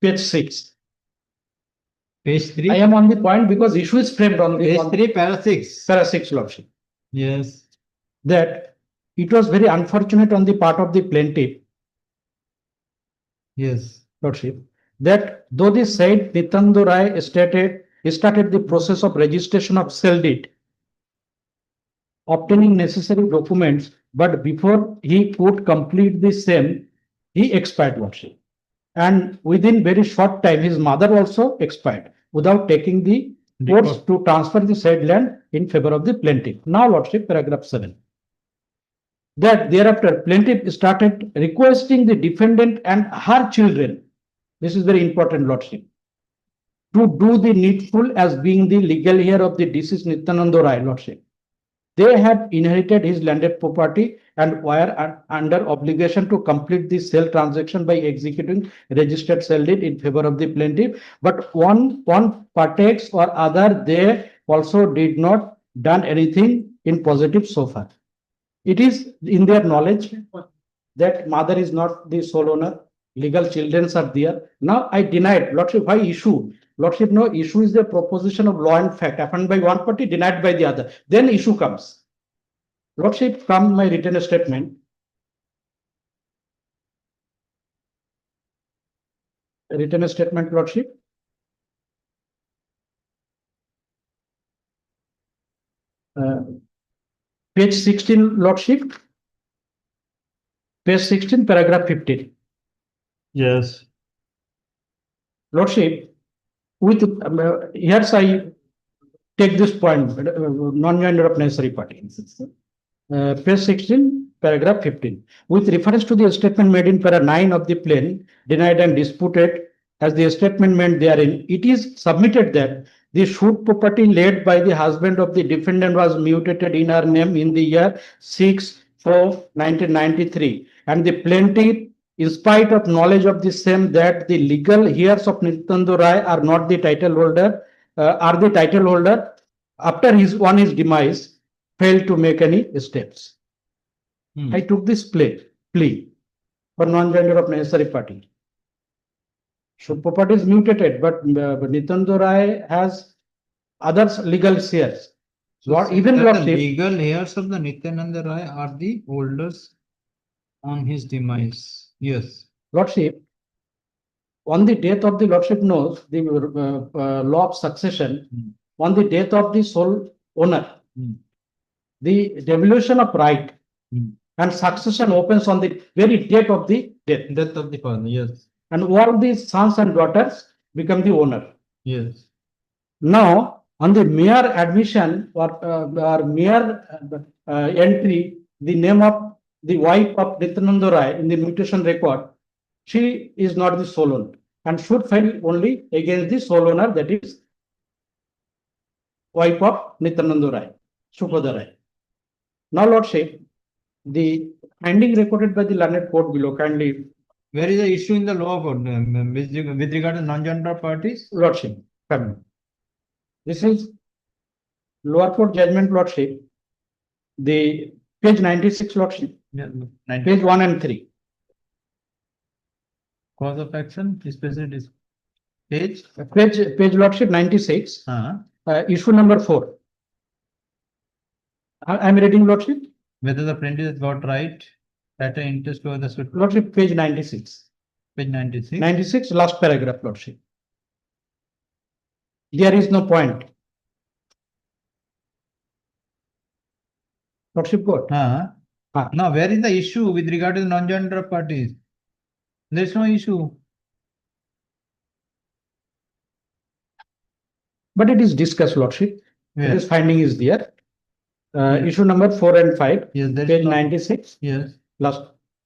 Page 6. Page 3. I am on the point because issue is framed on the page 3, para 6. Para 6, lordship. Yes. That it was very unfortunate on the part of the plaintiff. Yes. Lordship. That though the said Nitandu Rai stated started the process of registration of sale deed, obtaining necessary documents, but before he could complete the same, he expired, Lordship. And within very short time, his mother also expired without taking the course to transfer the said land in favor of the plaintiff. Now, Lordship, paragraph 7. That thereafter, plaintiff started requesting the defendant and her children. This is very important, Lordship, to do the needful as being the legal heir of the deceased Nityananda Rai, Lordship. They had inherited his landed property and were under obligation to complete the sale transaction by executing registered sale deed in favor of the plaintiff. But one partakes or other, they also did not done anything in positive so far. It is in their knowledge that mother is not the sole owner. Legal children are there. Now I denied. Lordship, why issue? Lordship, no, issue is the proposition of law and fact affirmed by one party, denied by the other. Then issue comes. Lordship, come my written statement. Written statement, Lordship. Page 16, Lordship. Page 16, paragraph 15. Yes. Lordship, with here's I take this point, non-joinder of necessary party. Page 16, paragraph 15. With reference to the statement made in para 9 of the plain, denied and disputed, as the statement made therein, it is submitted that the suit property laid by the husband of the defendant was mutated in her name in the year 6/4/1993, and the plaintiff, in spite of knowledge of the same, that the legal heirs of Nityananda Rai are not the title holder, after his demise, failed to make any steps. I took this plea for non-joinder of necessary party. So property is mutated, but Nityananda Rai has other legal shares. So Even the Lordship, legal heirs of the Nityananda Rai are the holders on his demise. Yes. Lordship, on the death of the Lordship knows the law of succession, on the death of the sole owner, the devolution of right and succession opens on the very date of the death. Death of the father, yes. And all the sons and daughters become the owner. Yes. Now, on the mere admission or mere entry, the name of the wife of Nityananda Rai in the mutation record, she is not the sole owner and should file only against the sole owner, that is wife of Nityananda Rai, Subhadra Rai. Now, Lordship, the finding recorded by the learned court below, kindly. Where is the issue in the law court with regard to non-joinder parties? Lordship, come. This is lower court judgment, Lordship. The page 96, Lordship. Yeah, Page 1 and 3. Cause of action, specific page. Page Lordship 96. Issue number 4. I am reading, Lordship. Whether the plaintiff has got right at an interest over the suit. Lordship, page 96. Page 96. 96, last paragraph, Lordship. There is no point. Lordship, court. Now, where is the issue with regard to the non-joinder parties? There is no issue. But it is discussed, Lordship. Where? This finding is there. Issue number 4 and 5. Yes, there is page no- 96. Yes. Last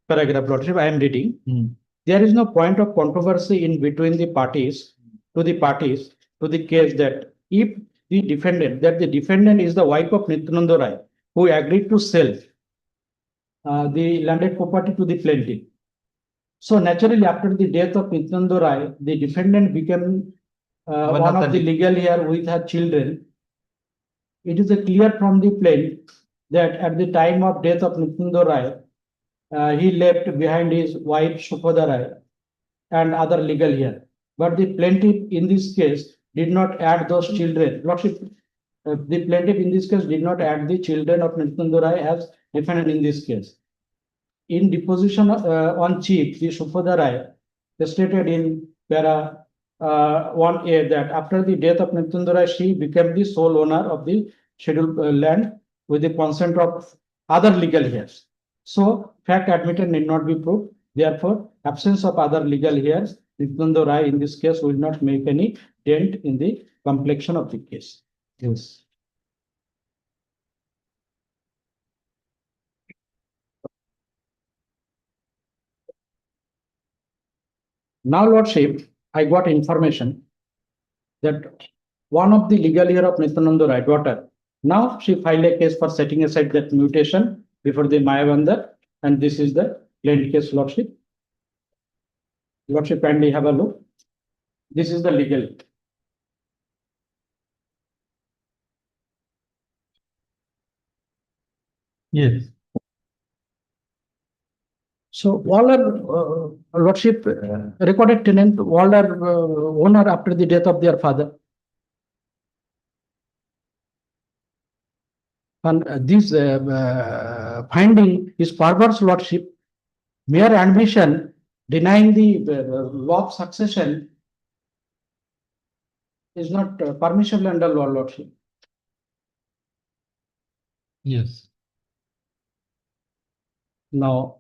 paragraph, Lordship, I am reading. There is no point of controversy in between the parties to the case that if the defendant is the wife of Nityananda Rai, who agreed to sell the landed property to the plaintiff. So naturally, after the death of Nityananda Rai, the defendant became one of the legal heir with her children. It is clear from the plain that at the time of death of Nityananda Rai, he left behind his wife Subhadra Rai and other legal heir. But the plaintiff in this case did not add those children. Lordship, the plaintiff in this case did not add the children of Nityananda Rai as defendant in this case. In deposition on chief, the Subhadra Rai stated in para 1A that after the death of Nityananda Rai, she became the sole owner of the scheduled land with the consent of other legal heirs. So fact admitted need not be proved. Therefore, absence of other legal heirs, Nityananda Rai in this case will not make any dent in the complexion of the case. Yes. Now, Lordship, I got information that one of the legal heir of Nityananda Rai, daughter, now she filed a case for setting aside that mutation before the Mayavandar, and this is the plaintiff case, Lordship. Lordship, kindly have a look. This is the legal. Yes. So Waller, Lordship, recorded tenant, Waller owner after the death of their father. And this finding is perverse, Lordship. Mere admission denying the law of succession is not permissible under law, Lordship. Yes. Now,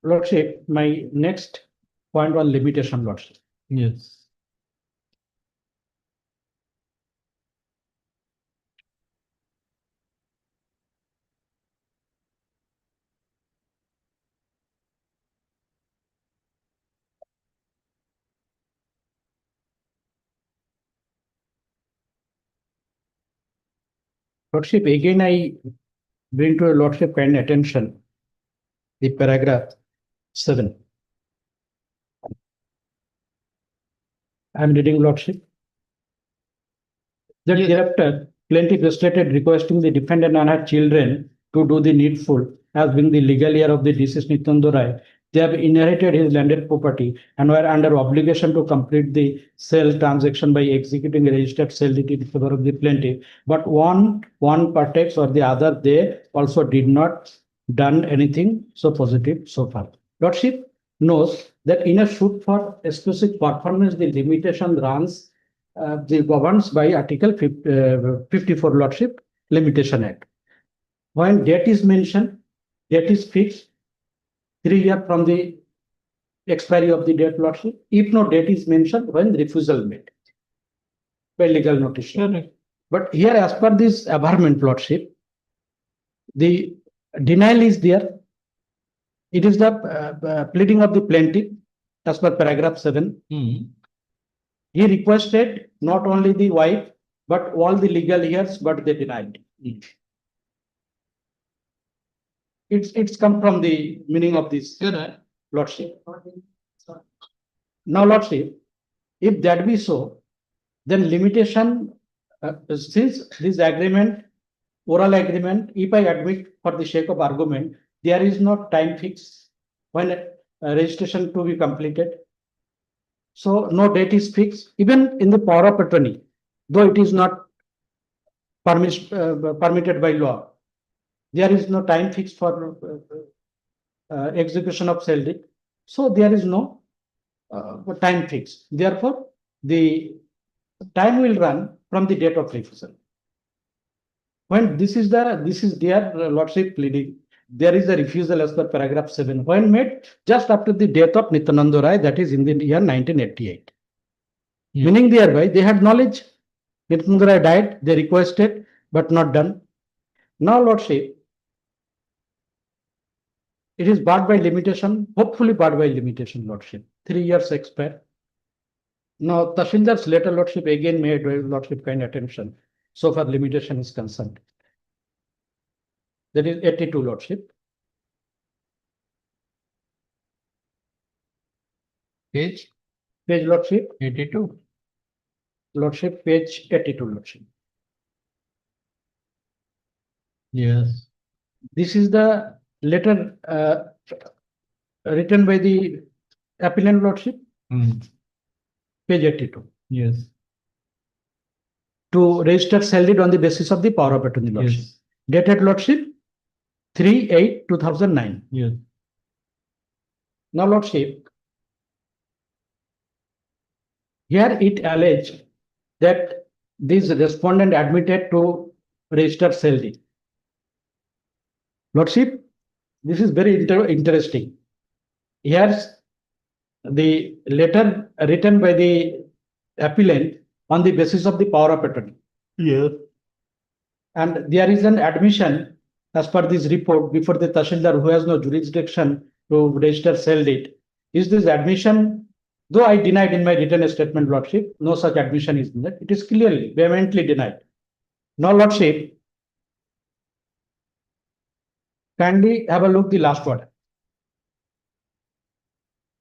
Lordship, my next point on limitation, Lordship. Yes. Lordship, again, I bring to your Lordship kind attention the paragraph 7. I am reading, Lordship. That thereafter, plaintiff stated requesting the defendant and her children to do the needful as being the legal heir of the deceased Nityananda Rai. They have inherited his landed property and were under obligation to complete the sale transaction by executing a registered sale deed in favor of the plaintiff. But one partakes or the other, they also did not done anything so positive so far. Lordship knows that in a suit for specific performance, the limitation runs the governs by Article 54 Lordship Limitation Act. When date is mentioned, date is fixed 3 years from the expiry of the date, Lordship. If no date is mentioned, when refusal made by legal notice. But here, as per this averment, Lordship, the denial is there. It is the pleading of the plaintiff as per paragraph 7. He requested not only the wife, but all the legal heirs, but they denied. It's come from the meaning of this, Lordship. Now, Lordship, if that be so, then limitation, since this agreement, oral agreement, if I admit for the sake of argument, there is no time fix when registration to be completed. So no date is fixed. Even in the power of attorney, though it is not permitted by law, there is no time fixed for execution of sale deed. So there is no time fixed. Therefore, the time will run from the date of refusal. When this is their Lordship pleading, there is a refusal as per paragraph 7 when made just after the death of Nityananda Rai, that is in the year 1988. Meaning thereby they had knowledge Nityananda Rai died, they requested but not done. Now, Lordship, it is barred by limitation, hopefully barred by limitation, Lordship. 3 years expire. Now, Tashindar's letter, Lordship, again made Lordship kind attention. So far, limitation is concerned. That is 82, Lordship. Page? Page, Lordship. 82. Lordship, page 82, Lordship. Yes. This is the letter written by the appellant, Lordship. Page 82. Yes. To register sale deed on the basis of the power of attorney, Lordship. Yes. Dated, Lordship, 3/8/2009. Yes. Now, Lordship, Here it alleged that this respondent admitted to register sale deed. Lordship, this is very interesting. Here's the letter written by the appellant on the basis of the power of attorney. Yes. And there is an admission as per this report before the Tahsildar who has no jurisdiction to register sale deed. Is this admission, though I denied in my written statement, Lordship, no such admission is made. It is clearly, vehemently denied. Now, Lordship, kindly have a look the last order.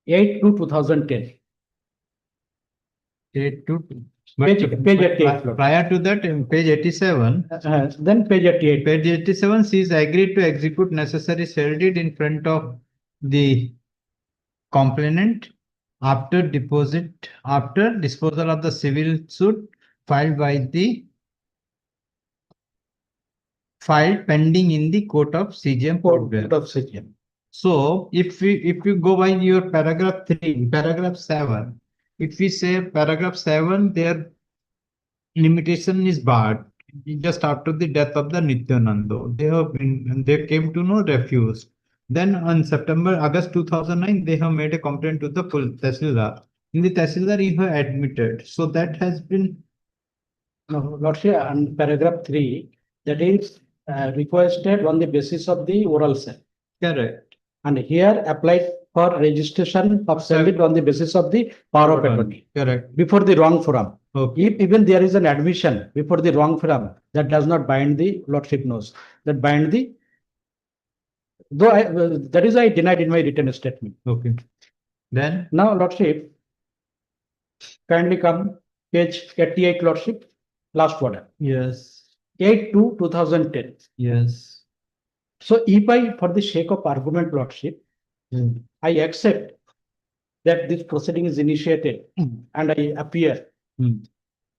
8/2/2010. 8 to Page 88. Prior to that, in page 87. Then page 88. Page 87 says agreed to execute necessary sale deed in front of the complainant after disposal of the civil suit filed pending in the court of CGM. Court of CGM. So if you go by your paragraph 3, paragraph 7, if we say paragraph 7, their limitation is barred just after the death of the Nityanando. They came to know refuse. Then on August 2009, they have made a complaint to the full Tahsildar. In the Tahsildar, you have admitted. So that has been. No, Lordship, on paragraph 3, that is requested on the basis of the oral sale. Correct. And here applied for registration of sale deed on the basis of the power of attorney. Correct. Before the wrong forum. Okay. If even there is an admission before the wrong forum, that does not bind the Lordship knows. That bind the, though that is I denied in my written statement. Okay. Then now, Lordship, kindly come page 88, Lordship, last order. Yes. 8/2/2010. Yes. So if I, for the sake of argument, Lordship, I accept that this proceeding is initiated and I appear,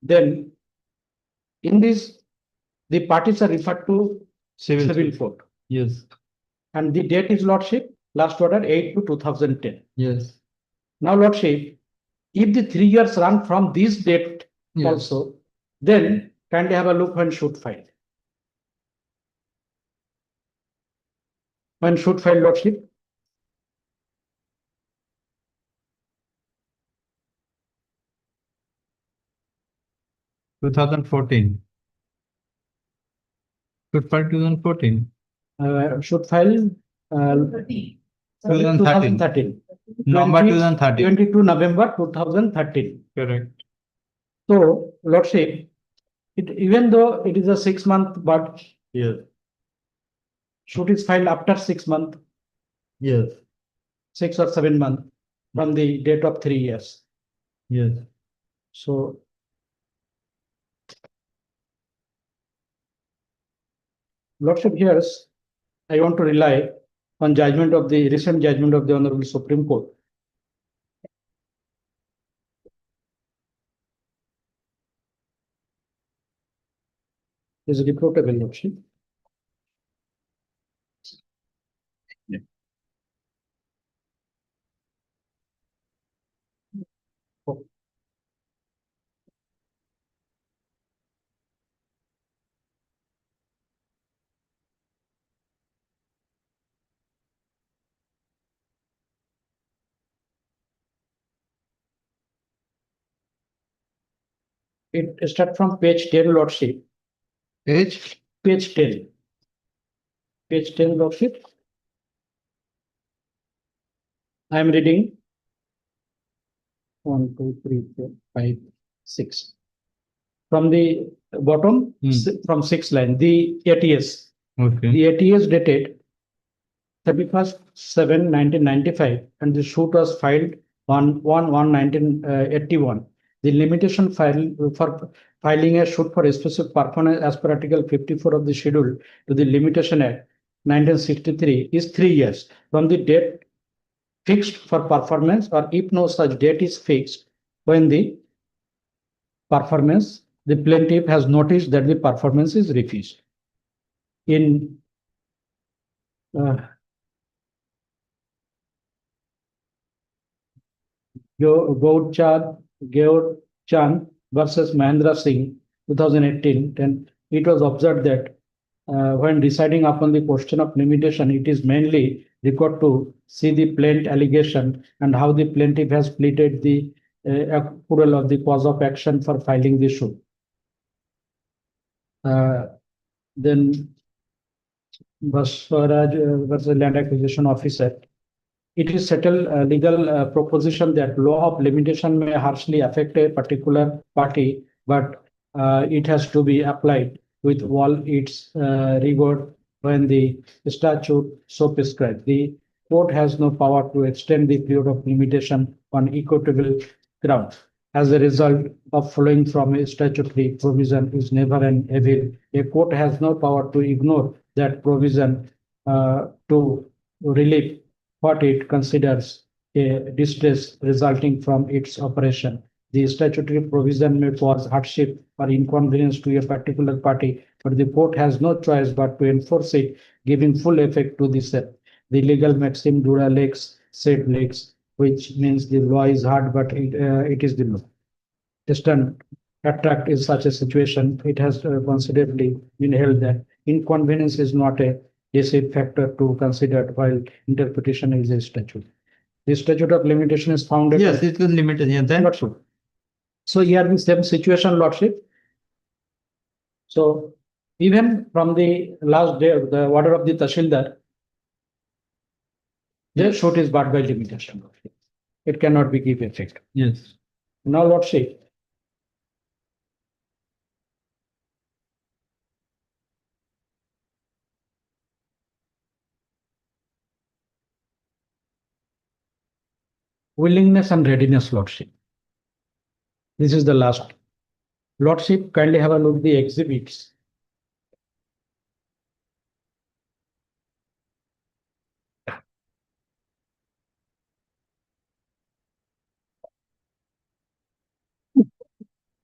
then in this, the parties are referred to civil court. Yes. And the date is, Lordship, last order 8/2/2010. Yes. Now, Lordship, if the 3 years run from this date also, then kindly have a look when should file. When should file, Lordship? Should file 2014. Should file 2013. November 2013. 22 November 2013. Correct. So, Lordship, even though it is a 6-month, but should is filed after 6 months? Yes. 6 or 7 months from the date of 3 years. Yes. So, Lordship, here I want to rely on judgment of the recent judgment of the Honorable Supreme Court. Is reportable, Lordship. It starts from page 10, Lordship. Page 10. Page 10, Lordship. I am reading 1, 2, 3, 4, 5, 6. From the bottom, from 6th line, the ATS. Okay. The ATS dated 31/7/1995 and the suit was filed on 1/1/1981. The limitation for filing a suit for a specific performance as per Article 54 of the schedule to the Limitation Act 1963 is 3 years from the date fixed for performance, or if no such date is fixed, when the performance, the plaintiff has noticed that the performance is refused. In Gouchard Gaur Chand versus Mahendra Singh, 2018, then it was observed that when deciding upon the question of limitation, it is mainly required to see the plaintiff allegation and how the plaintiff has pleaded the approval of the cause of action for filing the suit. Then Baswaraj versus Land Acquisition Officer. It is settled legal proposition that law of limitation may harshly affect a particular party, but it has to be applied with all its rigor when the statute so prescribed. The court has no power to extend the period of limitation on equitable grounds. As a result of flowing from a statutory provision is never an evil. A court has no power to ignore that provision to relieve what it considers a distress resulting from its operation. The statutory provision may cause hardship or inconvenience to a particular party, but the court has no choice but to enforce it, giving full effect to the legal maxim dura lex sed lex, which means the law is hard, but it is the law. Distant attract is such a situation. It has considerably been held that inconvenience is not a decisive factor to consider while interpretation is a statute. The statute of limitation is founded. Yes, it is limited. Yeah, then. Lordship. So here the same situation, Lordship. So even from the last day of the order of the Tahsildar, the suit is barred by limitation. Lordship. It cannot be give effect. Yes. Now, Lordship. Willingness and readiness, Lordship. This is the last. Lordship, kindly have a look at the exhibits.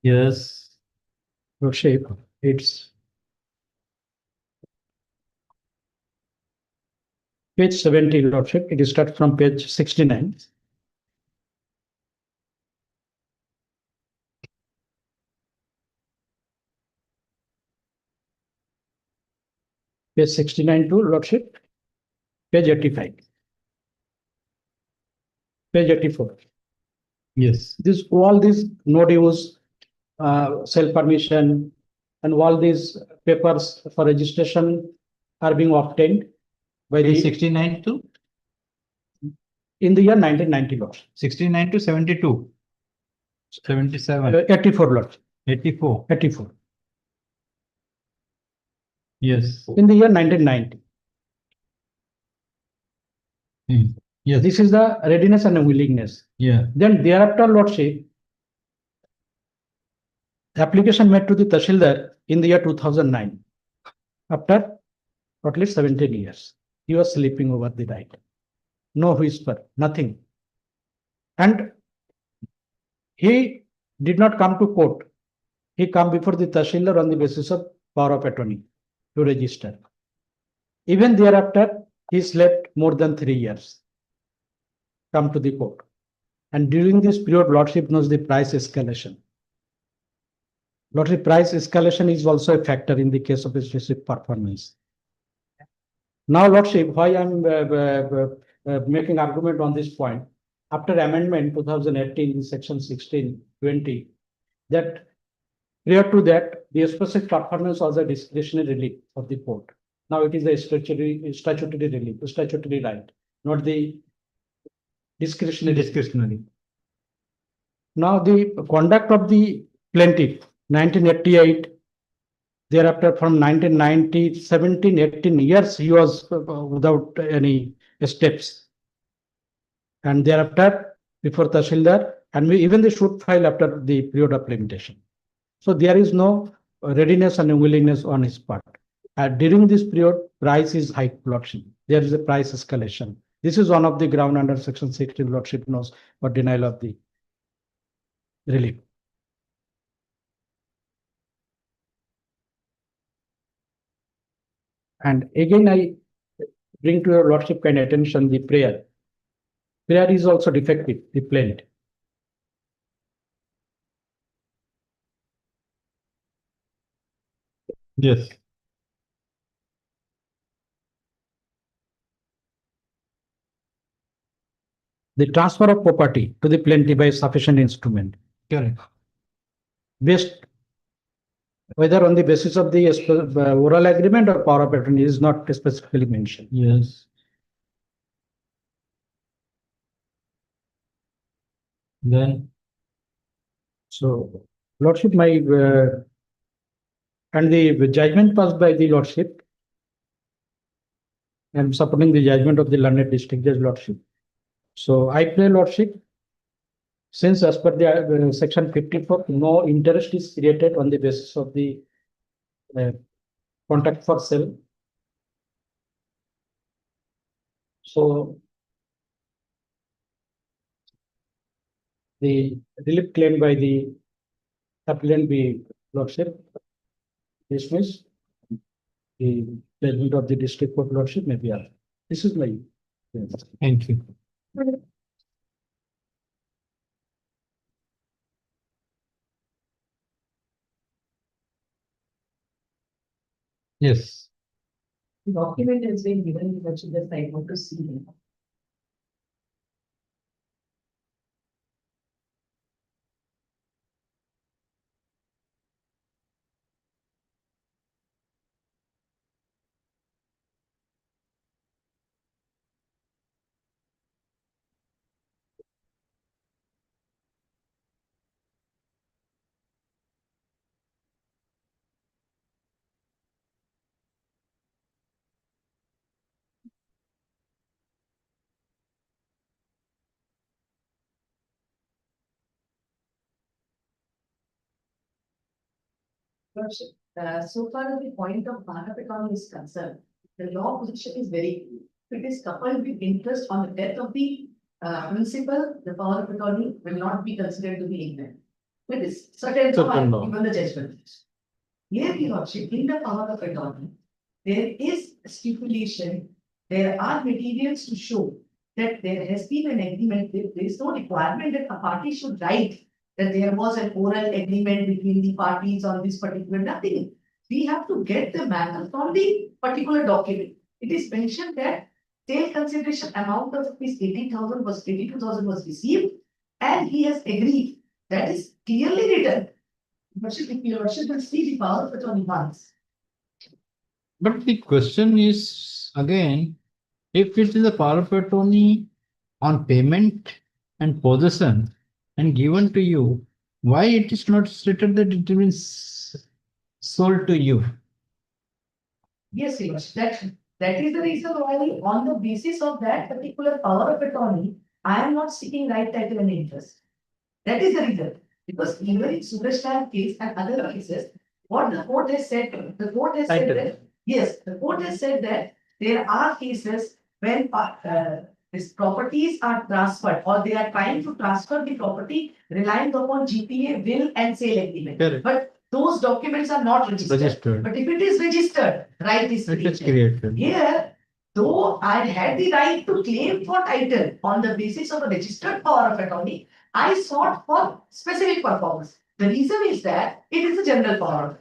Yes. Lordship, it's page 70, Lordship. It starts from page 69. Page 69 to Lordship. Page 85. Page 84. Yes. This all these no use, self permission, and all these papers for registration are being obtained by Page the 69 to in the year 1990 laws. 69 to 72. 77. 84 laws. 84. 84. Yes. In the year 1990. Yes. This is the readiness and willingness. Yeah. Then thereafter, Lordship, application made to the Tahsildar in the year 2009. After at least 17 years, he was sleeping over the night. No whisper, nothing. And he did not come to court. He come before the Tahsildar on the basis of power of attorney to register. Even thereafter, he slept more than 3 years. Come to the court. And during this period, Lordship knows the price escalation. Lordship, price escalation is also a factor in the case of excessive performance. Now, Lordship, why I'm making argument on this point, after amendment 2018 section 1620, that prior to that, the specific performance was a discretionary relief of the court. Now it is a statutory relief, statutory right, not the discretionary. Now the conduct of the plaintiff, 1988, thereafter from 1990, 17, 18 years, he was without any steps. And thereafter, before Tahsildar, and even the suit file after the period of limitation. So there is no readiness and willingness on his part. During this period, price is high, Lordship. There is a price escalation. This is one of the ground under section 16, Lordship knows, for denial of the relief. And again, I bring to your Lordship kind attention the prayer. Prayer is also defective, the plaint. Yes. The transfer of property to the plaintiff by sufficient instrument. Correct. Based whether on the basis of the oral agreement or power of attorney is not specifically mentioned. Yes. Then. So, Lordship, my and the judgment passed by the Lordship. I am supporting the judgment of the learned district judge, Lordship. So, I play Lordship. Since as per the section 54, no interest is created on the basis of the contract for sale. So, the relief claimed by the appellant be Lordship dismissed. The judgment of the district court Lordship may be upheld. This is my. Thank you. Yes. The document has been given, but you just I want to see them. So far as the point of power of attorney is concerned, the law position is very clear. It is coupled with interest on the death of the principal, the power of attorney will not be considered to be ignorant. It is certain law, given the judgment. Here, Your Lordship, in the power of attorney, there is a stipulation, there are materials to show that there has been an agreement, there is no requirement that a party should write that there was an oral agreement between the parties on this particular, nothing. We have to get the matter from the particular document. It is mentioned that sale consideration amount of rupees 80,000 was 82,000 was received, and he has agreed. That is clearly written. But if Your Lordship will see the power of attorney once. But the question is again, if it is a power of attorney on payment and possession and given to you, why it is not stated that it means sold to you? Yes, that is the reason why on the basis of that particular power of attorney, I am not seeking right title and interest. That is the reason. Because even in Superstar case and other cases, what the court has said, the court has said that, yes, the court has said that there are cases when these properties are transferred or they are trying to transfer the property relying upon GPA, will and sale agreement. Correct. But those documents are not registered. But if it is registered, right is created. Here, though I had the right to claim for title on the basis of a registered power of attorney, I sought for specific performance. The reason is that it is a general power.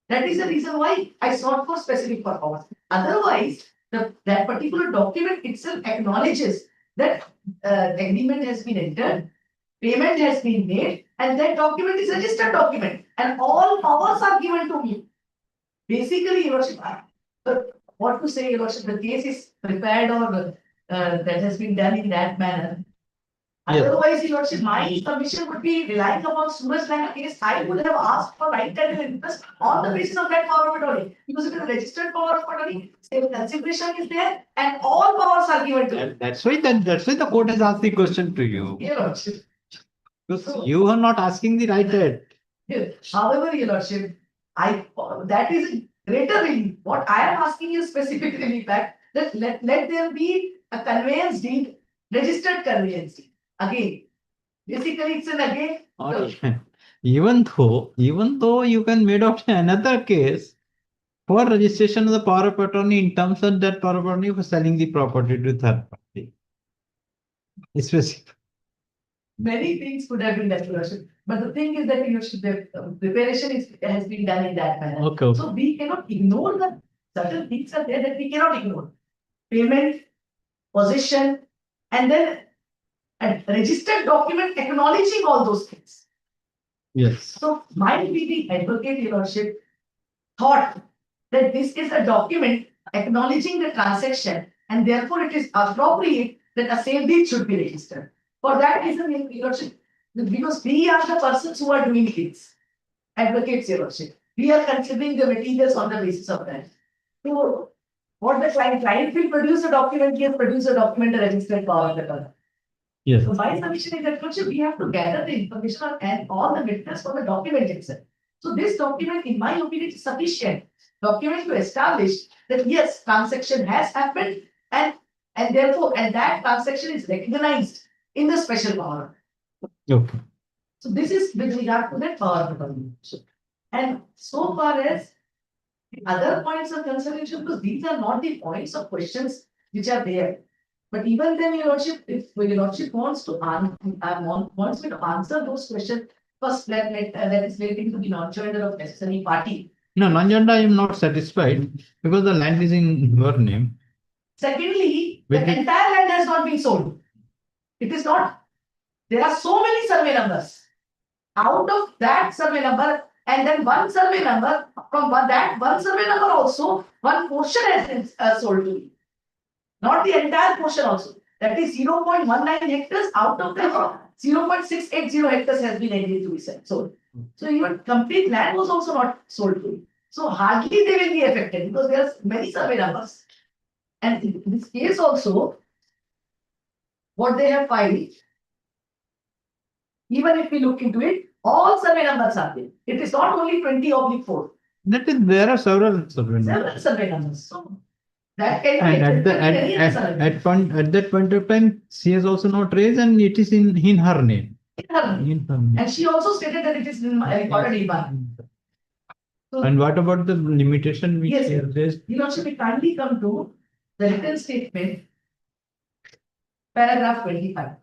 That is the reason why I sought for specific performance. Otherwise, that particular document itself acknowledges that agreement has been entered, payment has been made, and that document is a registered document, and all powers are given to me. Basically, Your Lordship, what to say, Your Lordship, the case is prepared or that has been done in that manner. Yes. Otherwise, Your Lordship, my submission would be relying upon Suraj Langa case. I would have asked for right title and interest on the basis of that power of attorney. Because it is a registered power of attorney, same consideration is there, and all powers are given to it. That's why the court has asked the question to you. Your Lordship. Because you are not asking the right head. However, Your Lordship, that is a greater relief. What I am asking you specifically relief that let there be a conveyance deed, registered conveyance deed. Again, basically it's an again. Even though you can made out another case for registration of the power of attorney in terms of that power of attorney for selling the property to third party. Specific. Many things could have been done, Your Worship. But the thing is that, Your Worship, the preparation has been done in that manner. Okay. So we cannot ignore the certain things are there that we cannot ignore. Payment, possession, and then a registered document acknowledging all those things. Yes. So my leading advocate, Your Worship, thought that this is a document acknowledging the transaction and therefore it is appropriate that a sale deed should be registered. For that reason, Your Worship, because we are the persons who are doing things, advocates, Your Worship. We are considering the materials on the basis of that. So what the client will produce a document, he has produced a document, a registered power of the color. Yes. So my submission is that, Your Worship, we have to gather the information and all the witness for the document itself. So this document, in my opinion, is sufficient document to establish that yes, transaction has happened and therefore that transaction is recognized in the special power. Okay. So this is with regard to that power of the government. And so far as the other points of consideration, because these are not the points of questions which are there. But even then, Your Lordship, if Your Lordship wants to wants me to answer those questions, first that is relating to the non-joiner of necessary party. No, non-agenda, I am not satisfied because the land is in your name. Secondly, the With it- entire land has not been sold. It is not. There are so many survey numbers. Out of that survey number, and then one survey number, from that one survey number also, one portion has been sold to me. Not the entire portion also. That is 0.19 hectares out of the 0.680 hectares has been agreed to be sold. So even complete land was also not sold to me. So hardly they will be affected because there are many survey numbers. And in this case also, what they have filed, even if we look into it, all survey numbers are there. It is not only 20/4. That is, there are several survey numbers. Several survey numbers. So that can And be at the affected in any survey. at that point of time, she has also not raised and it is in her name. In her name. In her name. And she also stated that it is recorded in one. So, And what about the limitation which yes, she has raised? you know, should we kindly come to the written statement, paragraph 25.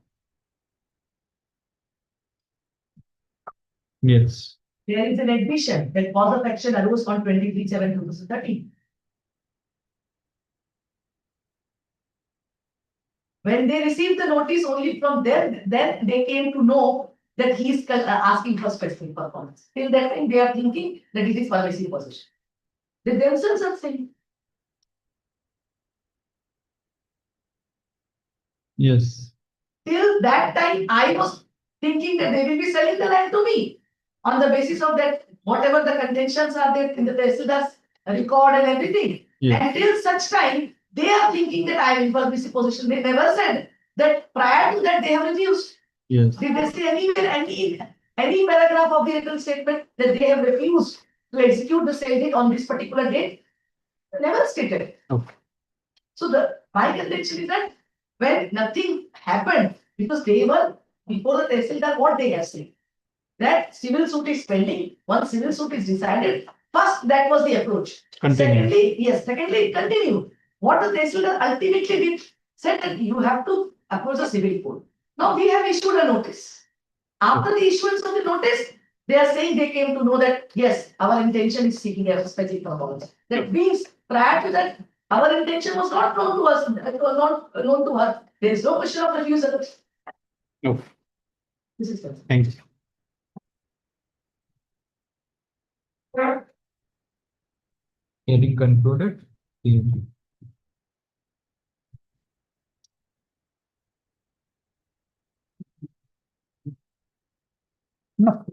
Yes. There is an admission that cause of action arose on 23/7/2013. When they received the notice only from them, then they came to know that he is asking for specific performance. Till that time, they are thinking that it is permissive possession. They themselves are saying. Yes. Till that time, I was thinking that they will be selling the land to me on the basis of that, whatever the contentions are there in the Tehsildar's record and everything. Yes. Until such time, they are thinking that I am in permissive possession. They never said that prior to that they have refused. Yes. Did they say anywhere, any paragraph of the written statement that they have refused to execute the sale date on this particular date? Never stated. Okay. So my contention is that when nothing happened, because they were before the Tehsildar, what they have said, that civil suit is pending. Once civil suit is decided, first that was the approach. Continue. Secondly, it continued. What the Tehsildar ultimately did, said that you have to approach the civil court. Now we have issued a notice. After the issuance of the notice, they are saying they came to know that yes, our intention is seeking a specific performance. That means prior to that, our intention was not known to us, it was not known to her. There is no question of refusal. No. This is it. Thank you. Hearing concluded. No.